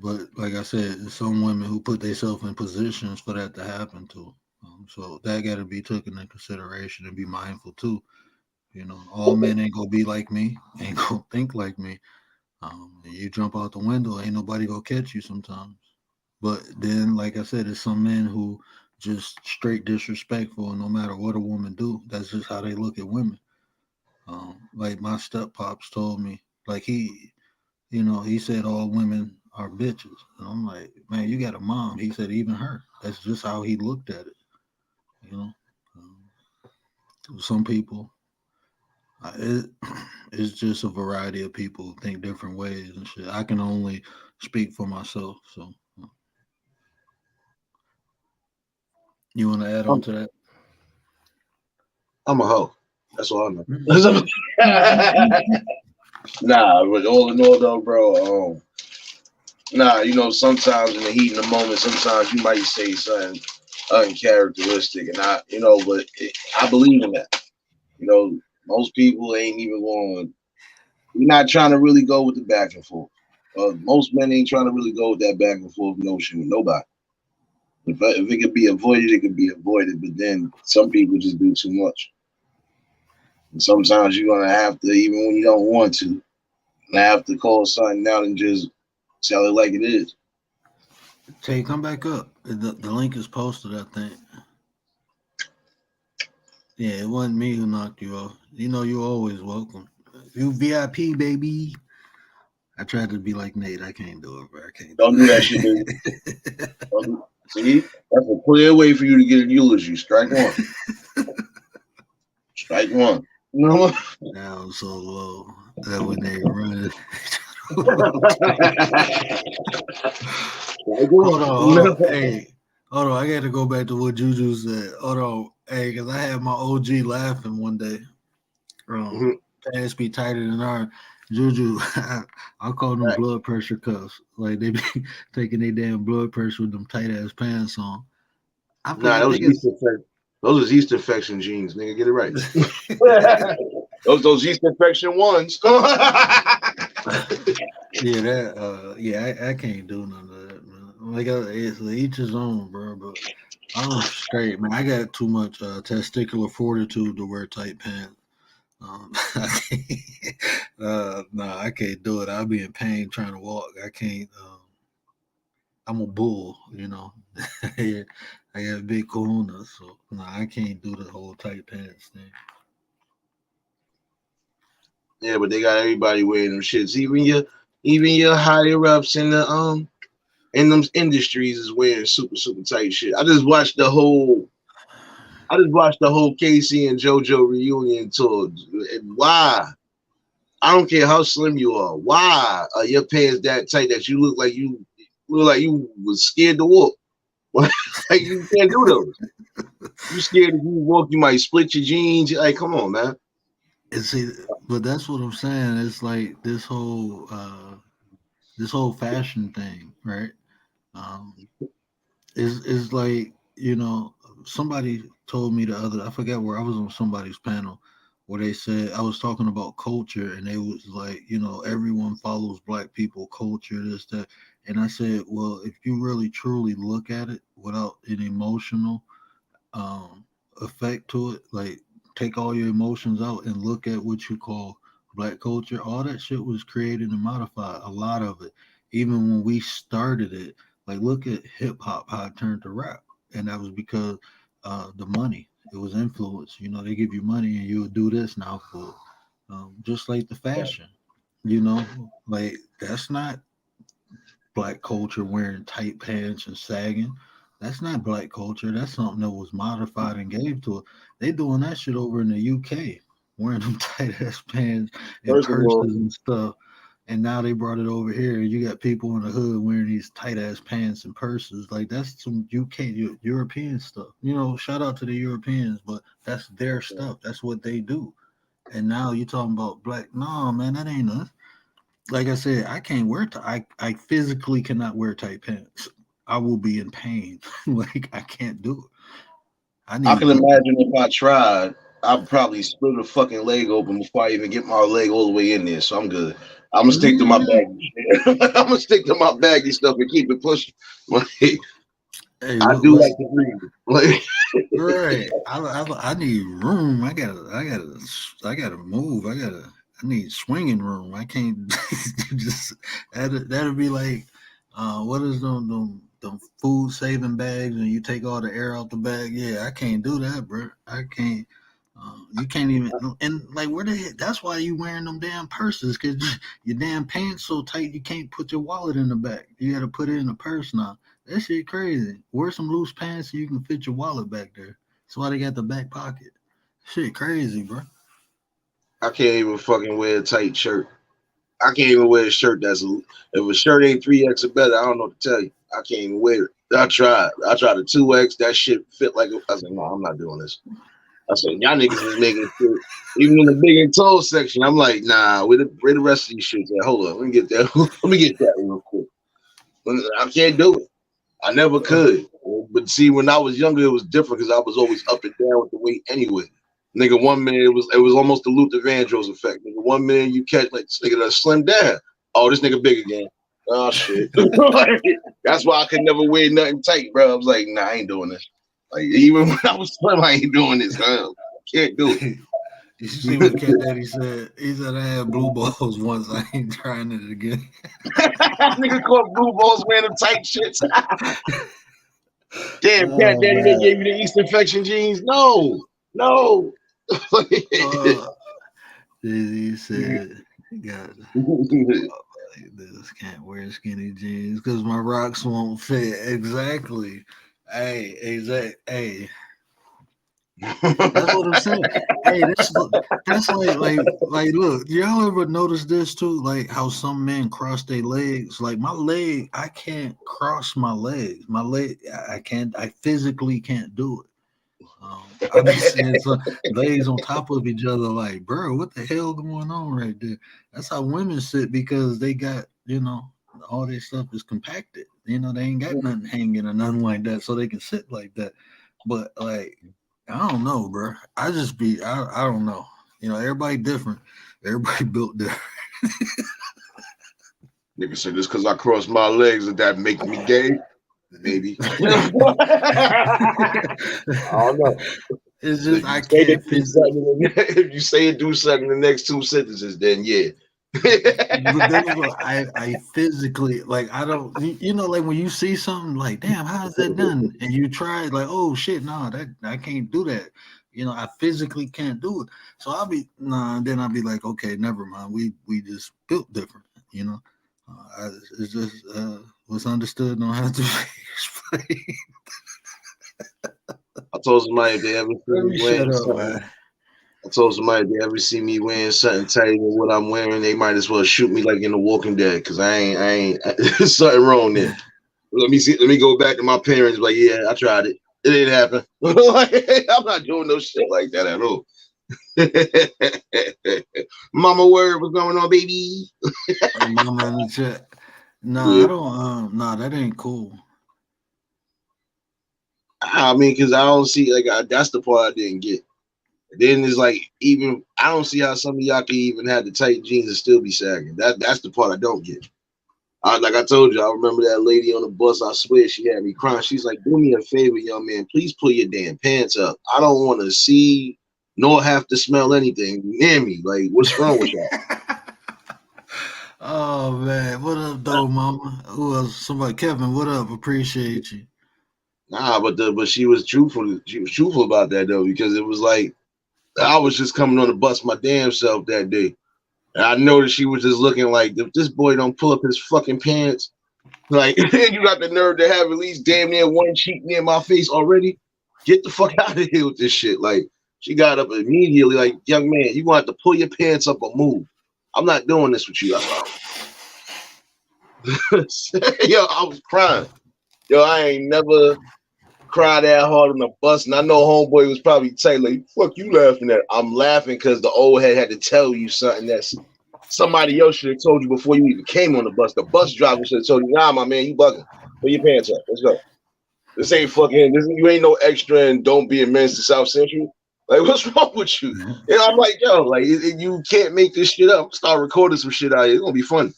But like I said, there's some women who put themselves in positions for that to happen to. So that got to be taken into consideration and be mindful too. You know, all men ain't gonna be like me, ain't gonna think like me. You jump out the window, ain't nobody gonna catch you sometimes. But then, like I said, there's some men who just straight disrespectful, and no matter what a woman do, that's just how they look at women. Like my step pops told me, like he said all women are bitches, and I'm like, man, you got a mom. He said even her. That's just how he looked at it. You know, some people. It's just a variety of people who think different ways and shit. I can only speak for myself. So, you want to add on to that? I'm a hoe. That's all I know. Nah, but all in all, though, bro. Sometimes in the heat of the moment, sometimes you might say something uncharacteristic, and I believe in that. Most people ain't even going. You're not trying to really go with the back and forth. Most men ain't trying to really go with that back and forth notion with nobody. If it could be avoided, it could be avoided. But then some people just do too much. And sometimes you're gonna have to, even when you don't want to, have to call something out and just tell it like it is. Tay, come back up. The link is posted, I think. Yeah, it wasn't me who knocked you off. You're always welcome. You VIP, baby. I tried to be like Nate. I can't do it, bro. I can't. Don't do that shit, baby. See, that's a clear way for you to get a eulogy. Strike one. Strike one. Now I'm so low that when they run. Hold on. Hey, hold on. I got to go back to what Juju said. Hold on. Hey, because I had my OG laughing one day. Mhm. Pants be tighter than ours. Juju, I call them Right. blood pressure cuffs. Like they be taking their damn blood pressure with them tight ass pants on. I Nah, think it's those are yeast infection genes, nigga. Get it right. those yeast infection ones. yeah, I can't do none of that, man. Like it's each his own, bro. But I'm straight, man. I got too much testicular fortitude to wear tight pants. I can't, nah, I can't do it. I'll be in pain trying to walk. I can't. I'm a bull, you know. I got big kahuna, so nah, I can't do the whole tight pants thing. Yeah, but they got everybody wearing them shits. Even your higher ups in them industries is wearing super super tight shit. I just watched the whole Casey and JoJo reunion tour. Why? I don't care how slim you are. Why are your pants that tight that you look like you was scared to walk? Like you can't do those. You scared if you walk, you might split your jeans. Like, come on, man. And see, but that's what I'm saying. It's like this whole fashion thing, right? Um, is like somebody told me the other. I forget where I was on somebody's panel where they said I was talking about culture, and they was like, everyone follows black people culture, this that, and I said, well, if you really truly look at it without an emotional um effect to it, like take all your emotions out and look at what you call black culture, all that shit was created and modified, a lot of it, even when we started it. Like look at hip hop, how it turned to rap, and that was because the money, it was influence. They give you money and you'll do this now for just like the fashion, like that's not black culture wearing tight pants and sagging. That's not black culture. That's something that was modified and gave to it. They doing that shit over in the UK, wearing them tight ass pants and First of purses all, and stuff. And now they brought it over here. You got people in the hood wearing these tight ass pants and purses. Like that's some UK European stuff. Shout out to the Europeans, but that's their stuff. That's what they do. And now you talking about black? No, man, that ain't us. Like I said, I can't wear. I physically cannot wear tight pants. I will be in pain. Like I can't do it. I I need can to. imagine if I tried, I'd probably split a fucking leg open before I even get my leg all the way in there. So I'm good. I'm gonna stick to my baggy shit. I'm gonna stick to my baggy stuff and keep it pushing. Like, Hey, I do like to breathe. Like, right? I need room. I gotta move. I need swinging room. I can't just that'll be like what is them food saving bags and you take all the air out the bag. Yeah, I can't do that, bro. I can't. You can't even, and like that's why you wearing them damn purses, because your damn pants so tight you can't put your wallet in the back. You got to put it in a purse now. That shit crazy. Wear some loose pants so you can fit your wallet back there. That's why they got the back pocket. Shit crazy, bro. I can't even fucking wear a tight shirt. I can't even wear a shirt if a shirt ain't 3X or better, I don't know what to tell you. I can't even wear it. I tried a 2X. That shit fit like I said, no, I'm not doing this. I said, y'all niggas is making shit. Even in the big and tall section, I'm like, nah, where the rest of these shits at? Hold on, let me get that. Let me get that real quick. I can't do it. I never could. But see, when I was younger, it was different because I was always up and down with the weight anyway. Nigga, 1 minute it was almost the Luther Vandross effect. Nigga, 1 minute you catch like this nigga that slim down. Oh, this nigga big again. Oh shit. That's why I could never wear nothing tight, bro. I was like, nah, I ain't doing this. Like even when I was slim, I ain't doing this. I can't do it. You see what Cat Daddy said? He said I had blue balls once. I ain't trying it again. Nigga called blue balls wearing them tight shits. Damn, Cat Daddy, they Man. gave you the yeast infection genes? No. He said, God, this can't wear skinny jeans because my rocks won't fit. Exactly. Hey, Hey, that's what I'm saying. Hey, that's like look, y'all ever notice this too? Like how some men cross their legs. Like my leg, I can't cross my legs. My leg, I can't. I physically can't do it. I be seeing some legs on top of each other, like, bro, what the hell going on right there? That's how women sit because they got, all their stuff is compacted. They ain't got nothing hanging or nothing like that, so they can sit like that. But like, I don't know, bro. I don't know. Everybody different. Everybody built different. Nigga said this because I crossed my legs, and that make me gay? Maybe. I don't know. It's just I can't. If you say it, do something in the next two sentences, then yeah. But then I physically, like, I don't, like when you see something like, damn, how is that done? And you try like, oh shit, no, that I can't do that. I physically can't do it. So I'll be then I'll be like, okay, never mind. We just built different, it's just what's understood don't have to be explained. I told somebody if they ever see me wearing something tighter than what I'm wearing, they might as well shoot me like in The Walking Dead, because I ain't there's something wrong there. Let me go back to my parents, like, yeah, I tried it. It didn't happen. I'm not doing no shit like that at all. Mama word, what's going on, baby? Mama in the chat. No, yeah. I don't that ain't cool. I mean, because I don't see, like, that's the part I didn't get. Then it's like, even I don't see how some of y'all can even have the tight jeans and still be sagging. That's the part I don't get. Like I told you, I remember that lady on the bus. I swear she had me crying. She's like, "Do me a favor, young man. Please pull your damn pants up. I don't want to see nor have to smell anything near me. Like, what's wrong with y'all?" Oh man, what up, though, mama? Who else? Somebody, Kevin. What up? Appreciate you. Nah, but she was truthful. She was truthful about that though, because it was like I was just coming on the bus my damn self that day. And I noticed she was just looking like, if this boy don't pull up his fucking pants, like, you got the nerve to have at least damn near one cheek near my face already. Get the fuck out of here with this shit. Like, she got up immediately, like, young man, you want to pull your pants up or move. I'm not doing this with you. Yo, I was crying. Yo, I ain't never cried that hard on the bus, and I know homeboy was probably tight, like, fuck you laughing at? I'm laughing because the old head had to tell you something that's somebody else should have told you before you even came on the bus. The bus driver should have told you, nah, my man, you bugging. Pull your pants up. Let's go. This ain't fucking, you ain't no extra and don't be a menace to South Central. Like, what's wrong with you? And I'm like, yo, like, you can't make this shit up. Start recording some shit out here. It's gonna be fun.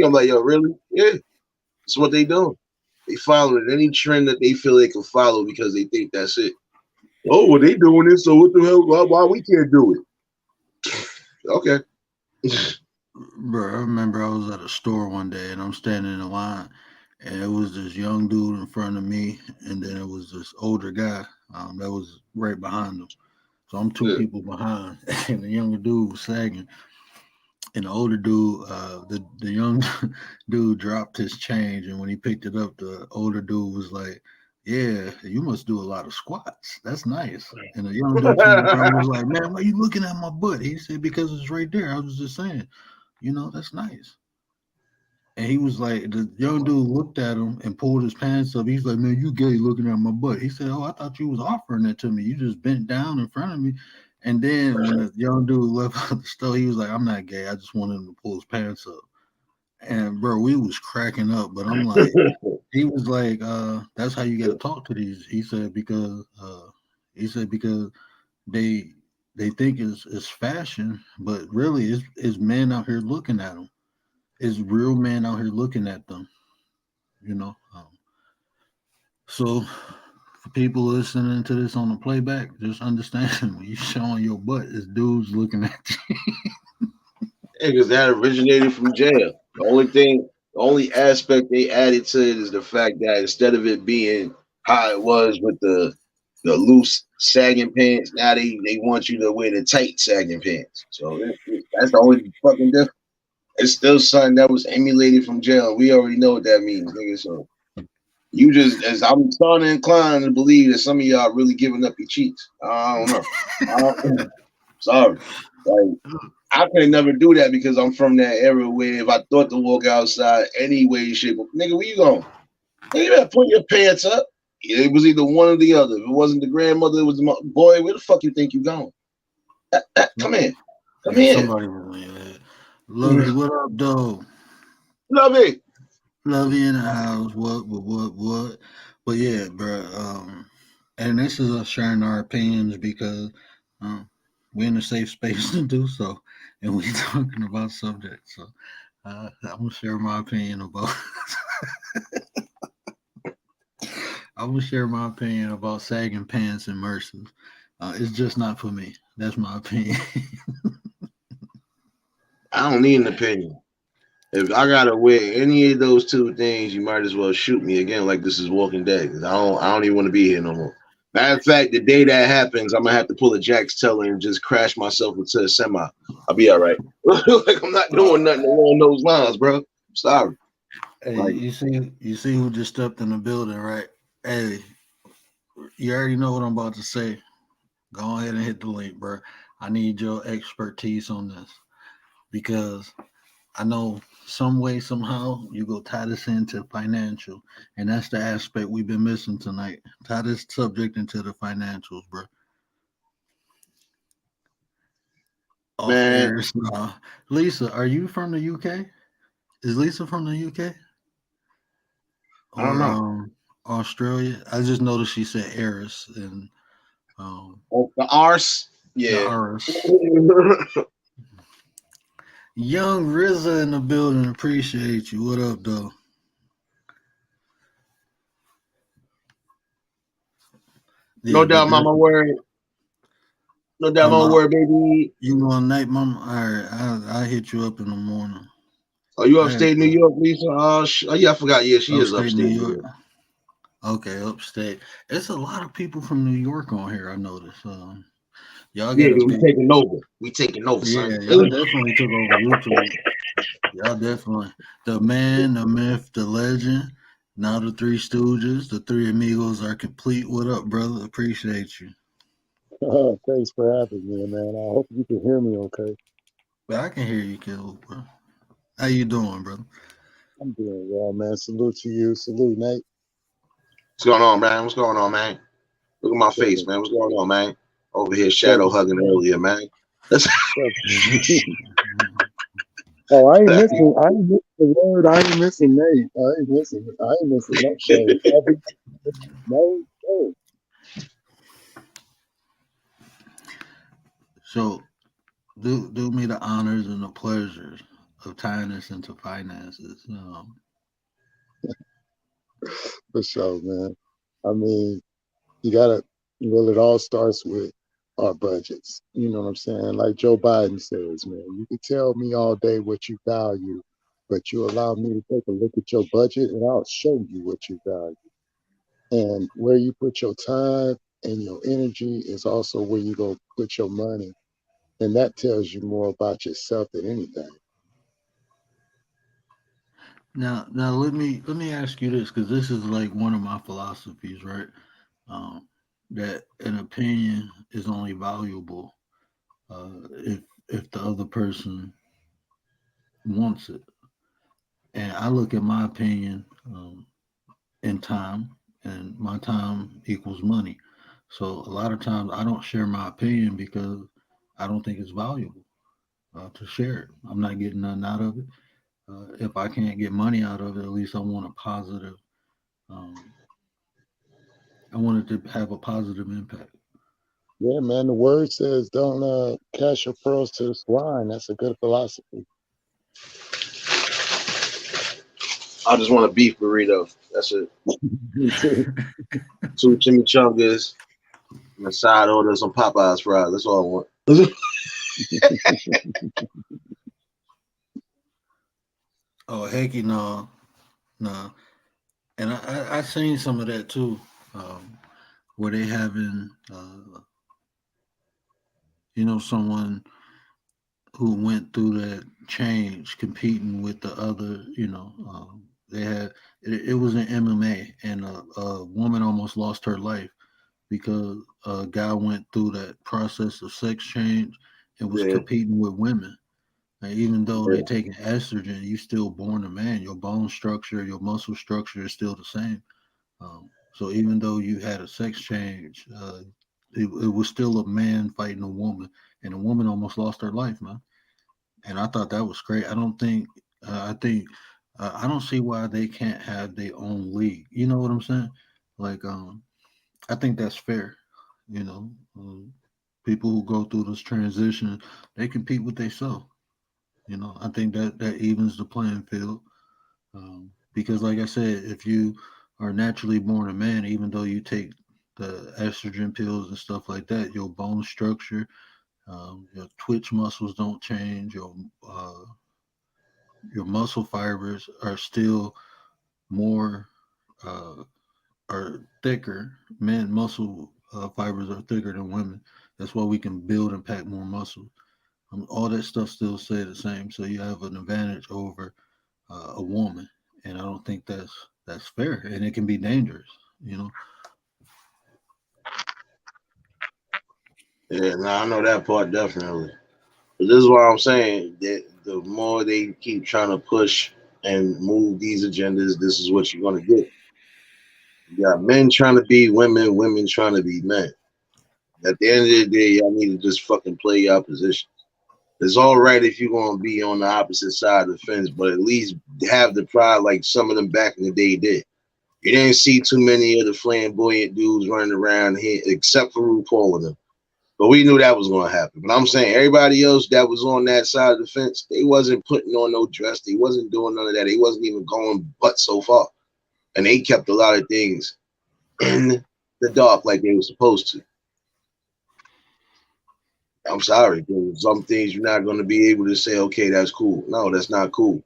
I'm like, yo, really? Yeah. That's what they doing. They following any trend that they feel they can follow because they think that's it. Oh, well, they doing it, so what the hell? Why we can't do it? Okay. Bro, I remember I was at a store one day and I'm standing in line, and it was this young dude in front of me, and then it was this older guy that was right behind him. So I'm two people behind, and the younger dude was sagging. And the older dude, the young dude dropped his change, and when he picked it up, the older dude was like, "Yeah, you must do a lot of squats. That's nice." And the young dude was like, "Man, why are you looking at my butt?" He said, "Because it's right there. I was just saying, that's nice." And he was like, the young dude looked at him and pulled his pants up. He's like, "Man, you gay looking at my butt." He said, "Oh, I thought you was offering it to me. You just bent down in front of me." And then when the young dude left out the store, he was like, "I'm not gay. I just wanted him to pull his pants up." And bro, we was cracking up. But I'm like, he was like, "That's how you got to talk to these." He said because they think it's fashion, but really it's men out here looking at them. It's real men out here looking at them. So. For people listening to this on the playback, just understand when you're showing your butt, it's dudes looking at you. Yeah, because that originated from jail. The only aspect they added to it is the fact that instead of it being how it was with the loose sagging pants, now they want you to wear the tight sagging pants. So that's the only fucking difference. It's still something that was emulated from jail. We already know what that means, nigga. So you just, as I'm starting to incline to believe that some of y'all really giving up your cheeks. I don't know. Sorry. Like, I could never do that because I'm from that era where if I thought to walk outside any way, shape, nigga, where you going? Nigga, you better put your pants up. It was either one or the other. If it wasn't the grandmother, it was the boy. Where the fuck you think you going? Come here. Come here. Somebody was in your head. Lovey, what up, though? Love it. Lovey in the house. What? But yeah, bro. And this is us sharing our opinions because we're in a safe space to do so, and we're talking about subjects. So I'm gonna share my opinion about. I'm gonna share my opinion about sagging pants and Mercers. It's just not for me. That's my opinion. I don't need an opinion. If I gotta wear any of those two things, you might as well shoot me again, like this is Walking Dead. I don't even want to be here no more. Matter of fact, the day that happens, I'm gonna have to pull a Jax Teller and just crash myself into a semi. I'll be all right. Like I'm not doing nothing along those lines, bro. Sorry. Hey, Like, you see who just stepped in the building, right? Hey, you already know what I'm about to say. Go ahead and hit the link, bro. I need your expertise on this because I know some way, somehow, you go tie this into financial, and that's the aspect we've been missing tonight. Tie this subject into the financials, bro. Off man, air. Lisa, are you from the UK? Is Lisa from the UK I don't or know. Australia? I just noticed she said Eris and Oh, the arse, the yeah. Aris. Young RZA in the building. Appreciate you. What up, though? No doubt, mama word. No doubt, mama word, baby. You going night, mama? All right, I'll hit you up in the morning. Are you upstate New York, Lisa? Oh, yeah, I forgot. Yeah, she is Upstate upstate New York. Okay, upstate. It's a lot of people from New York on here. I noticed. Y'all Yeah, got we taking over. We taking over, Yeah, son. y'all definitely took over YouTube. Y'all definitely. The man, the myth, the legend. Now the Three Stooges, the Three Amigos are complete. What up, brother? Appreciate you. Thanks for having me, man. I hope you can hear me okay. But I can hear you, kid, bro. How you doing, brother? I'm doing well, man. Salute to you. Salute, Nate. What's going on, man? What's going on, man? Look at my face, man. What's going on, man? Over here shadow hugging earlier, man. Oh, I ain't missing the word. I ain't missing Nate. I ain't missing no shade. No shade. So do me the honors and the pleasures of tying this into finances. For sure, man. I mean, it all starts with our budgets. You know what I'm saying? Like Joe Biden says, man, you can tell me all day what you value, but you allow me to take a look at your budget and I'll show you what you value. And where you put your time and your energy is also where you go put your money. And that tells you more about yourself than anything. Now let me ask you this, because this is like one of my philosophies, right? That an opinion is only valuable if the other person wants it. And I look at my opinion in time, and my time equals money. So a lot of times I don't share my opinion because I don't think it's valuable to share it. I'm not getting nothing out of it. If I can't get money out of it, at least I want a positive. I want it to have a positive impact. Yeah, man. The word says, "Don't cast your pearls to the swine." That's a good philosophy. I just want a beef burrito. That's it. Me too. 2 chimichangas and a side order some Popeyes fries. That's all I want. Oh heck, no. And I seen some of that too, where they having someone who went through that change competing with the other, they had it was in MMA, and a woman almost lost her life because a guy went through that process of sex change and was competing with women. And even though they're taking estrogen, you still born a man. Your bone structure, your muscle structure is still the same. So even though you had a sex change, it was still a man fighting a woman, and a woman almost lost her life, man. And I thought that was great. I don't think, I think, I don't see why they can't have their own league. You know what I'm saying? Like, I think that's fair. You know, people who go through this transition, they compete with themselves. You know, I think that evens the playing field. Because, like I said, if you are naturally born a man, even though you take the estrogen pills and stuff like that, your bone structure, your twitch muscles don't change. Your muscle fibers are still more uh, are thicker. Men muscle fibers are thicker than women. That's why we can build and pack more muscle. All that stuff still stay the same. So you have an advantage over a woman, and I don't think that's fair, and it can be dangerous. You know. Yeah, no, I know that part definitely. But this is what I'm saying. That the more they keep trying to push and move these agendas, this is what you're gonna get. You got men trying to be women, women trying to be men. At the end of the day, y'all need to just fucking play your position. It's all right if you're gonna be on the opposite side of the fence, but at least have the pride like some of them back in the day did. You didn't see too many of the flamboyant dudes running around here, except for RuPaul and them. But we knew that was going to happen. But I'm saying everybody else that was on that side of the fence, they wasn't putting on no dress. They wasn't doing none of that. They wasn't even going but so far. And they kept a lot of things in the dark like they were supposed to. I'm sorry, because some things you're not going to be able to say, okay, that's cool. No, that's not cool.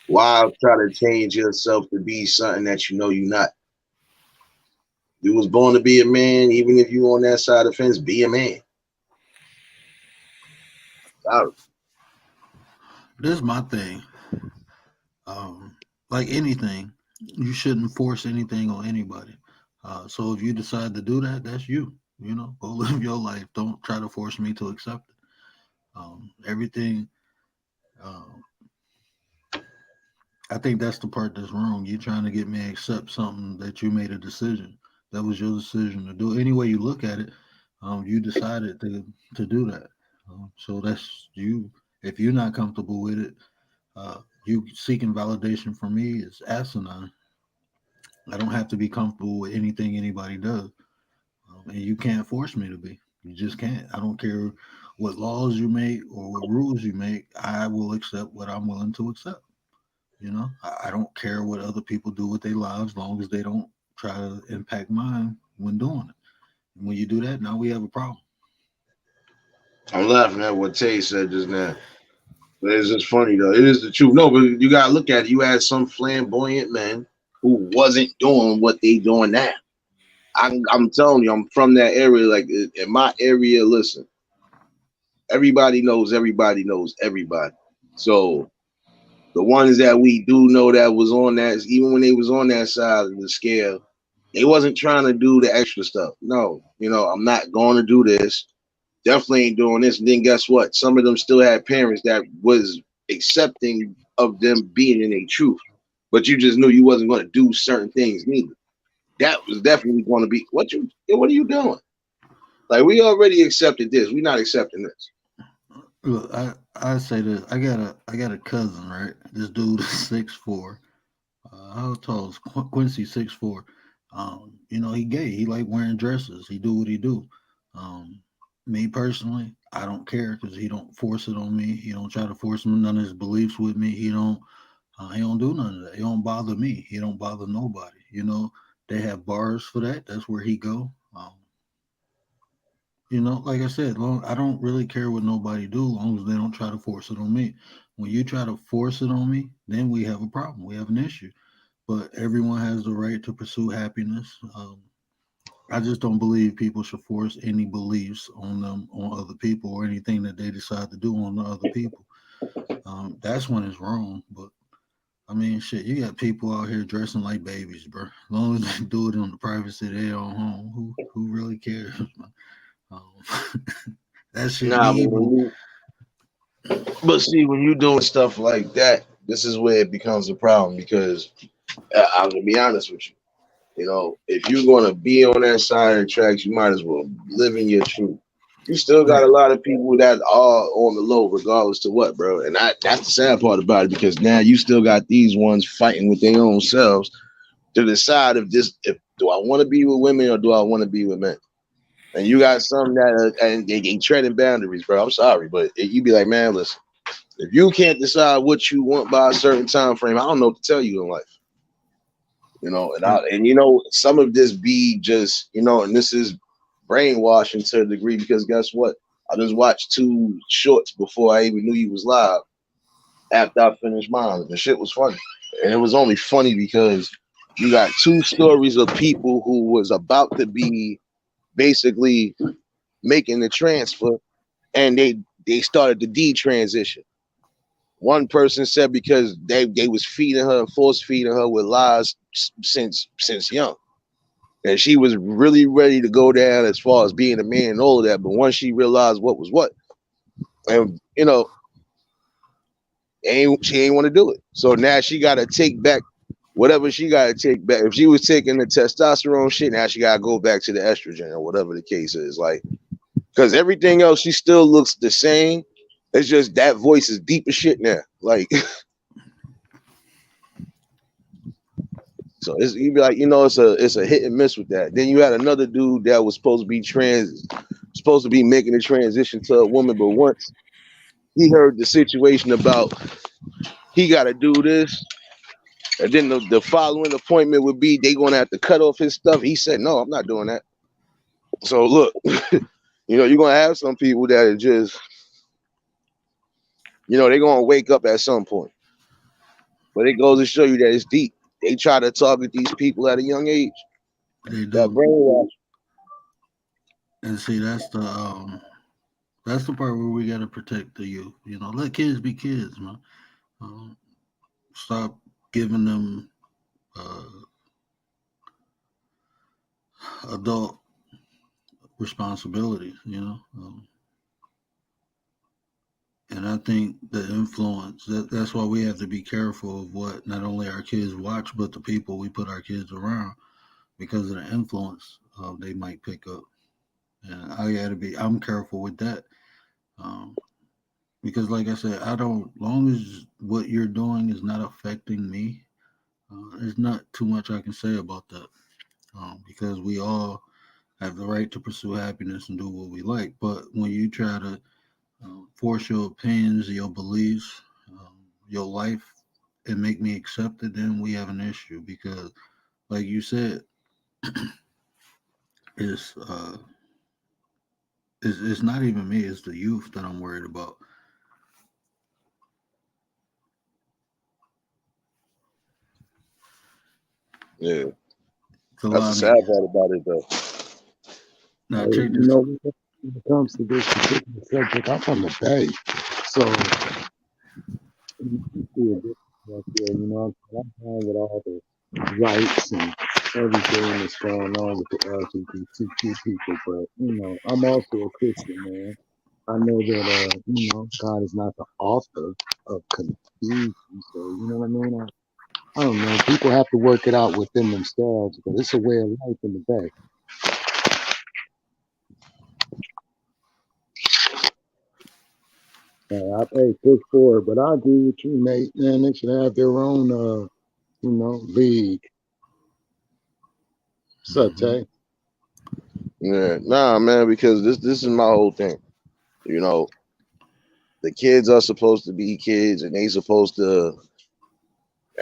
Why try to change yourself to be something that you know you're not? You was born to be a man, even if you on that side of the fence, be a man. Sorry. This is my thing. Like anything, you shouldn't force anything on anybody. So if you decide to do that, that's you. You know, go live your life. Don't try to force me to accept it. Everything. Um, I think that's the part that's wrong. You trying to get me to accept something that you made a decision. That was your decision to do. Any way you look at it, you decided to do that. So that's you. If you're not comfortable with it, you seeking validation from me is asinine. I don't have to be comfortable with anything anybody does, and you can't force me to be. You just can't. I don't care what laws you make or what rules you make. I will accept what I'm willing to accept. You know, I don't care what other people do with their lives, as long as they don't try to impact mine when doing it. And when you do that, now we have a problem. I'm laughing at what Tay said just now. But it's just funny though. It is the truth. No, but you gotta look at it. You had some flamboyant men who wasn't doing what they doing now. I'm telling you, I'm from that area. Like in my area, listen, everybody knows everybody knows everybody. So the ones that we do know that was on that, even when they was on that side of the scale, they wasn't trying to do the extra stuff. No, I'm not going to do this. Definitely ain't doing this. And then guess what? Some of them still had parents that was accepting of them being in a truth, but you just knew you wasn't going to do certain things neither. That was definitely going to be what are you doing? Like we already accepted this. We're not accepting this. Look, I say this. I got a cousin, right? This dude is 6'4". How tall is Quincy? 6'4". He gay. He like wearing dresses. He do what he do. Um, Me personally, I don't care because he don't force it on me. He don't try to force none of his beliefs with me. He don't. He don't do none of that. He don't bother me. He don't bother nobody. They have bars for that. That's where he go. Like I said, I don't really care what nobody do, long as they don't try to force it on me. When you try to force it on me, then we have a problem. We have an issue. But everyone has the right to pursue happiness. I just don't believe people should force any beliefs on them, on other people, or anything that they decide to do on the other people. That's when it's wrong. But I mean, shit, you got people out here dressing like babies, bro. As long as they do it on the privacy of their own home, who really cares? That shit Nah, be. but see, when you doing stuff like that, this is where it becomes a problem because I'm gonna be honest with you. You know, if you're gonna be on that side of the tracks, you might as well live in your truth. You still got a Right. lot of people that are on the low, regardless to what, bro. And that's the sad part about it, because now you still got these ones fighting with their own selves to decide if do I want to be with women or do I want to be with men. And you got some that and they treading boundaries, bro. I'm sorry, but you be like, man, listen, if you can't decide what you want by a certain time frame, I don't know what to tell you in life. You know, and you know, some of this be just, you know, and this is brainwashing to a degree, because guess what? I just watched 2 shorts before I even knew you was live after I finished mine. The shit was funny. And it was only funny because you got 2 stories of people who was about to be basically making the transfer, and they started the detransition. One person said because they was feeding her and force feeding her with lies since young, and she was really ready to go down as far as being a man and all of that. But once she realized what was what, and you know, she ain't want to do it. So now she got to take back whatever she got to take back. If she was taking the testosterone shit, now she got to go back to the estrogen or whatever the case is. Like, because everything else, she still looks the same. It's just that voice is deep as shit now. Like, so you'd be like, you know, it's a hit and miss with that. Then you had another dude that was supposed to be making a transition to a woman, but once he heard the situation about he got to do this, and then the following appointment would be they gonna have to cut off his stuff. He said, no, I'm not doing that. So look, you know, you're gonna have some people that are just, you know, they're gonna wake up at some point. But it goes to show you that it's deep. They try to target these people at a young age. They That do. brainwash. And see, that's the part where we got to protect the youth. You know, let kids be kids, man. Um, Stop giving them uh, adult responsibilities. You know, and I think the influence that's why we have to be careful of what not only our kids watch, but the people we put our kids around, because of the influence they might pick up. And I'm careful with that. Um, because like I said, I don't, long as what you're doing is not affecting me, there's not too much I can say about that. Because we all have the right to pursue happiness and do what we like. But when you try to force your opinions, your beliefs, your life, and make me accept it, then we have an issue. Because, like you said, it's it's not even me; it's the youth that I'm worried about. Yeah, It's a that's the lot sad of part about it, though. now. Hey, Check you this. know, when it comes to this particular subject, I'm from the Bay, so you see a difference out there. You know, I'm fine with all the rights and everything that's going on with the LGBTQ people, but you know, I'm also a Christian man. I know that you know, God is not the author of confusion, so you know what I mean. I don't know. People have to work it out within themselves, but it's a way of life in the Bay. I pay push forward, but I agree with you, Nate. Man, they should have their own, you know, league. Mm-hmm. Sate. Yeah, nah, man, because this is my whole thing. You know, the kids are supposed to be kids, and they supposed to.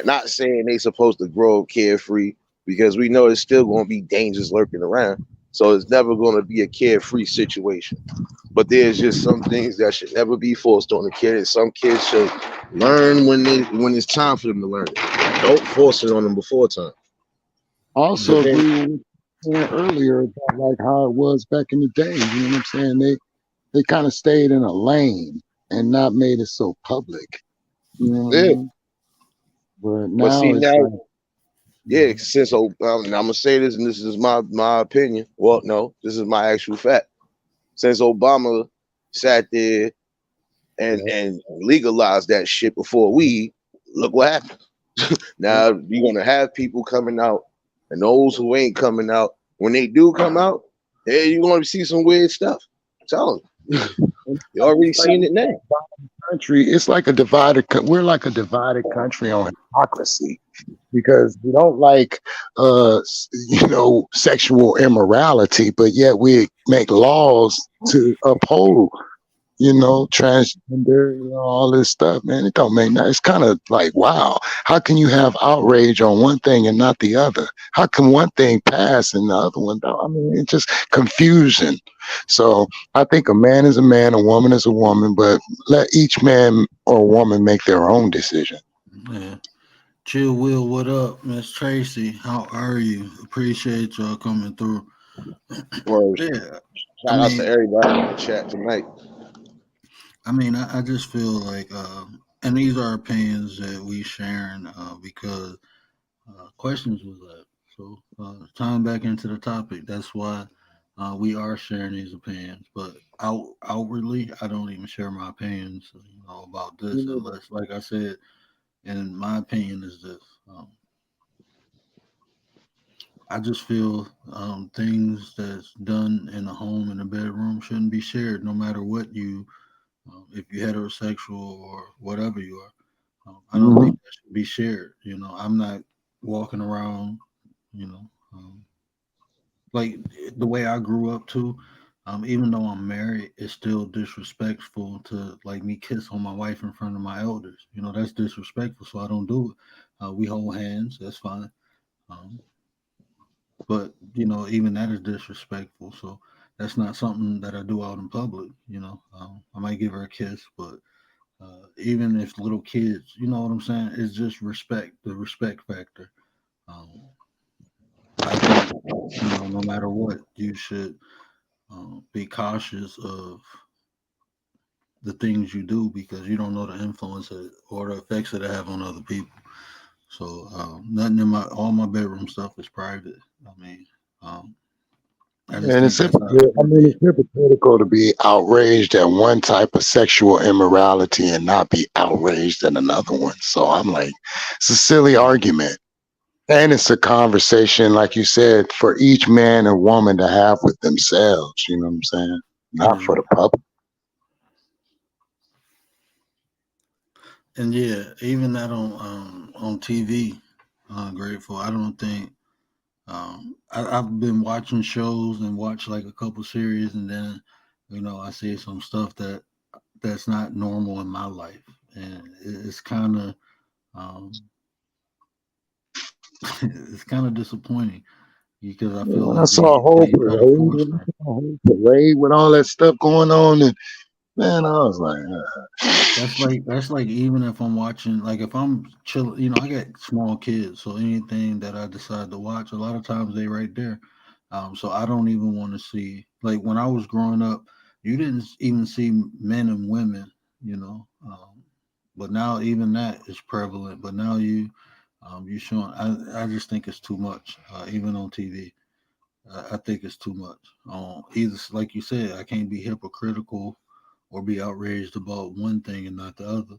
Not saying they supposed to grow up carefree, because we know there's still going to be dangers lurking around. So it's never going to be a carefree situation. But there's just some things that should never be forced on the kids. Some kids should learn when it's time for them to learn it. Don't force it on them before time. Also But then, agree with what you said earlier about like how it was back in the day. You know what I'm saying? They kind of stayed in a lane and not made it so public. You know what I yeah. mean? But But see now it's now, like, yeah. mhm. Since I'm gonna say this, and this is my opinion. Well, no, this is my actual fact. Since Obama sat there Yeah, and legalized that shit before weed, look what happened. yeah, Now you're gonna have people coming out And those who ain't coming out, when they do come out, hey, you're going to see some weird stuff. I'm telling you. You already It's like seen it now. country. It's like a divided. We're like a divided country on hypocrisy because we don't like, sexual immorality, but yet we make laws to uphold, transgender, all this stuff, man. It don't make that. It's kind of like, wow, how can you have outrage on one thing and not the other? How can one thing pass and the other one don't? I mean, it's just confusion. So I think a man is a man, a woman is a woman, but let each man or woman make their own decision. Yeah. Chill Will, what up? Miss Tracy, how are you? Appreciate y'all coming through. Well, Yeah. shout out to everybody in the chat tonight. I mean, I just feel like, and these are opinions that we sharing because questions was that. So tying back into the topic, that's why we are sharing these opinions. But outwardly, I don't even share my opinions, about this unless, like I said, and my opinion is this. I just feel things that's done in a home in a bedroom shouldn't be shared, no matter what you, if you're heterosexual or whatever you are. I don't think that should be shared. I'm not walking around, you know, like the way I grew up too. Even though I'm married, it's still disrespectful to like me kiss on my wife in front of my elders. That's disrespectful, so I don't do it. We hold hands, that's fine. But even that is disrespectful. So that's not something that I do out in public. I might give her a kiss, but even if little kids, you know what I'm saying, it's just respect, the respect factor. Um, I think no matter what, you should be cautious of the things you do because you don't know the influence or the effects that it have on other people. So nothing in all my bedroom stuff is private. I mean, I just And think it's that's how it hypocritical. I should mean, be. it's hypocritical to be outraged at one type of sexual immorality and not be outraged at another one. So I'm like, it's a silly argument. And it's a conversation, like you said, for each man and woman to have with themselves. You know what I'm saying? Not Yeah. for the public. And yeah, even that on TV, grateful. I don't think I've been watching shows and watch like a couple series, and then I see some stuff that's not normal in my life, and it's kind of um, it's kind of disappointing because I feel When I like saw a whole they try to force that. parade with all that stuff going on, and man, I was like, That's like even if I'm watching, like if I'm chilling, I got small kids, so anything that I decide to watch, a lot of times they right there. So I don't even want to see, like when I was growing up, you didn't even see men and women, you know. But now even that is prevalent. But now you showing. I just think it's too much, even on TV. I think it's too much. Either like you said, I can't be hypocritical or be outraged about one thing and not the other.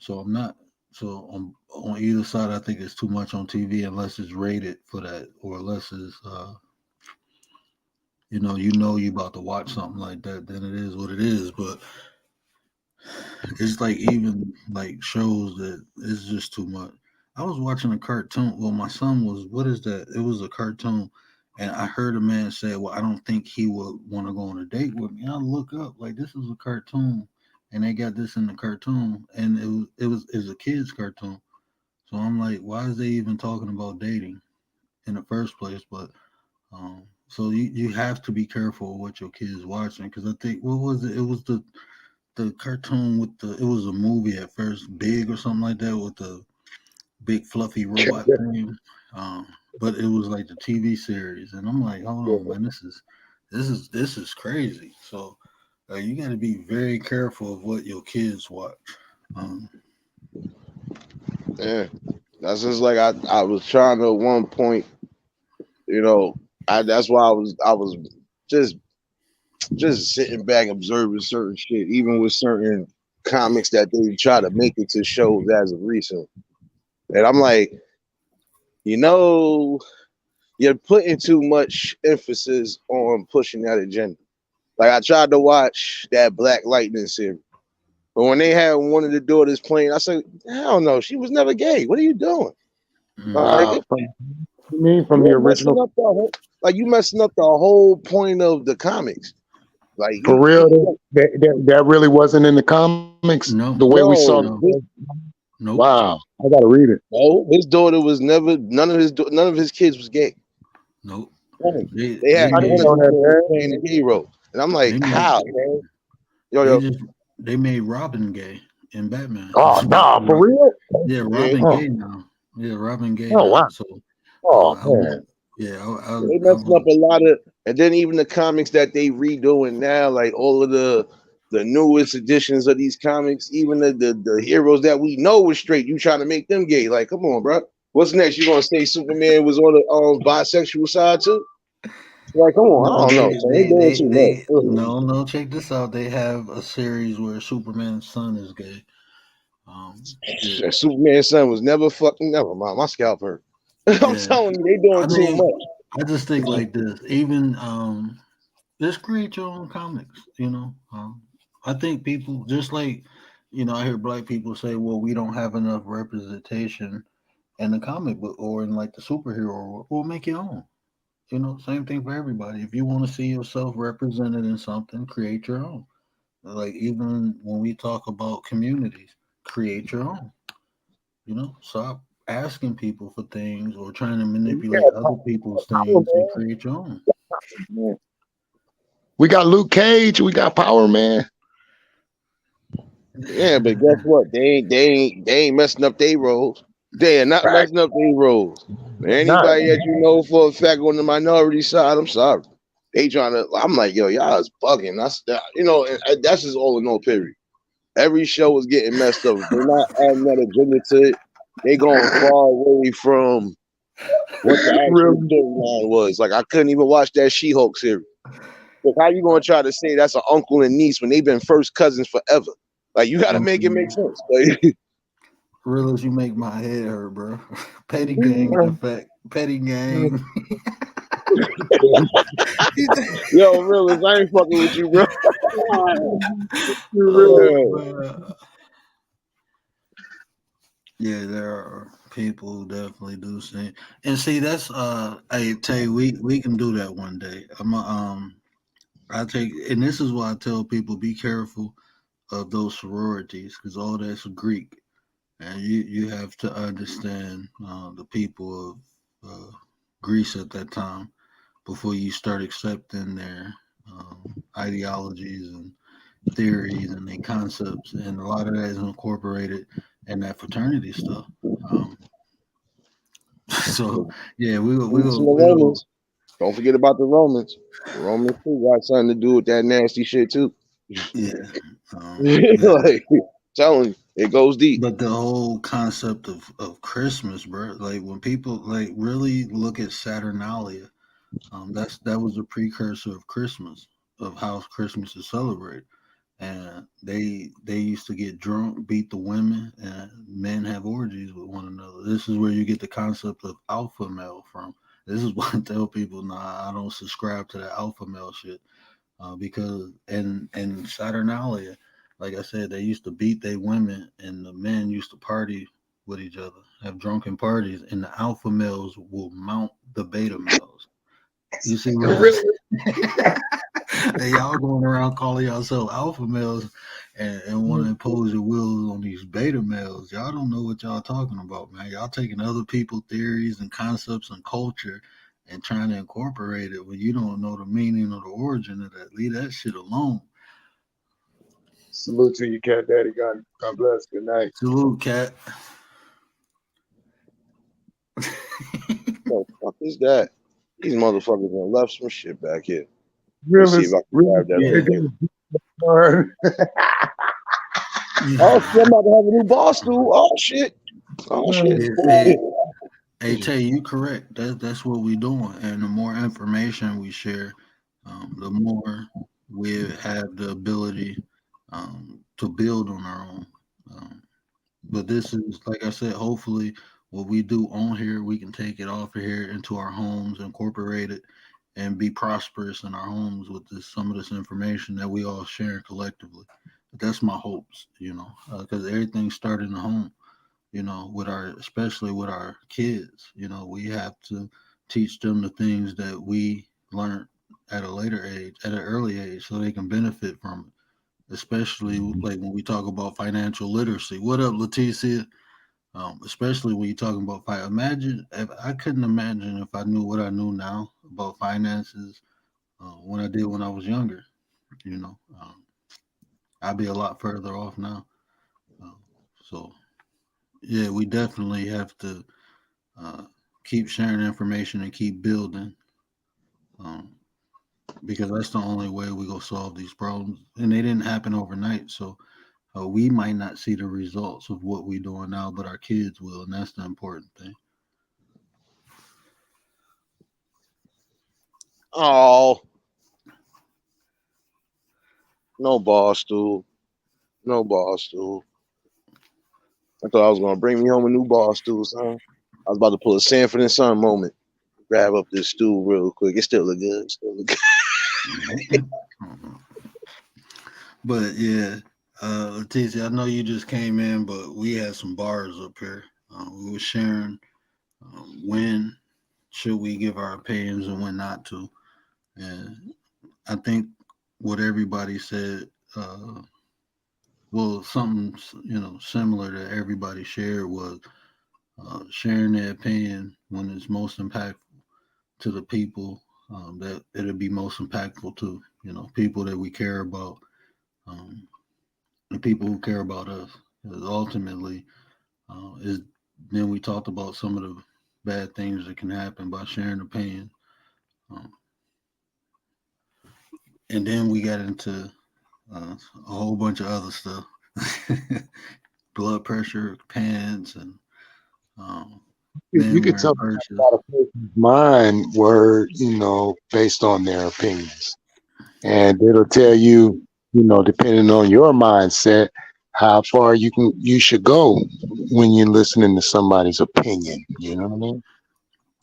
So I'm not. So on either side, I think it's too much on TV unless it's rated for that, or unless it's you about to watch something like that, then it is what it is. But it's like even like shows that it's just too much. I was watching a cartoon. Well, my son was. What is that? It was a cartoon, and I heard a man say, "Well, I don't think he would want to go on a date with me." And I look up like this is a cartoon, and they got this in the cartoon, and it was a kids cartoon. So I'm like, why is they even talking about dating in the first place? But so you have to be careful of what your kids watching because I think what was it? It was the cartoon with it was a movie at first, Big or something like that with the big fluffy robot thing. Um, but it was like the TV series, and I'm like, hold on, man, this is crazy. So you got to be very careful of what your kids watch. Um, Yeah, that's just like I was trying to at one point, that's why I was just sitting back observing certain shit, even with certain comics that they try to make it to shows as of recent. And I'm like, you know, you're putting too much emphasis on pushing that agenda. Like I tried to watch that Black Lightning series, but when they had one of the daughters playing, I said, "Hell no, she was never gay. What are you doing? Like, From, you mean from the you're messing original? up the whole, like you messing up the whole point of the comics. Like For real? That really wasn't in the comics No, the way we saw. no, nope. Wow, I gotta read it. no, his daughter was never. None of his kids was gay. Nope. They They had I one didn't of know the that, daughters man. playing the hero, and I'm like, They made how, man? Yo, they yo, just they made Robin gay in Batman. Oh nah, for real? Yeah, yeah, Robin Oh, gay now. Yeah, Robin gay oh now. wow. So Oh I was, man. yeah, they I messing up was, a lot of, and then even the comics that they redoing now, like all of the newest editions of these comics, even the heroes that we know were straight, you trying to make them gay? Like, come on, bro. What's next? You gonna say Superman was on the bisexual side too? Like, come on, I no, don't know. So they doing too much. no, check this out. They have a series where Superman's son is gay. Yeah, Superman's son was never fucking never mind. My scalp hurt. I'm yeah. telling you, they I doing too mean, much. I just think like this. Even just create your own comics. I think people just like I hear black people say, "Well, we don't have enough representation in the comic book or in like the superhero world." Well, make your own. Same thing for everybody. If you want to see yourself represented in something, create your own. Like even when we talk about communities, create your own. Stop asking people for things or trying to Yeah, manipulate other people's power, things and create your own. man. We got Luke Cage, we got Power Man. Yeah, but guess what? They ain't messing up their roles. They are not Right. messing up their roles. Not. Anybody that you know for a fact on the minority side, I'm sorry. They trying to. I'm like, yo, y'all is bugging. That's just all in all. Period. Every show is getting messed up. They're not adding that agenda to it. They going far away from what the actual Really? storyline was. Like I couldn't even watch that She-Hulk series. Like how you gonna try to say that's an uncle and niece when they've been first cousins forever? Like you gotta make it make sense. Like, Real as you make my head hurt, bro. Petty gang in effect. Petty gang. yo, realist, I ain't fucking with you, bro. Oh, yeah, there are people who definitely do sing. And see, that's I tell you, we can do that one day. I take, and this is why I tell people be careful of those sororities because all that's Greek, and you have to understand the people of Greece at that time before you start accepting their ideologies and theories and their concepts, and a lot of that is incorporated in that fraternity stuff. So yeah, we The Romans. Don't forget about the Romans. The Romans too got something to do with that nasty shit too. yeah, yeah. Like telling you, it goes deep. But the whole concept of Christmas, bro, like when people like really look at Saturnalia, that was a precursor of Christmas, of how Christmas is celebrated. And they used to get drunk, beat the women, and men have orgies with one another. This is where you get the concept of alpha male from. This is why I tell people, nah, I don't subscribe to the alpha male shit, because in Saturnalia, like I said, they used to beat their women, and the men used to party with each other, have drunken parties, and the alpha males will mount the beta males. You see what I'm saying? And y'all going around calling yourself alpha males and want to impose your wills on these beta males. Y'all don't know what y'all talking about, man. Y'all taking other people's theories and concepts and culture and trying to incorporate it when you don't know the meaning or the origin of that. Leave that shit alone. Salute to you, Cat Daddy. God bless. Good night. Salute, cat. What the fuck is that? These motherfuckers done left some shit back here. Really, Let's see if I can grab that yeah. real quick. Oh shit, I'm about to have a new bar stool. Oh shit. Oh shit. Hey, Tay, you correct. That's what we're doing. And the more information we share, the more we have the ability to build on our own. But this is, like I said, hopefully what we do on here, we can take it off of here into our homes, incorporate it, and be prosperous in our homes with some of this information that we all share collectively. That's my hopes, because everything started in the home, especially with our kids. We have to teach them the things that we learned at a later age, at an early age, so they can benefit from it. Especially like when we talk about financial literacy. What up, Leticia? Especially when you're talking about imagine if I couldn't imagine if I knew what I knew now about finances when I did when I was younger. I'd be a lot further off now. Uh, so yeah, we definitely have to uh, keep sharing information and keep building, um, because that's the only way we go solve these problems. And they didn't happen overnight, so we might not see the results of what we're doing now, but our kids will, and that's the important thing. Oh, no ball stool. No ball stool. I thought I was gonna bring me home a new ball stool, son. I was about to pull a Sanford and Son moment. Grab up this stool real quick. It still look good. Still look good. But yeah, Leticia, I know you just came in, but we had some bars up here. We were sharing when should we give our opinions and when not to. And I think what everybody said, well, something similar that everybody shared was sharing their opinion when it's most impactful to the people that it'll be most impactful to. People that we care about, and people who care about us. 'Cause ultimately, is then we talked about some of the bad things that can happen by sharing opinion, um, and then we got into a whole bunch of other stuff, blood pressure, pants, and um, You men could wearing tell purses. about a person's mind were, based on their opinions. And it'll tell you, depending on your mindset, how far you should go when you're listening to somebody's opinion. You know what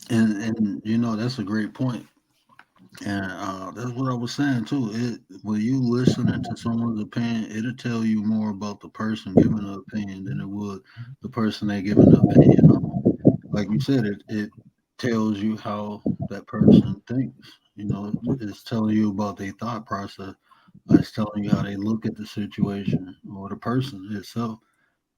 I mean? And that's a great point. And that's what I was saying too. When you listening to someone's opinion, it'll tell you more about the person giving the opinion than it would the person they giving the opinion on. Like you said, it tells you how that person thinks. It's telling you about their thought process. It's telling you how they look at the situation or the person itself.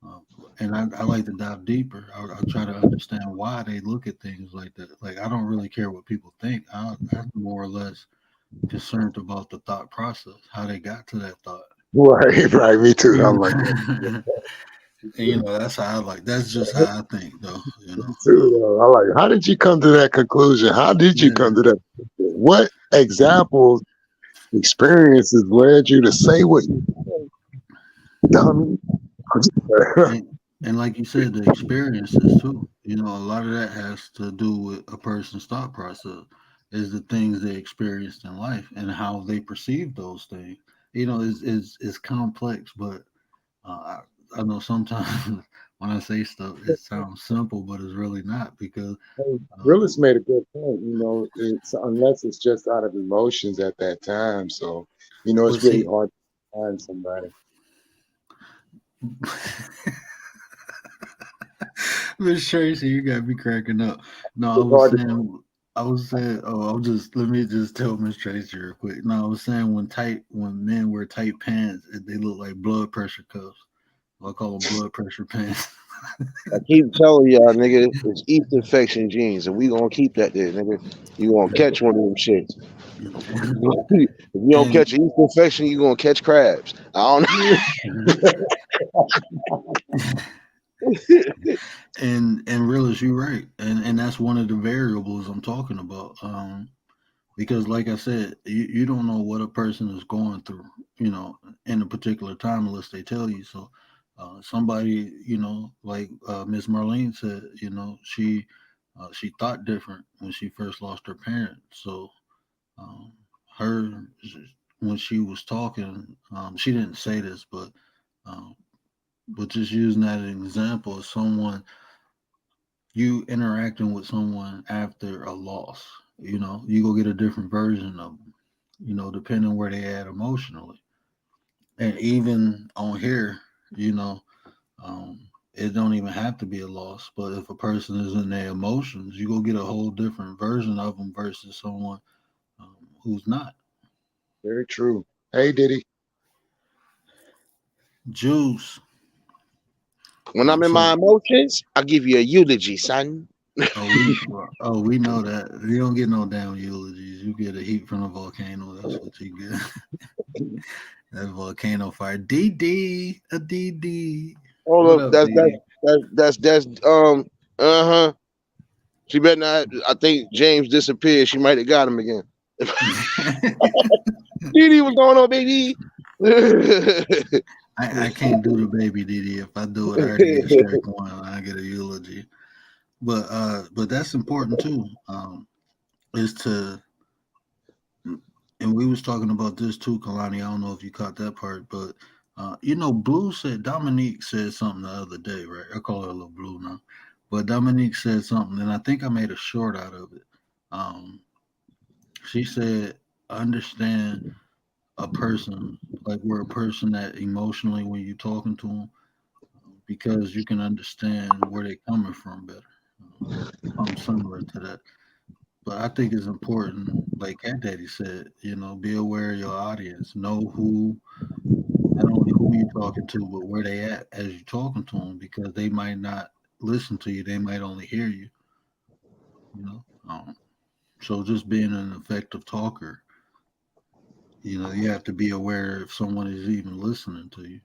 Um, and I like to dive deeper. I try to understand why they look at things like that. Like I don't really care what people think. I'm more or less concerned about the thought process, how they got to that thought. Right, right. Me too. I'm like that. And, that's how I like. That's just how I think, though. Me too. I like. How did you come to that conclusion? How did you Yeah. come to that? What examples, experiences led you to say what you dummy? And like you said, the experiences too. A lot of that has to do with a person's thought process, is the things they experienced in life and how they perceive those things. It's complex, but I know sometimes when I say stuff, it sounds simple, but it's really not because, um, Realist made a good point. It's unless it's just out of emotions at that time. So, well, it's really see, hard to find somebody. Miss Tracy, you got me cracking up. No, It's hard to. I was saying, let me just tell Miss Tracy real quick. No, I was saying when men wear tight pants, they look like blood pressure cuffs. I call them blood pressure pants. I keep telling y'all, nigga, it's yeast infection genes, and we gonna keep that there, nigga. You gonna catch one of them shits. If you don't and catch a yeast infection, you gonna catch crabs. I don't know. and real as you right, and that's one of the variables I'm talking about. Because like I said, you don't know what a person is going through, in a particular time unless they tell you. So somebody, like Miss Marlene said, she thought different when she first lost her parents. So um, her when she was talking, she didn't say this, um, but just using that as an example of someone you interacting with someone after a loss. You know, you go get a different version of them. You know, depending where they at emotionally, and even on here, you know, it don't even have to be a loss. But if a person is in their emotions, you go get a whole different version of them versus someone who's not. Very true. Hey, Diddy. Juice. When I'm in my emotions, I'll give you a eulogy, son. We know that. You don't get no damn eulogies. You get a heat from the volcano. That's what you get. That volcano fire. DD, a DD. Hold up, that's She better not. I think James disappeared. She might have got him again. DD, what's going on, baby? I can't do the baby DD. If I do it, I already get Shrek 1. I get a eulogy. But that's important too. Is to, and we was talking about this too, Kalani. I don't know if you caught that part, but you know, Dominique said something the other day, right? I call her a little Blue now, but Dominique said something, and I think I made a short out of it. She said, understand a person, like we're a person that emotionally when you're talking to them, because you can understand where they're coming from better. Similar to that. But I think it's important, like Cat Daddy said, you know, be aware of your audience. Know who, not only who you're talking to, but where they at as you're talking to them, because they might not listen to you. They might only hear you. You know, so just being an effective talker, you know, you have to be aware if someone is even listening to you.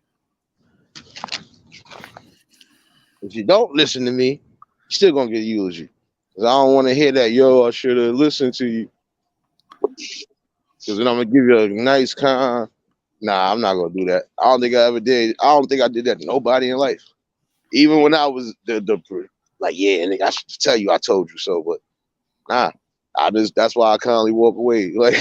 If you don't listen to me, you're still gonna get a eulogy. Cause I don't want to hear that. Yo, I should have listened to you. Cause then I'm gonna give you a nice kind. Nah, I'm not gonna do that. I don't think I ever did. I don't think I did that to nobody in life. Even when I was the like, yeah, nigga, I should tell you I told you so. But nah, that's why I kindly walk away. Like,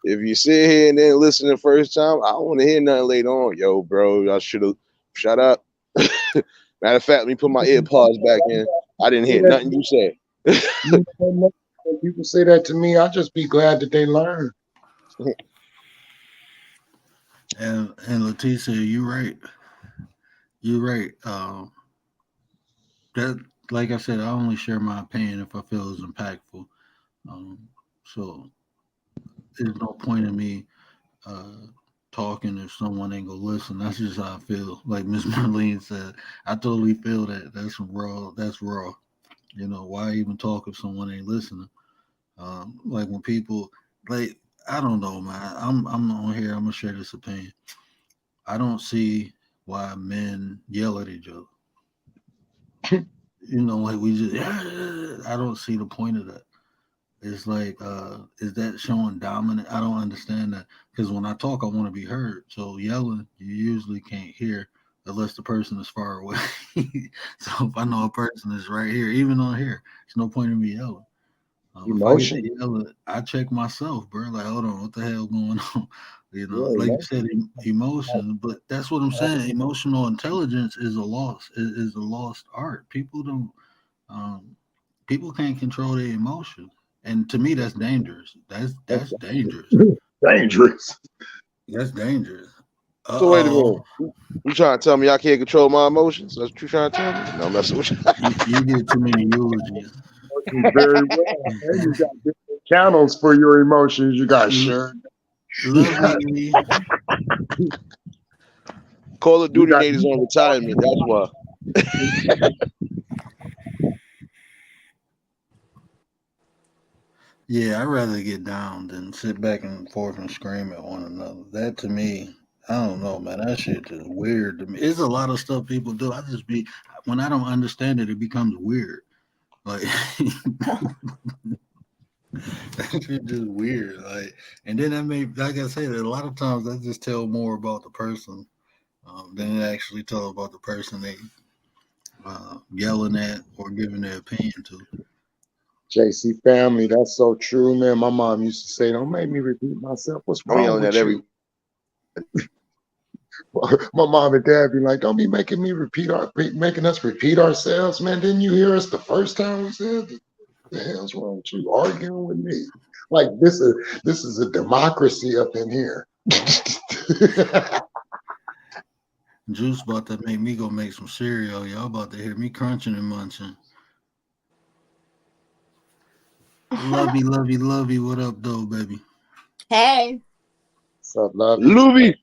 if you sit here and then listen the first time, I don't want to hear nothing later on. Yo, bro, I should have shut up. Matter of fact, let me put my earpods back in. I didn't hear nothing you said. When people say that to me, I'll just be glad that they learn. And Leticia, you're right. You're right. That, like I said, I only share my opinion if I feel it's impactful. So there's no point in me talking if someone ain't gonna listen. That's just how I feel. Like Miss Marlene said, I totally feel that. That's raw. That's raw. You know, why even talk if someone ain't listening? Like when people, like, I don't know, man. I'm on here. I'm gonna share this opinion. I don't see why men yell at each other. You know, like we just, I don't see the point of that. It's like, is that showing dominant? I don't understand that, because when I talk, I want to be heard. So yelling, you usually can't hear unless the person is far away. So if I know a person is right here, even on here, there's no point in me yelling. If I get to yell, I check myself, bro. Like, hold on, what the hell going on? You know, like you said, emotion. But that's what I'm saying. Emotional intelligence is a lost. Is a lost art. People don't. People can't control their emotions, and to me, that's dangerous. That's dangerous. Dangerous. That's dangerous. So wait a minute. You trying to tell me I can't control my emotions? That's what you trying to tell me? No, I'm messing with you. You get too many eulogies. Very well. And you got different channels for your emotions. You got sure. Call of Duty Natives on retirement. That's why. Yeah, I'd rather get down than sit back and forth and scream at one another. That to me, I don't know, man. That shit is weird to me. It's a lot of stuff people do. I just be, when I don't understand it, it becomes weird. Like that shit just weird. Like, and then that may, like I said, a lot of times that just tell more about the person than it actually tell about the person they yelling at or giving their opinion to. JC family, that's so true, man. My mom used to say, "Don't make me repeat myself. What's wrong with you?" My mom and dad be like, "Don't be making making us repeat ourselves, man. Didn't you hear us the first time we said it? The hell's wrong with you arguing with me? Like this is a democracy up in here." Juice about to make me go make some cereal. Y'all about to hear me crunching and munching. Lovey, lovey, lovey. What up, though, baby? Hey. What's up, love? Luby.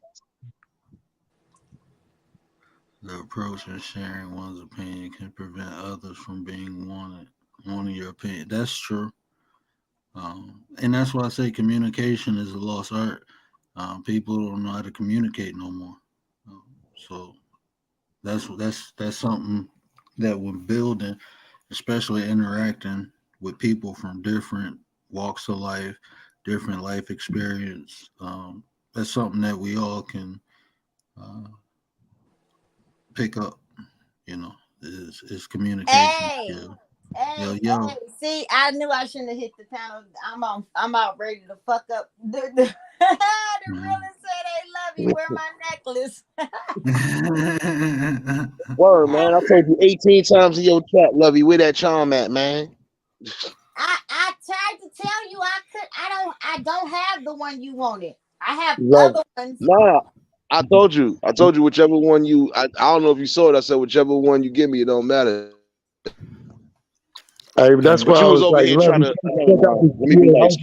The approach in sharing one's opinion can prevent others from being wanting your opinion. That's true. And that's why I say communication is a lost art. People don't know how to communicate no more. So that's something that when building, especially interacting with people from different walks of life, different life experience, that's something that we all can pick up. Is communication skill. Hey, Yo. hey, see, I knew I shouldn't have hit the panel. I'm out ready to fuck up. The realest said they love you. Wear my necklace. Word, man. I told you 18 times in your chat, Lovey, where that charm at, man? I tried to tell you I don't have the one you wanted. I have Love. other ones. Nah, I told you whichever one I don't know if you saw it. I said whichever one you give me, it don't matter. Hey, that's But why you I was was over like, here Lovey, trying to check out let me be nice.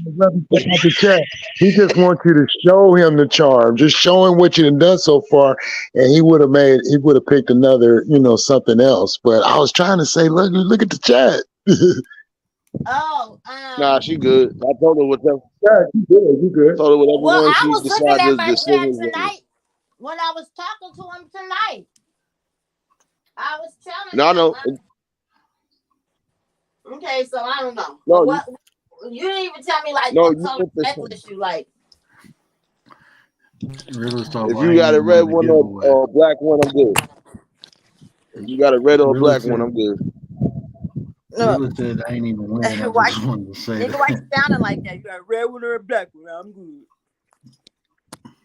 the chat. He just wants you to show him the charm. Just show him what you done done so far, and he would have picked another, something else. But I was trying to say, look at the chat. Oh, Nah, she good. I told her whatever. Yeah, you good. Told her whatever well, one I she was looking decided at my to sing chat with me. tonight when I was talking to him tonight. I was telling No, I him. know. Okay, so I don't know. No, What you didn't even tell me what color necklace you like. If you got a red one or a black one, I'm good. If you got a red or a black one, I'm good. Really said I ain't even win. I Why just wanted to say why you sounding like that? You got a red one or a black one? I'm good.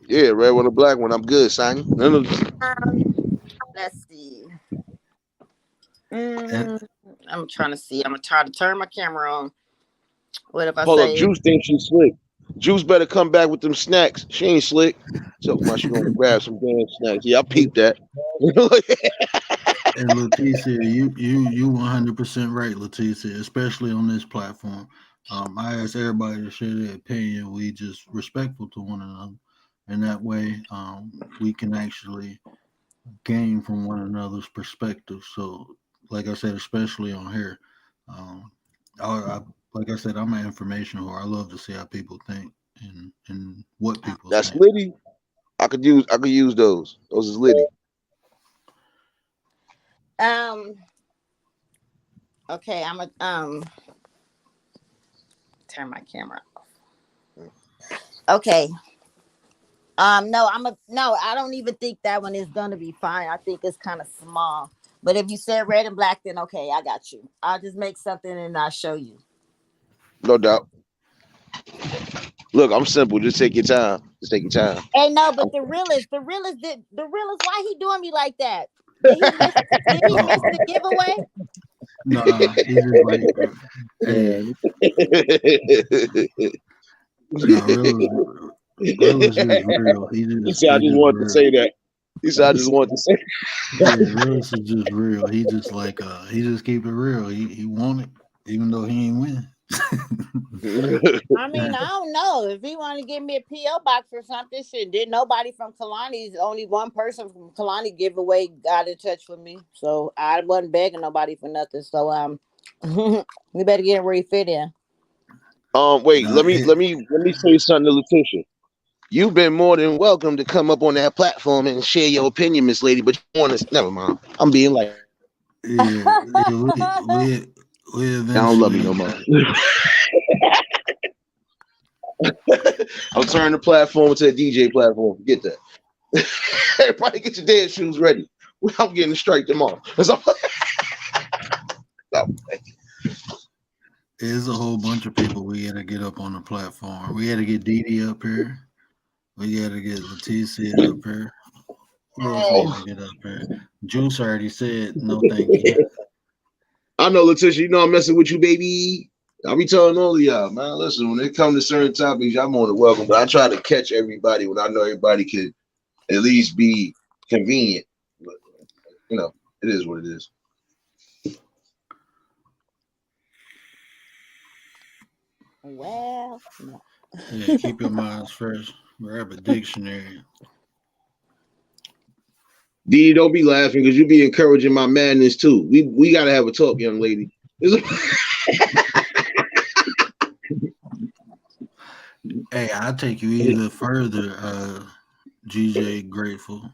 Yeah, red one or black one, I'm good, son. Let's see. I'm trying to see. I'm gonna try to turn my camera on. What if I Hold say? up, Juice thinks she's slick. Juice better come back with them snacks. She ain't slick. So much she gonna grab some damn snacks. Yeah, I peeped that. And Leticia, you 100% right, Leticia, especially on this platform. I ask everybody to share their opinion. We just respectful to one another, and that way we can actually gain from one another's perspective. So, like I said, especially on here, like I said, I'm an information whore. I love to see how people think and what people That's think. Liddy. I could use those. Those is Liddy. Okay, I'm gonna turn my camera off. Okay. No, I don't even think that one is gonna be fine. I think it's kind of small. But if you said red and black, then okay, I got you. I'll just make something and I'll show you. No doubt. Look, I'm simple. Just take your time. Hey, no, but the realist, why he doing me like that? Did he miss the giveaway? Nah, he's just like, hey. No, Real is just real. He said, I just wanted to say that. He said, I just wanted to say yeah, Real is just real. He just like, he just keep it real. He won it, even though he ain't win. I mean, I don't know. If he want to give me a P.O. box or something, shit, did nobody from Kalani's, only one person from Kalani giveaway got in touch with me. So I wasn't begging nobody for nothing. So we better get where he fit in. Wait, let me say something to Leticia. You've been more than welcome to come up on that platform and share your opinion, Miss Lady, but you want to never mind. I'm being like, we I don't love you no more. I'll turn the platform to a DJ platform. Get that. Everybody get your dance shoes ready. I'm getting to strike them off. There's a whole bunch of people we got to get up on the platform. We got to get Didi up here. We got to get Leticia up here. else needs to get up here? Juice already said no, thank you. I know, Letitia, you know I'm messing with you, baby. I'll be telling all of y'all, man. Listen, when it comes to certain topics, y'all more than welcome. But I try to catch everybody when I know everybody can at least be convenient. But, you know, it is what it is. Well, no. Yeah, keep your minds fresh. Grab a dictionary. D, don't be laughing because you be encouraging my madness too. We gotta have a talk, young lady. Hey, I'll take you either further, GJ Grateful.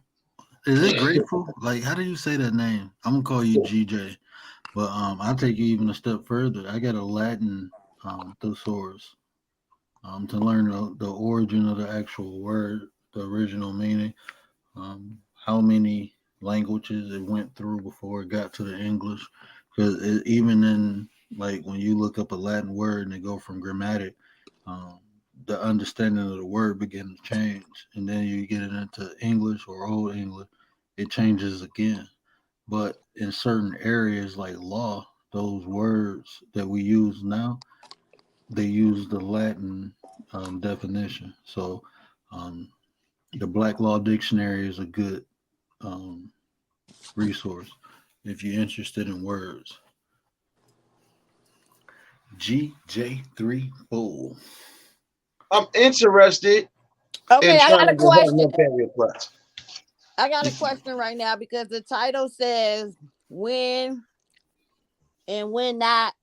Is it Grateful? Like, how do you say that name? I'm gonna call you GJ, but I'll take you even a step further. I got a Latin thesaurus to learn the origin of the actual word, the original meaning, how many languages it went through before it got to the English. Because even in, like, when you look up a Latin word and it go from grammatic, the understanding of the word begin to change, and then you get it into English or Old English, it changes again. But in certain areas like law, those words that we use now, they use the Latin definition. So the Black Law Dictionary is a good resource if you're interested in words. GJ3 Bull. I'm interested Okay, in I got trying a to have question. no family plus. I got a question right now because the title says when and when not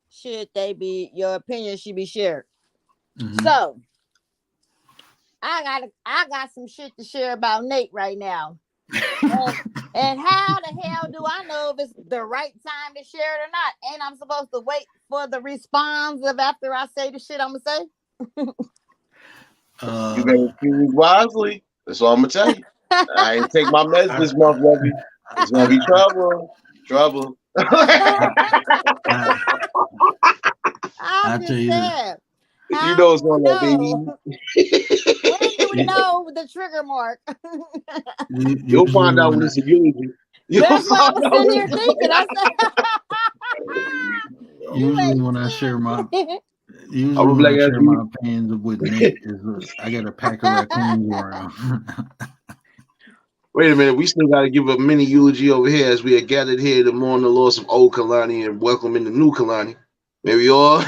should they be, your opinion should be shared. Mhm. So I got some shit to share about Nate right now. And how the hell do I know if it's the right time to share it or not? Ain't I'm supposed to wait for the response of after I say the shit I'm gonna say? You better choose wisely. That's all I'm gonna tell you. I ain't take my meds this month, Lovey. It's gonna be trouble. Trouble. I'm tell just you this. saying. You know what's going on, baby. When do we know the trigger mark? You'll find out when it's a eulogy. That's what I was sitting here thinking. I said, Usually when I share my opinions with Nate, I got a pack of raccoons around. Wait a minute, we still got to give a mini eulogy over here as we are gathered here to mourn the loss of old Kalani and welcome in the new Kalani. Maybe all.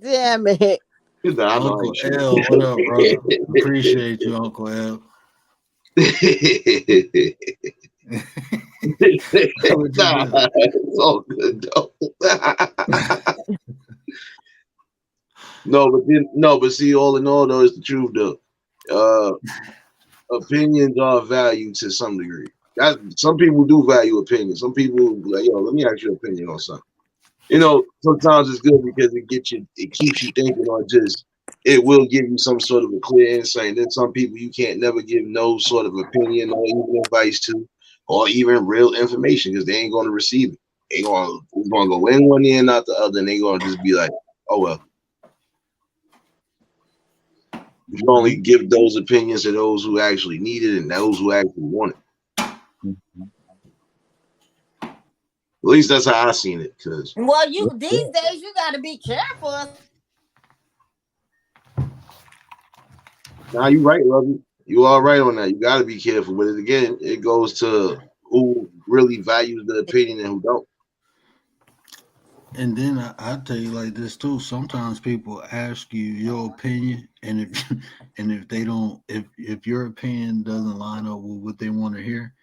Damn it. Uncle L, what up, bro? Appreciate you, Uncle L. Nah, it's all good though. but see, all in all, though, it's the truth though. Opinions are valued to some degree. Some people do value opinions. Some people like, yo, let me ask your opinion on something. You know, sometimes it's good because it keeps you thinking, or just it will give you some sort of a clear insight. And then some people you can't never give no sort of opinion or even advice to, or even real information because they ain't going to receive it. It's going to go in one ear and out the other, and they're going to just be like, oh well. You only give those opinions to those who actually need it and those who actually want it. At least that's how I seen it. Cause well, these days you got to be careful. Nah, you right, Lovey. You are right on that. You got to be careful. But again, it goes to who really values the opinion and who don't. And then I tell you like this too. Sometimes people ask you your opinion, and if they don't, if your opinion doesn't line up with what they want to hear,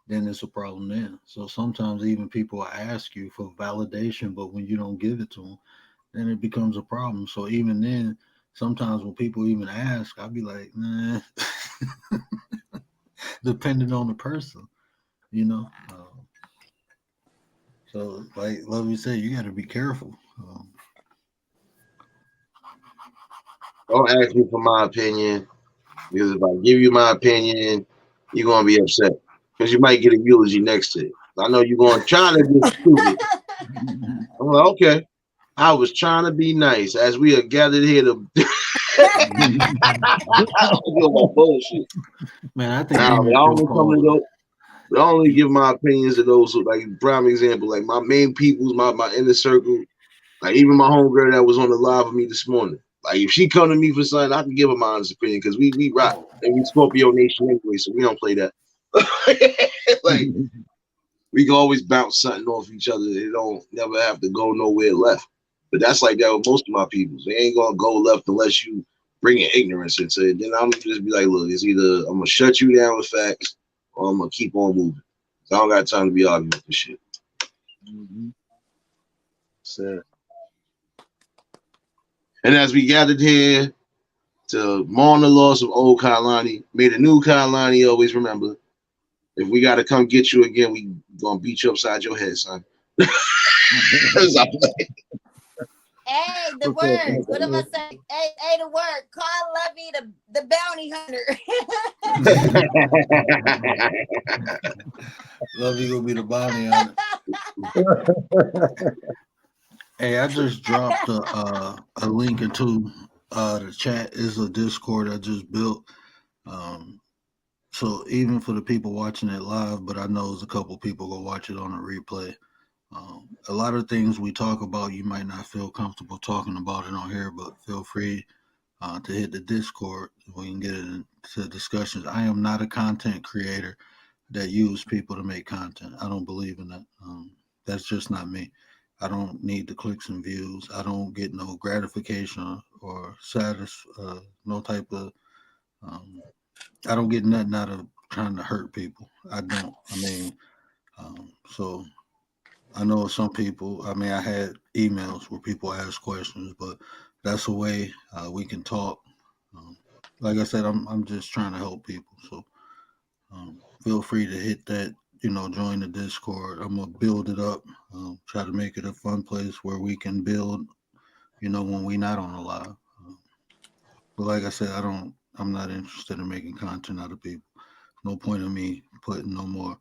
then it's a problem then. So sometimes even people ask you for validation, but when you don't give it to them, then it becomes a problem. So even then, sometimes when people even ask, I'll be like, nah, depending on the person, you know. So like Lovey said, you got to be careful. Don't ask me for my opinion, because if I give you my opinion, you're going to be upset. Because you might get a eulogy next to it. I know you're going to try to be stupid. I'm like, okay. I was trying to be nice as we are gathered here to about bullshit. Man, I think Nah, they but need I to only come to go. But I only give my opinions to those who, like, prime example, like my main peoples, my inner circle, like even my homegirl that was on the live with me this morning. Like if she come to me for something, I can give her my honest opinion because we rock and we Scorpio Nation anyway, so we don't play that. Like we can always bounce something off each other. It don't never have to go nowhere left. But that's like that with most of my peoples. They ain't gonna go left unless you bring in ignorance into it. Then I'm gonna just be like, look, it's either I'm gonna shut you down with facts or I'm gonna keep on moving. I don't got time to be arguing with this shit. So, and as we gathered here to mourn the loss of old Kailani, may the new Kailani always remember, if we gotta come get you again, we gonna beat you upside your head, son. Hey, the word. What am I saying? Hey, the word. Call Lovey the bounty hunter. Lovey gonna be the bounty hunter. Hey, I just dropped a link into the chat. Is a Discord I just built. So even for the people watching it live, but I know there's a couple people gonna watch it on a replay. A lot of things we talk about, you might not feel comfortable talking about it on here, but feel free to hit the Discord. We can get into discussions. I am not a content creator that use people to make content. I don't believe in that. That's just not me. I don't need the clicks and views. I don't get no gratification or no type of, I don't get nothing out of trying to hurt people. I don't. I mean, so I know some people, I mean, I had emails where people ask questions, but that's a way we can talk. Like I said, I'm just trying to help people. So feel free to hit that, join the Discord. I'm going to build it up, try to make it a fun place where we can build, when we're not on the live. But like I said, I'm not interested in making content out of people. No point in me putting no more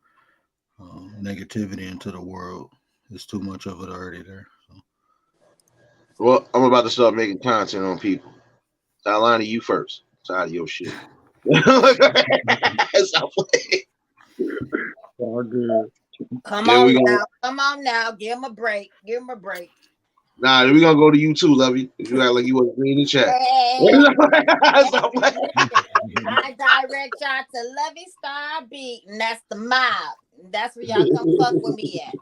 negativity into the world. There's too much of it already there. So. Well, I'm about to start making content on people. Kailani, you first. Tired of your shit. All good. Come on now. Give him a break. Nah, then we gonna go to you too, Lovey. You act like you wasn't in the chat. I direct y'all to Lovey Star Beat, and that's the mob. That's where y'all come fuck with me at.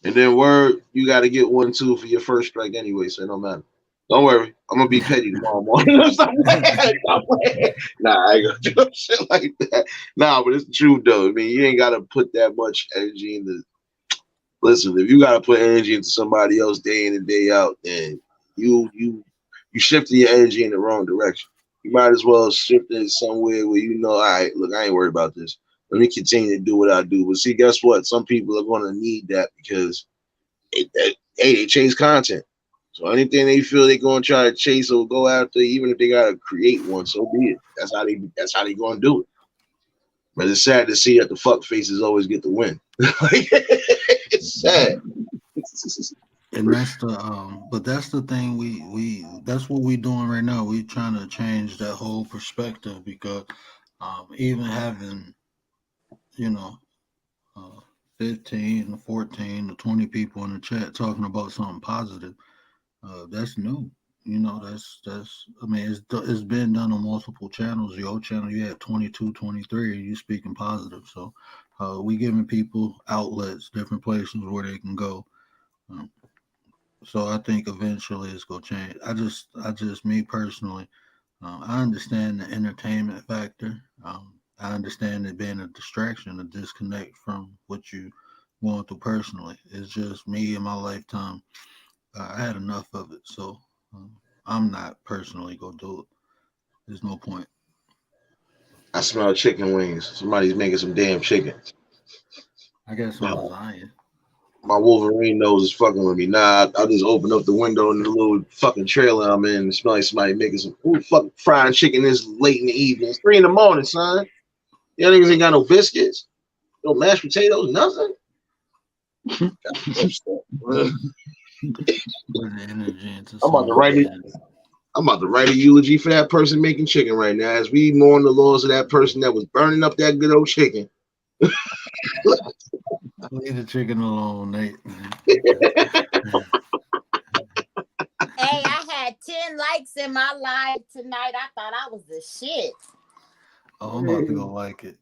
And then word, you got to get 1 2 for your first strike anyway, so it don't matter. Don't worry, I'm gonna be petty tomorrow morning. Nah, I ain't gonna do shit like that. Nah, but it's the truth though. I mean, you ain't gotta put that much energy into. Listen, if you gotta put energy into somebody else day in and day out, then you shifting your energy in the wrong direction. You might as well shift it somewhere where all right, look, I ain't worried about this. Let me continue to do what I do. But see, guess what? Some people are gonna need that because they chase content. So anything they feel they're gonna try to chase or go after, even if they gotta create one, so be it. That's how they gonna do it. But it's sad to see that the fuck faces always get the win. It's sad. And that's the thing we that's what we're doing right now. We're trying to change that whole perspective because even having 15 to 14 to 20 people in the chat talking about something positive, that's new. That's I mean, it's been done on multiple channels. Your channel, you had 22, 23, you speaking positive. So we giving people outlets, different places where they can go. So I think eventually it's gonna change. I just me personally, I understand the entertainment factor. I understand it being a distraction, a disconnect from what you going through personally. It's just me in my lifetime. I had enough of it, so I'm not personally gonna do it. There's no point. I smell chicken wings. Somebody's making some damn chicken. I got some lasagna. My Wolverine nose is fucking with me. Nah, I just opened up the window in the little fucking trailer I'm in and smell like somebody making some fucking fried chicken this late in the evening. It's 3 a.m, son. Y'all niggas ain't got no biscuits, no mashed potatoes, nothing. I'm about to write it. I'm about to write a eulogy for that person making chicken right now as we mourn the loss of that person that was burning up that good old chicken. Leave the chicken alone, Nate. Hey, I had 10 likes in my live tonight. I thought I was the shit. Oh, I'm about to go like it.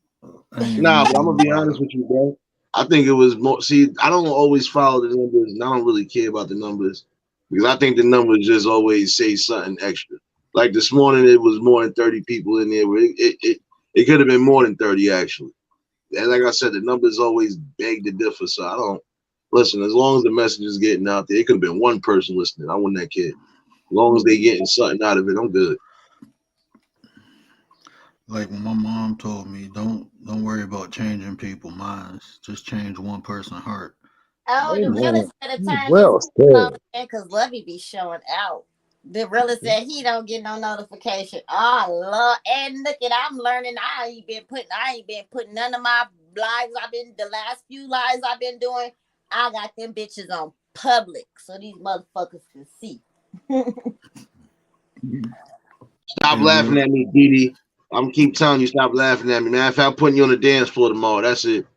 Nah, but I'm gonna be honest with you, bro. I think it was more. See, I don't always follow the numbers, and I don't really care about the numbers because I think the numbers just always say something extra. Like this morning, it was more than 30 people in there. But it could have been more than 30 actually. And like I said, the numbers always beg to differ. So I don't listen. As long as the message is getting out there, it could have been one person listening. I wouldn't that kid. As long as they getting something out of it, I'm good. Like when my mom told me, don't worry about changing people's minds. Just change one person's heart. Oh, the Amen. realist said to turn Well said. because Lovey be showing out. The realist said he don't get no notification. Oh Lord, and look at I'm learning. I ain't been putting none of my lives. The last few lives I've been doing. I got them bitches on public so these motherfuckers can see. Stop laughing at me, Didi. I'm keep telling you, stop laughing at me, man. If I'm putting you on the dance floor tomorrow, that's it.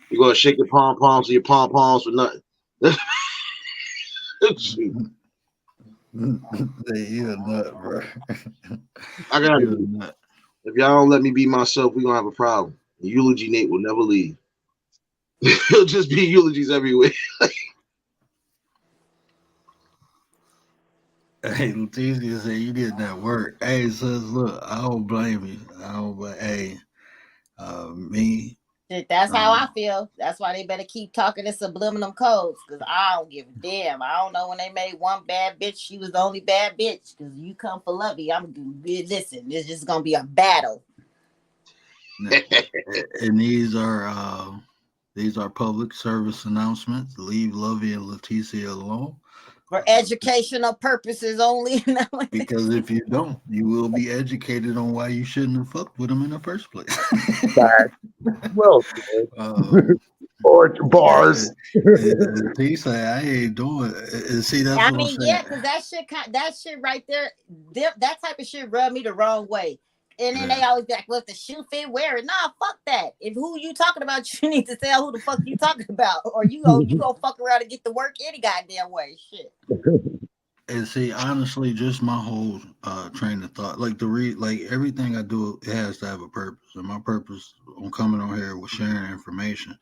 You're gonna shake your pom poms or your pom poms for nothing. You're a nut, bro. I gotta be. If y'all don't let me be myself, we're gonna have a problem. The eulogy Nate will never leave. He'll just be eulogies everywhere. Hey, Leticia said you did that work. Hey, sis, look, I don't blame you. Hey, me. That's how I feel. That's why they better keep talking in subliminal codes. Cause I don't give a damn. I don't know when they made one bad bitch, she was the only bad bitch. Cause you come for Lovey, listen. It's just gonna be a battle. And these are public service announcements. Leave Lovey and Leticia alone. For educational purposes only. Because if you don't, you will be educated on why you shouldn't have fucked with them in the first place. Well, or bars. He said, "I ain't doing it." See, that's I what mean, I'm saying. yeah, because that shit right there, that type of shit rubbed me the wrong way. And then they always be like, "Well, if the shoe fit, wear it." Nah, fuck that. If who you talking about, you need to tell who the fuck you talking about, or you gonna fuck around and get to work any goddamn way. Shit. And see, honestly, just my whole train of thought, like everything I do, it has to have a purpose, and my purpose on coming on here was sharing information.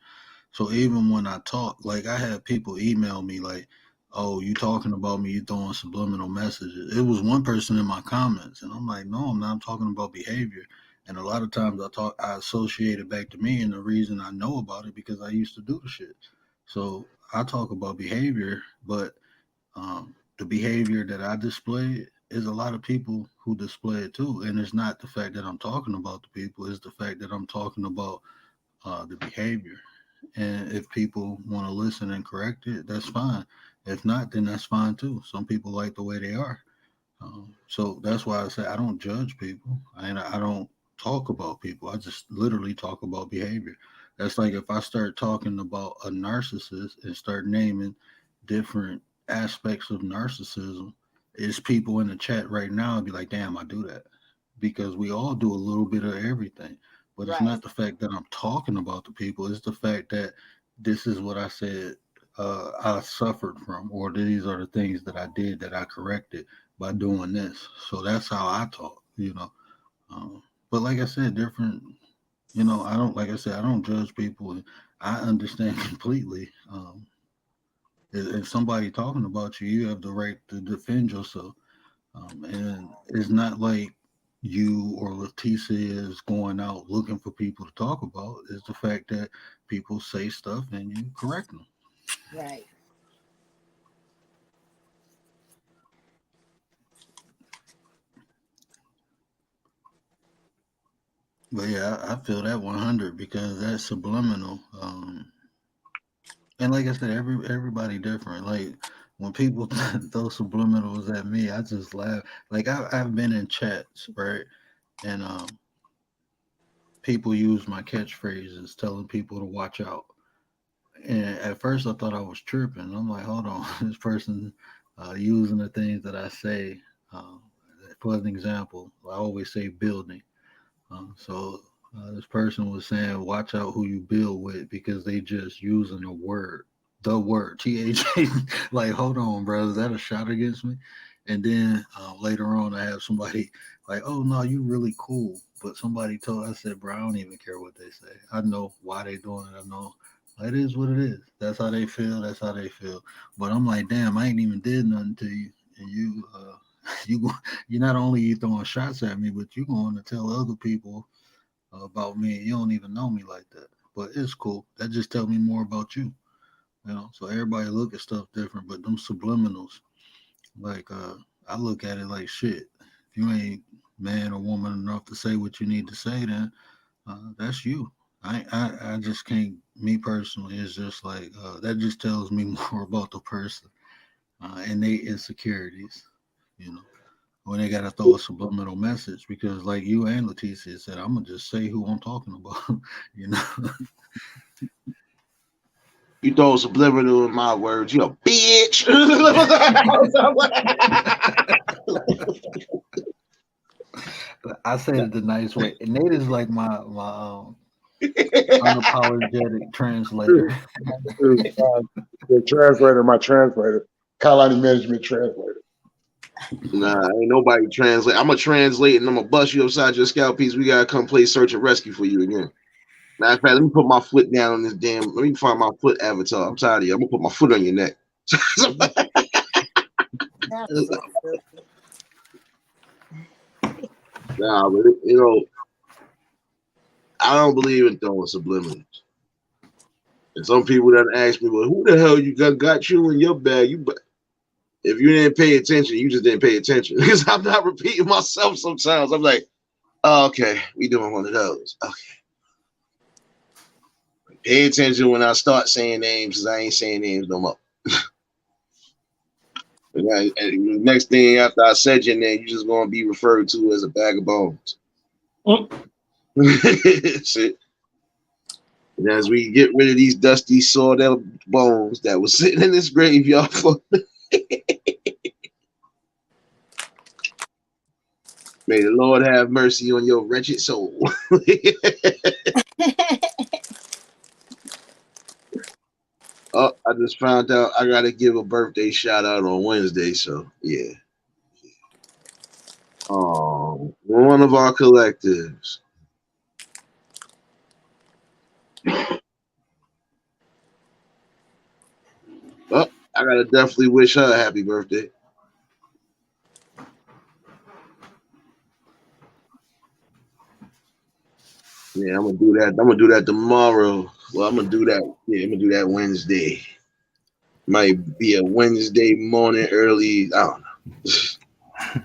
So even when I talk, like I had people email me like, "Oh, you talking about me? You throwing subliminal messages?" It was one person in my comments, and I'm like, "No, I'm not. I'm talking about behavior." And a lot of times I associate it back to me, and the reason I know about it because I used to do the shit. So I talk about behavior, but the behavior that I display is a lot of people who display it too. And it's not the fact that I'm talking about the people; it's the fact that I'm talking about the behavior. And if people want to listen and correct it, that's fine. If not, then that's fine too. Some people like the way they are. So that's why I say I don't judge people and I don't talk about people. I just literally talk about behavior. That's like if I start talking about a narcissist and start naming different aspects of narcissism, is people in the chat right now be like, damn, I do that. Because we all do a little bit of everything. But it's not the fact that I'm talking about the people, it's the fact that this is what I said I suffered from, or these are the things that I did that I corrected by doing this. So that's how I talk. But like I said, different, I don't, like I said, I don't judge people. I understand completely. If somebody talking about you, you have the right to defend yourself. And it's not like you or Leticia is going out looking for people to talk about. It's the fact that people say stuff and you correct them. Right. But yeah, I feel that 100 because that's subliminal. And like I said, everybody different. Like when people throw subliminals at me, I just laugh. Like I've been in chats, right? And people use my catchphrases telling people to watch out. And at first I thought I was tripping. I'm like, hold on, this person using the things that I say for an example, I always say building. This person was saying, watch out who you build with because they just using the word THA. Like, hold on, bro, is that a shot against me? And then later on, I have somebody like, oh no, you really cool. But somebody I said, bro, I don't even care what they say. I know why they doing it. I know it is what it is. That's how they feel. That's how they feel. But I'm like, damn, I ain't even did nothing to you, and you're not only you throwing shots at me, but you going to tell other people about me. You don't even know me like that. But it's cool. That just tells me more about you. So everybody look at stuff different, but them subliminals, like I look at it like shit. If you ain't man or woman enough to say what you need to say, then that's you. I just can't. Me personally, it's just like that just tells me more about the person and their insecurities. When they gotta throw a subliminal message, because like you and Leticia said, I'm gonna just say who I'm talking about. You throw subliminal in my words, you a bitch. I said it the nice way. And Nate is like my unapologetic translator. The translator, my translator, Kalani management translator. Nah, ain't nobody translate. I'm gonna translate and I'm gonna bust you upside your scalp piece. We gotta come play search and rescue for you again. Matter of fact, let me put my foot down on this damn. Let me find my foot avatar. I'm tired of you. I'm gonna put my foot on your neck. Nah, but I don't believe in throwing subliminals. And some people that ask me, well, who the hell you got you in your bag? If you didn't pay attention, you just didn't pay attention. Because I'm not repeating myself sometimes. I'm like, oh, okay, we doing one of those. Okay. Pay attention when I start saying names, because I ain't saying names no more. And the next thing after I said your name, you're just going to be referred to as a bag of bones. Shit. And as we get rid of these dusty, sawed-out bones that was sitting in this graveyard for may the Lord have mercy on your wretched soul. Oh, I just found out I got to give a birthday shout out on Wednesday. So, yeah. One of our collectives. Oh, I got to definitely wish her a happy birthday. Yeah, I'm gonna do that. I'm gonna do that tomorrow. Well, I'm gonna do that. Yeah, I'm gonna do that Wednesday. Might be a Wednesday morning early. I don't know.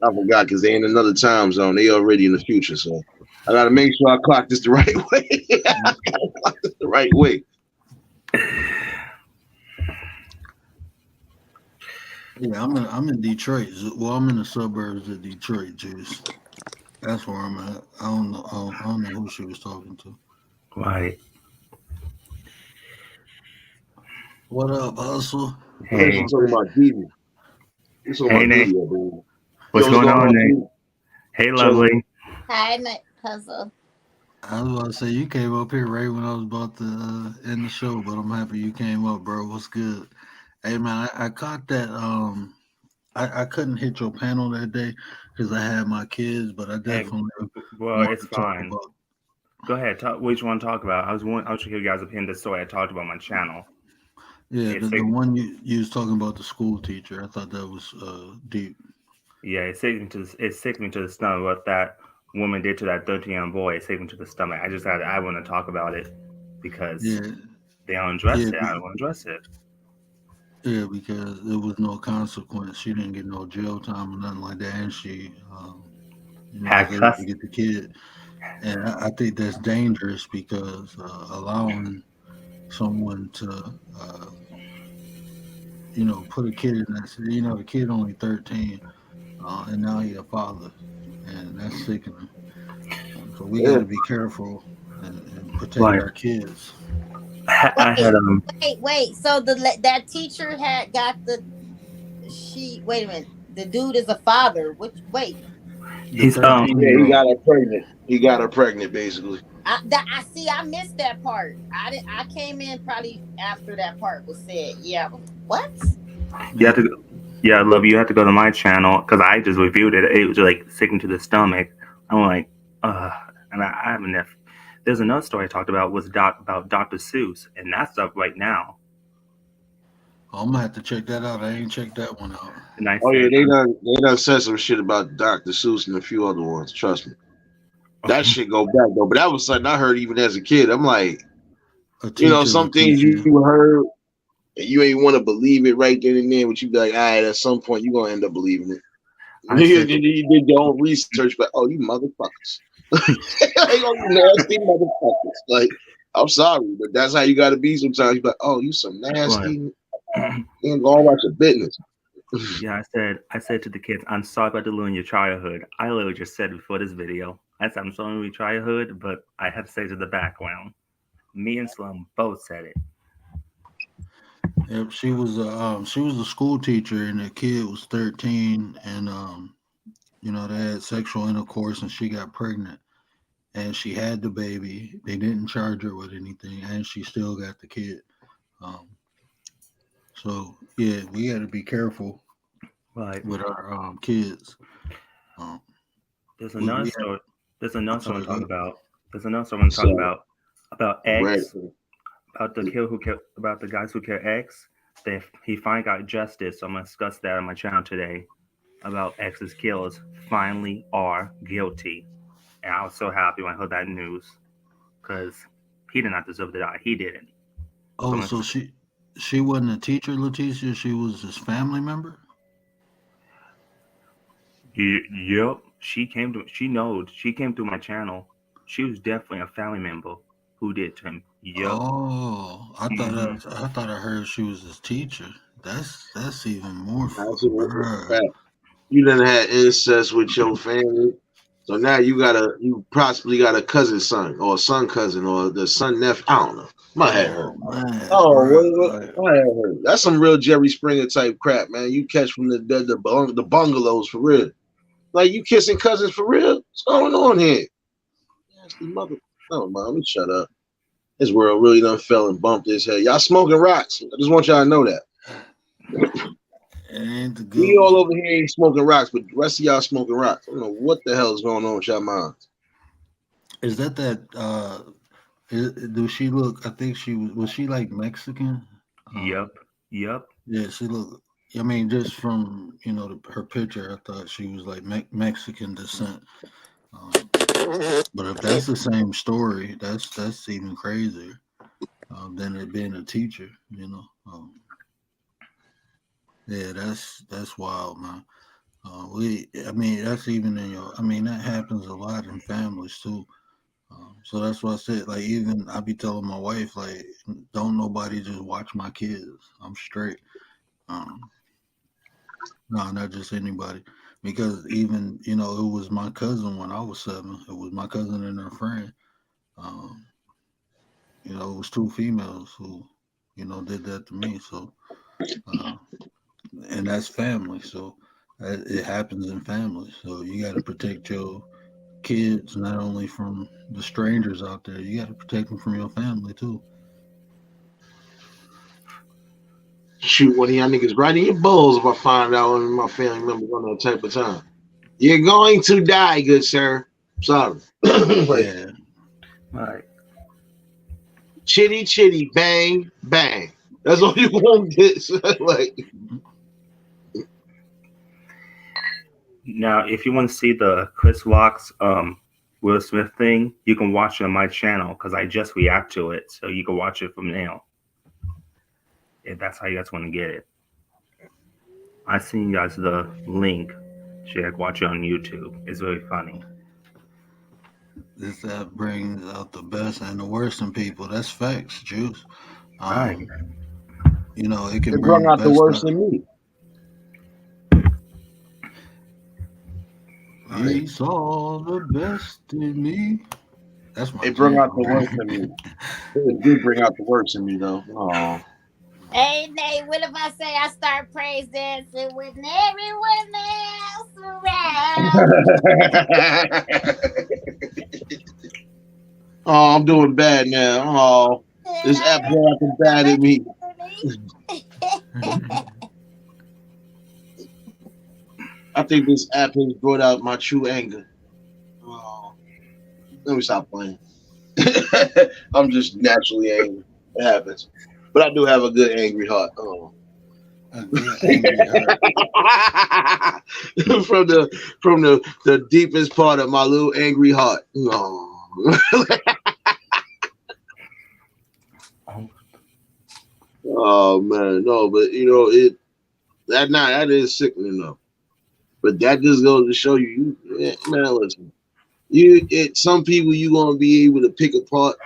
I forgot because they in another time zone. They already in the future, so I gotta make sure I clock this the right way. I gotta clock this the right way. Yeah, I'm in Detroit. Well, I'm in the suburbs of Detroit, Juice. That's where I'm at. I don't know who she was talking to. Right. What up, Hustle? Hey. You're talking about Diva. Hey, Nate. Video, what's going on, Nate? Hey, lovely. Hi, Nate Hustle. I was about to say, you came up here right when I was about to end the show, but I'm happy you came up, bro. What's good? Hey, man, I caught that. I couldn't hit your panel that day because I had my kids, but I definitely. Well, it's fine. Go ahead. What you want to talk about? I was show you guys a pin the story. I talked about my channel. Yeah, the one you was talking about, the school teacher. I thought that was deep. Yeah, it sick me to the stomach what that woman did to that 13-year-old boy. It sick me to the stomach. I want to talk about it because they don't address it. I don't want to address it. Yeah, because there was no consequence. She didn't get no jail time or nothing like that, and she was able to get the kid. And I think that's dangerous because allowing someone to put a kid in that. The kid only 13, and now he's a father, and that's sickening. So we got to be careful and protect our kids. Wait. So that teacher had got wait a minute. The dude is a father. Wait. He's Yeah, he got her pregnant. He got her pregnant, basically. I missed that part. I came in probably after that part was said. Yeah. What? You have to. Yeah, love you have to go to my channel because I just reviewed it. It was like sickening to the stomach. I'm like, and I haven't. There's another story I talked about was about Dr. Seuss, and that's up right now. I'm gonna have to check that out. I ain't checked that one out. Yeah, they done said some shit about Dr. Seuss and a few other ones. Trust me, that shit go back though. But that was something I heard even as a kid. I'm like, some things you heard, and you ain't want to believe it right then and there, but you be like, all right, at some point you gonna end up believing it. You did your own research, but you motherfuckers, you nasty motherfuckers. Like, I'm sorry, but that's how you gotta be sometimes. You be like, you some nasty. You ain't going about your business. Yeah, I said to the kids, I'm sorry about ruining your childhood. I literally just said before this video, I said I'm sorry about your childhood, but I have to say to the background, me and Slum both said it. Yep, she was a school teacher, and the kid was 13, and they had sexual intercourse, and she got pregnant, and she had the baby. They didn't charge her with anything, and she still got the kid. So yeah, we got to be careful, with our kids. There's another story. There's another story to talk about. There's another story to talk about X. About the guys who kill X. He finally got justice. So I'm gonna discuss that on my channel today. About X's killers finally are guilty, and I was so happy when I heard that news because he did not deserve to die. He didn't. So she wasn't a teacher, Leticia. She was his family member. Yep. She came through my channel. She was definitely a family member who did to him. Yep. Oh, I thought I heard she was his teacher. That's even more. You done had incest with your family, so now you possibly got a cousin son or a son cousin or the son nephew. I don't know. My head hurt. My head hurt. That's some real Jerry Springer type crap, man. You catch from the bungalows for real. Like, you kissing cousins for real? What's going on here? Nasty mother. Oh man, let me shut up. This world really done fell and bumped his head. Y'all smoking rocks. I just want y'all to know that. We all over here ain't smoking rocks, but the rest of y'all smoking rocks. I don't know what the hell is going on with y'all minds. Is that does she look? I think was she like Mexican? Yep. Yeah, she looked. I mean, just from her picture, I thought she was like Mexican descent. But if that's the same story, that's even crazier than it being a teacher. Yeah, that's wild, man. That's even that happens a lot in families too. So that's why I said, like, even I be telling my wife, like, don't nobody just watch my kids. I'm straight. No, not just anybody. Because even, it was my cousin when I was 7. It was my cousin and her friend. It was 2 females who, did that to me. So, and that's family. So it happens in families. So you got to protect your kids, not only from the strangers out there, you got to protect them from your family too. Shoot one of y'all niggas right in your balls if I find out one of my family members on that type of time. You're going to die, good sir. Sorry. Yeah. All right. Chitty chitty bang bang. That's all you want to get. Like. Now, if you want to see the Chris Rock's Will Smith thing, you can watch it on my channel because I just react to it, so you can watch it from now. If that's how you guys want to get it. I seen you guys the link so you can watch it on YouTube. It's very funny. This app brings out the best and the worst in people. That's facts, Juice. Right. It can bring out the worst in me. He saw the best in me. That's my. It bring out the worst in me. It did bring out the worst in me, though. Oh. Hey Nate, what if I say I start praise dancing with everyone else around? Oh, I'm doing bad now. Oh, this app going acting bad at me. I think this app has brought out my true anger. Oh, let me stop playing. I'm just naturally angry. It happens, but I do have a good angry heart. Oh. A good angry heart. from the deepest part of my little angry heart. No. Oh man, no, but you know that is sickening enough. But that just goes to show you, man. Listen, some people you gonna be able to pick apart.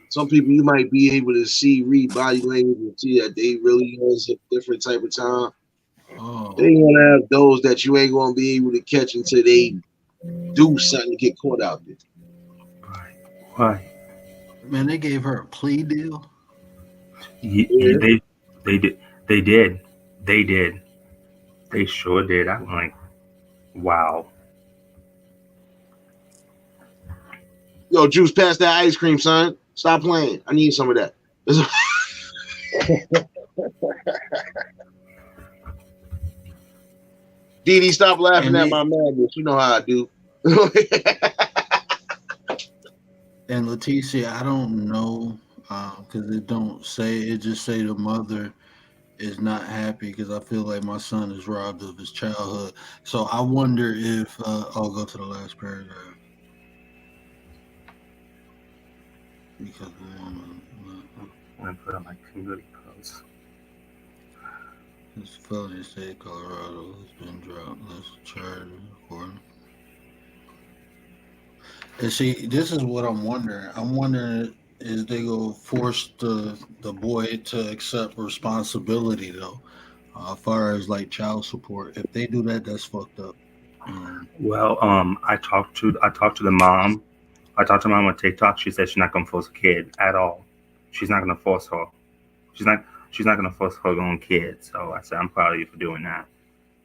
Some people you might be able to read body language and see that they really has a different type of time. Oh. They gonna have those that you ain't gonna be able to catch until they do something to get caught out there. Right. Man, they gave her a plea deal. Yeah. They did. They sure did. I'm like, wow. Yo, Juice, pass that ice cream, son. Stop playing. I need some of that. Didi, stop laughing at my madness. You know how I do. And Leticia, I don't know, because it don't say, it just say the mother is not happy because I feel like my son is robbed of his childhood. So I wonder if I'll go to the last paragraph. Because I'm gonna put on my community post. This felony state Colorado has been dropped. Let's charge according. And see, this is what I'm wondering. I'm wondering is they gonna force the boy to accept responsibility though, as far as like child support. If they do that, that's fucked up. Well, I talked to the mom. I talked to mom on TikTok. She said she's not gonna force a kid at all. She's not gonna force her. She's not gonna force her own kid. So I said, I'm proud of you for doing that.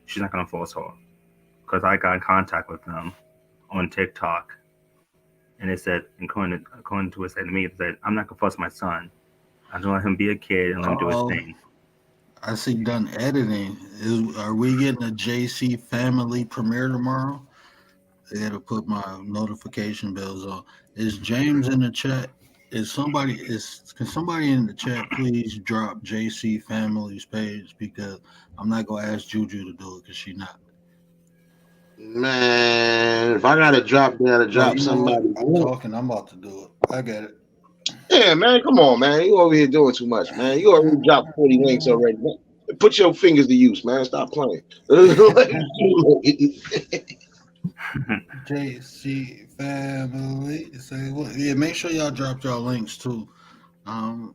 She's not gonna force her. Because I got in contact with them on TikTok, and it said, according to what it said to me, it said, I'm not gonna force my son. I'm gonna let him be a kid and let him do his thing. I see done editing. Are we getting a JC family premiere tomorrow? They gotta put my notification bells on. Is James in the chat? Can somebody in the chat please drop JC Family's page, because I'm not gonna ask Juju to do it because she's not. Man, if I gotta drop somebody. I'm talking. I'm about to do it. I get it. Yeah, man, come on, man. You over here doing too much, man. You already dropped 40 links already. Put your fingers to use, man. Stop playing. JC Family. Say what? Yeah, make sure y'all drop y'all links too. I mean,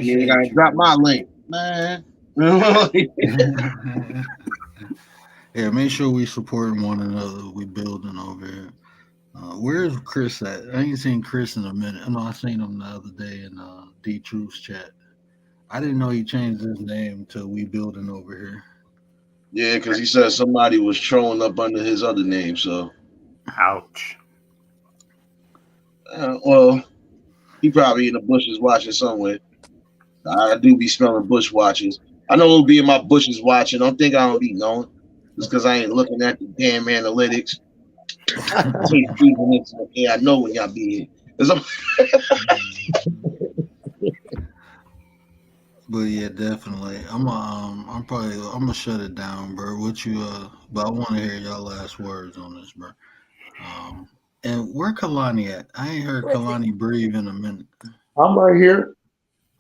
you gotta drop my link, man. Yeah, make sure we supporting one another. We building over here. Where's Chris at? I ain't seen Chris in a minute. I know I seen him the other day in D Truth's chat. I didn't know he changed his name to We Building over here. Yeah, because he said somebody was trolling up under his other name. So, ouch. Well, he probably in the bushes watching somewhere. I do be smelling bush watches. I know he'll be in my bushes watching. Don't think I don't be knowing. Just because I ain't looking at the damn analytics. Yeah, I know when y'all be here. But yeah, definitely. I'm gonna shut it down, bro. But I want to hear y'all last words on this, bro. And where Kalani at? I ain't heard Kalani breathe in a minute. I'm right here.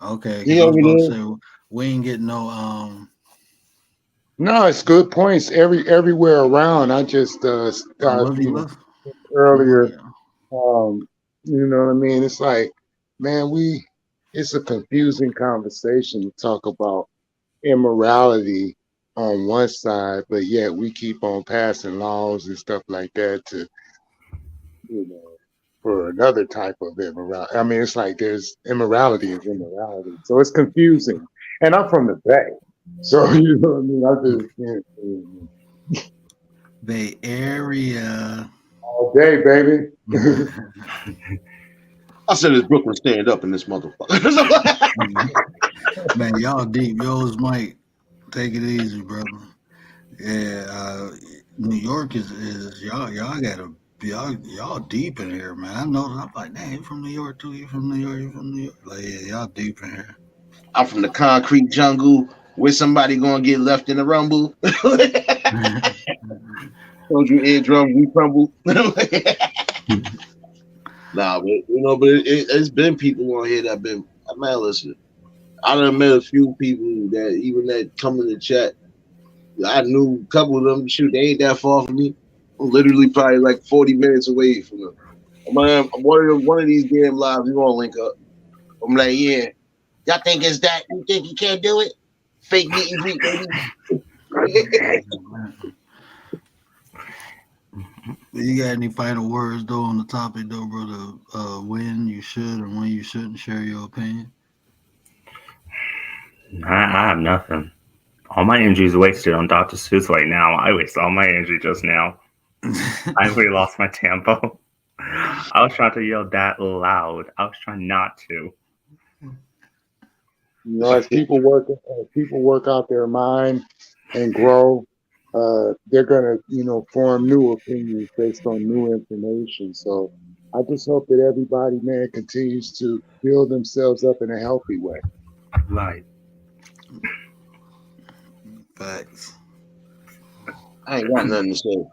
Okay, I was about to say we ain't getting no. No, it's good points everywhere around. I just started earlier. You know what I mean? It's like, man, it's a confusing conversation to talk about immorality on one side, but yet we keep on passing laws and stuff like that to, for another type of immorality. I mean, it's like there's immorality is immorality, so it's confusing. And I'm from the Bay, so you know what I mean. I just Bay Area. all day, baby. I said it's Brooklyn stand up in this motherfucker. Man, y'all deep. Yours, Mike. Take it easy, brother. Yeah, New York is y'all gotta y'all deep in here, man. I know. I'm like, damn, you from New York too? You from New York? You from New York? Like, yeah, y'all deep in here. I'm from the concrete jungle where somebody gonna get left in the rumble. Told you eardrum, we crumble. Nah, but it's been people on here that been. Man, listen, I done met a few people that even that come in the chat. I knew a couple of them. Shoot, they ain't that far from me. I'm literally probably like 40 minutes away from them. I'm one of these damn lives. We gonna link up. I'm like, yeah. Y'all think it's that? You think you can't do it? Fake meet and greet, baby. You got any final words though on the topic though, brother? When you should and when you shouldn't share your opinion? I have nothing. All my energy is wasted on Dr. Seuss right now. I wasted all my energy just now. I really lost my tempo. I was trying to yell that loud. I was trying not to. You know, as people work out their mind and grow, they're gonna, form new opinions based on new information. So I just hope that everybody, man, continues to build themselves up in a healthy way. Right. Facts. I ain't got nothing to say.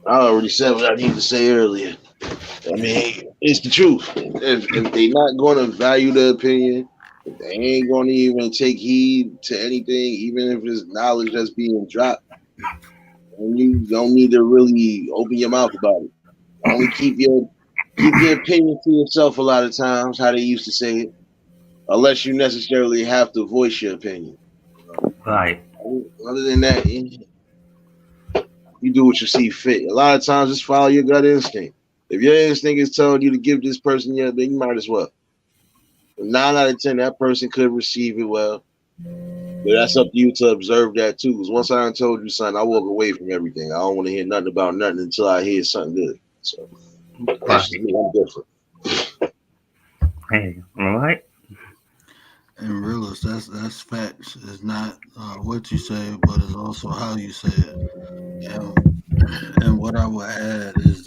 I already said what I need to say earlier. I mean, it's the truth. If they not going to value the opinion, if they ain't going to even take heed to anything, even if it's knowledge that's being dropped, and you don't need to really open your mouth about it. Only keep your opinion to yourself a lot of times, how they used to say it, unless you necessarily have to voice your opinion. Right. Other than that, you do what you see fit. A lot of times, just follow your gut instinct. If your instinct is telling you to give this person your opinion, you might as well. 9 out of 10, that person could receive it well. But that's up to you to observe that too. Because once I told you something, I walk away from everything. I don't want to hear nothing about nothing until I hear something good. So that's just me. I'm different. Hey, all right. And realist, that's facts. It's not what you say, but it's also how you say it. And what I would add is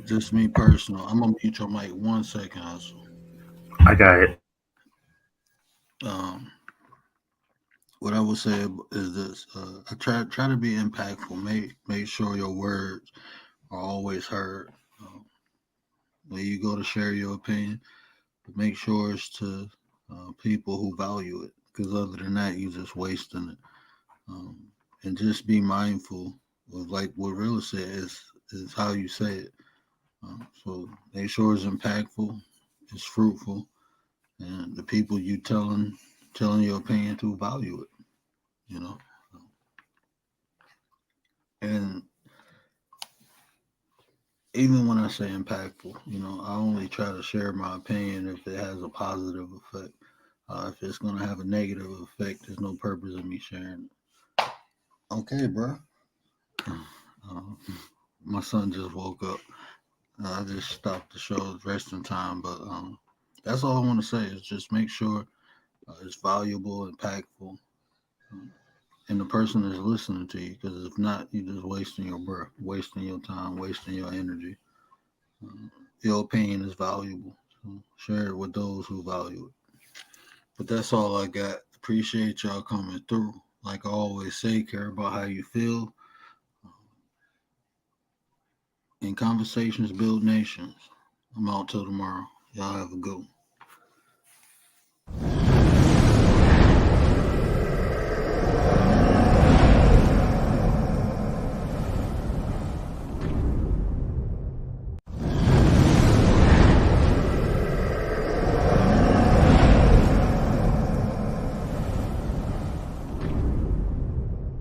just me personal. I'm gonna mute your mic 1 second, also. I got it. What I would say is this: I try to be impactful. Make sure your words are always heard. When you go to share your opinion, but make sure it's to people who value it. Because other than that, you're just wasting it. And just be mindful of, like what Real said, is how you say it. So make sure it's impactful, it's fruitful, and the people you telling your opinion to value it. And even when I say impactful, I only try to share my opinion if it has a positive effect. If it's going to have a negative effect, there's no purpose in me sharing it. Okay, bro. My son just woke up. I just stopped the show. It's resting time. But that's all I want to say is just make sure it's valuable, impactful, and the person is listening to you. Because if not, you're just wasting your breath, wasting your time, wasting your energy. Your opinion is valuable. So share it with those who value it. But that's all I got. Appreciate y'all coming through. Like I always say, care about how you feel. And conversations build nations. I'm out till tomorrow. Y'all have a good one.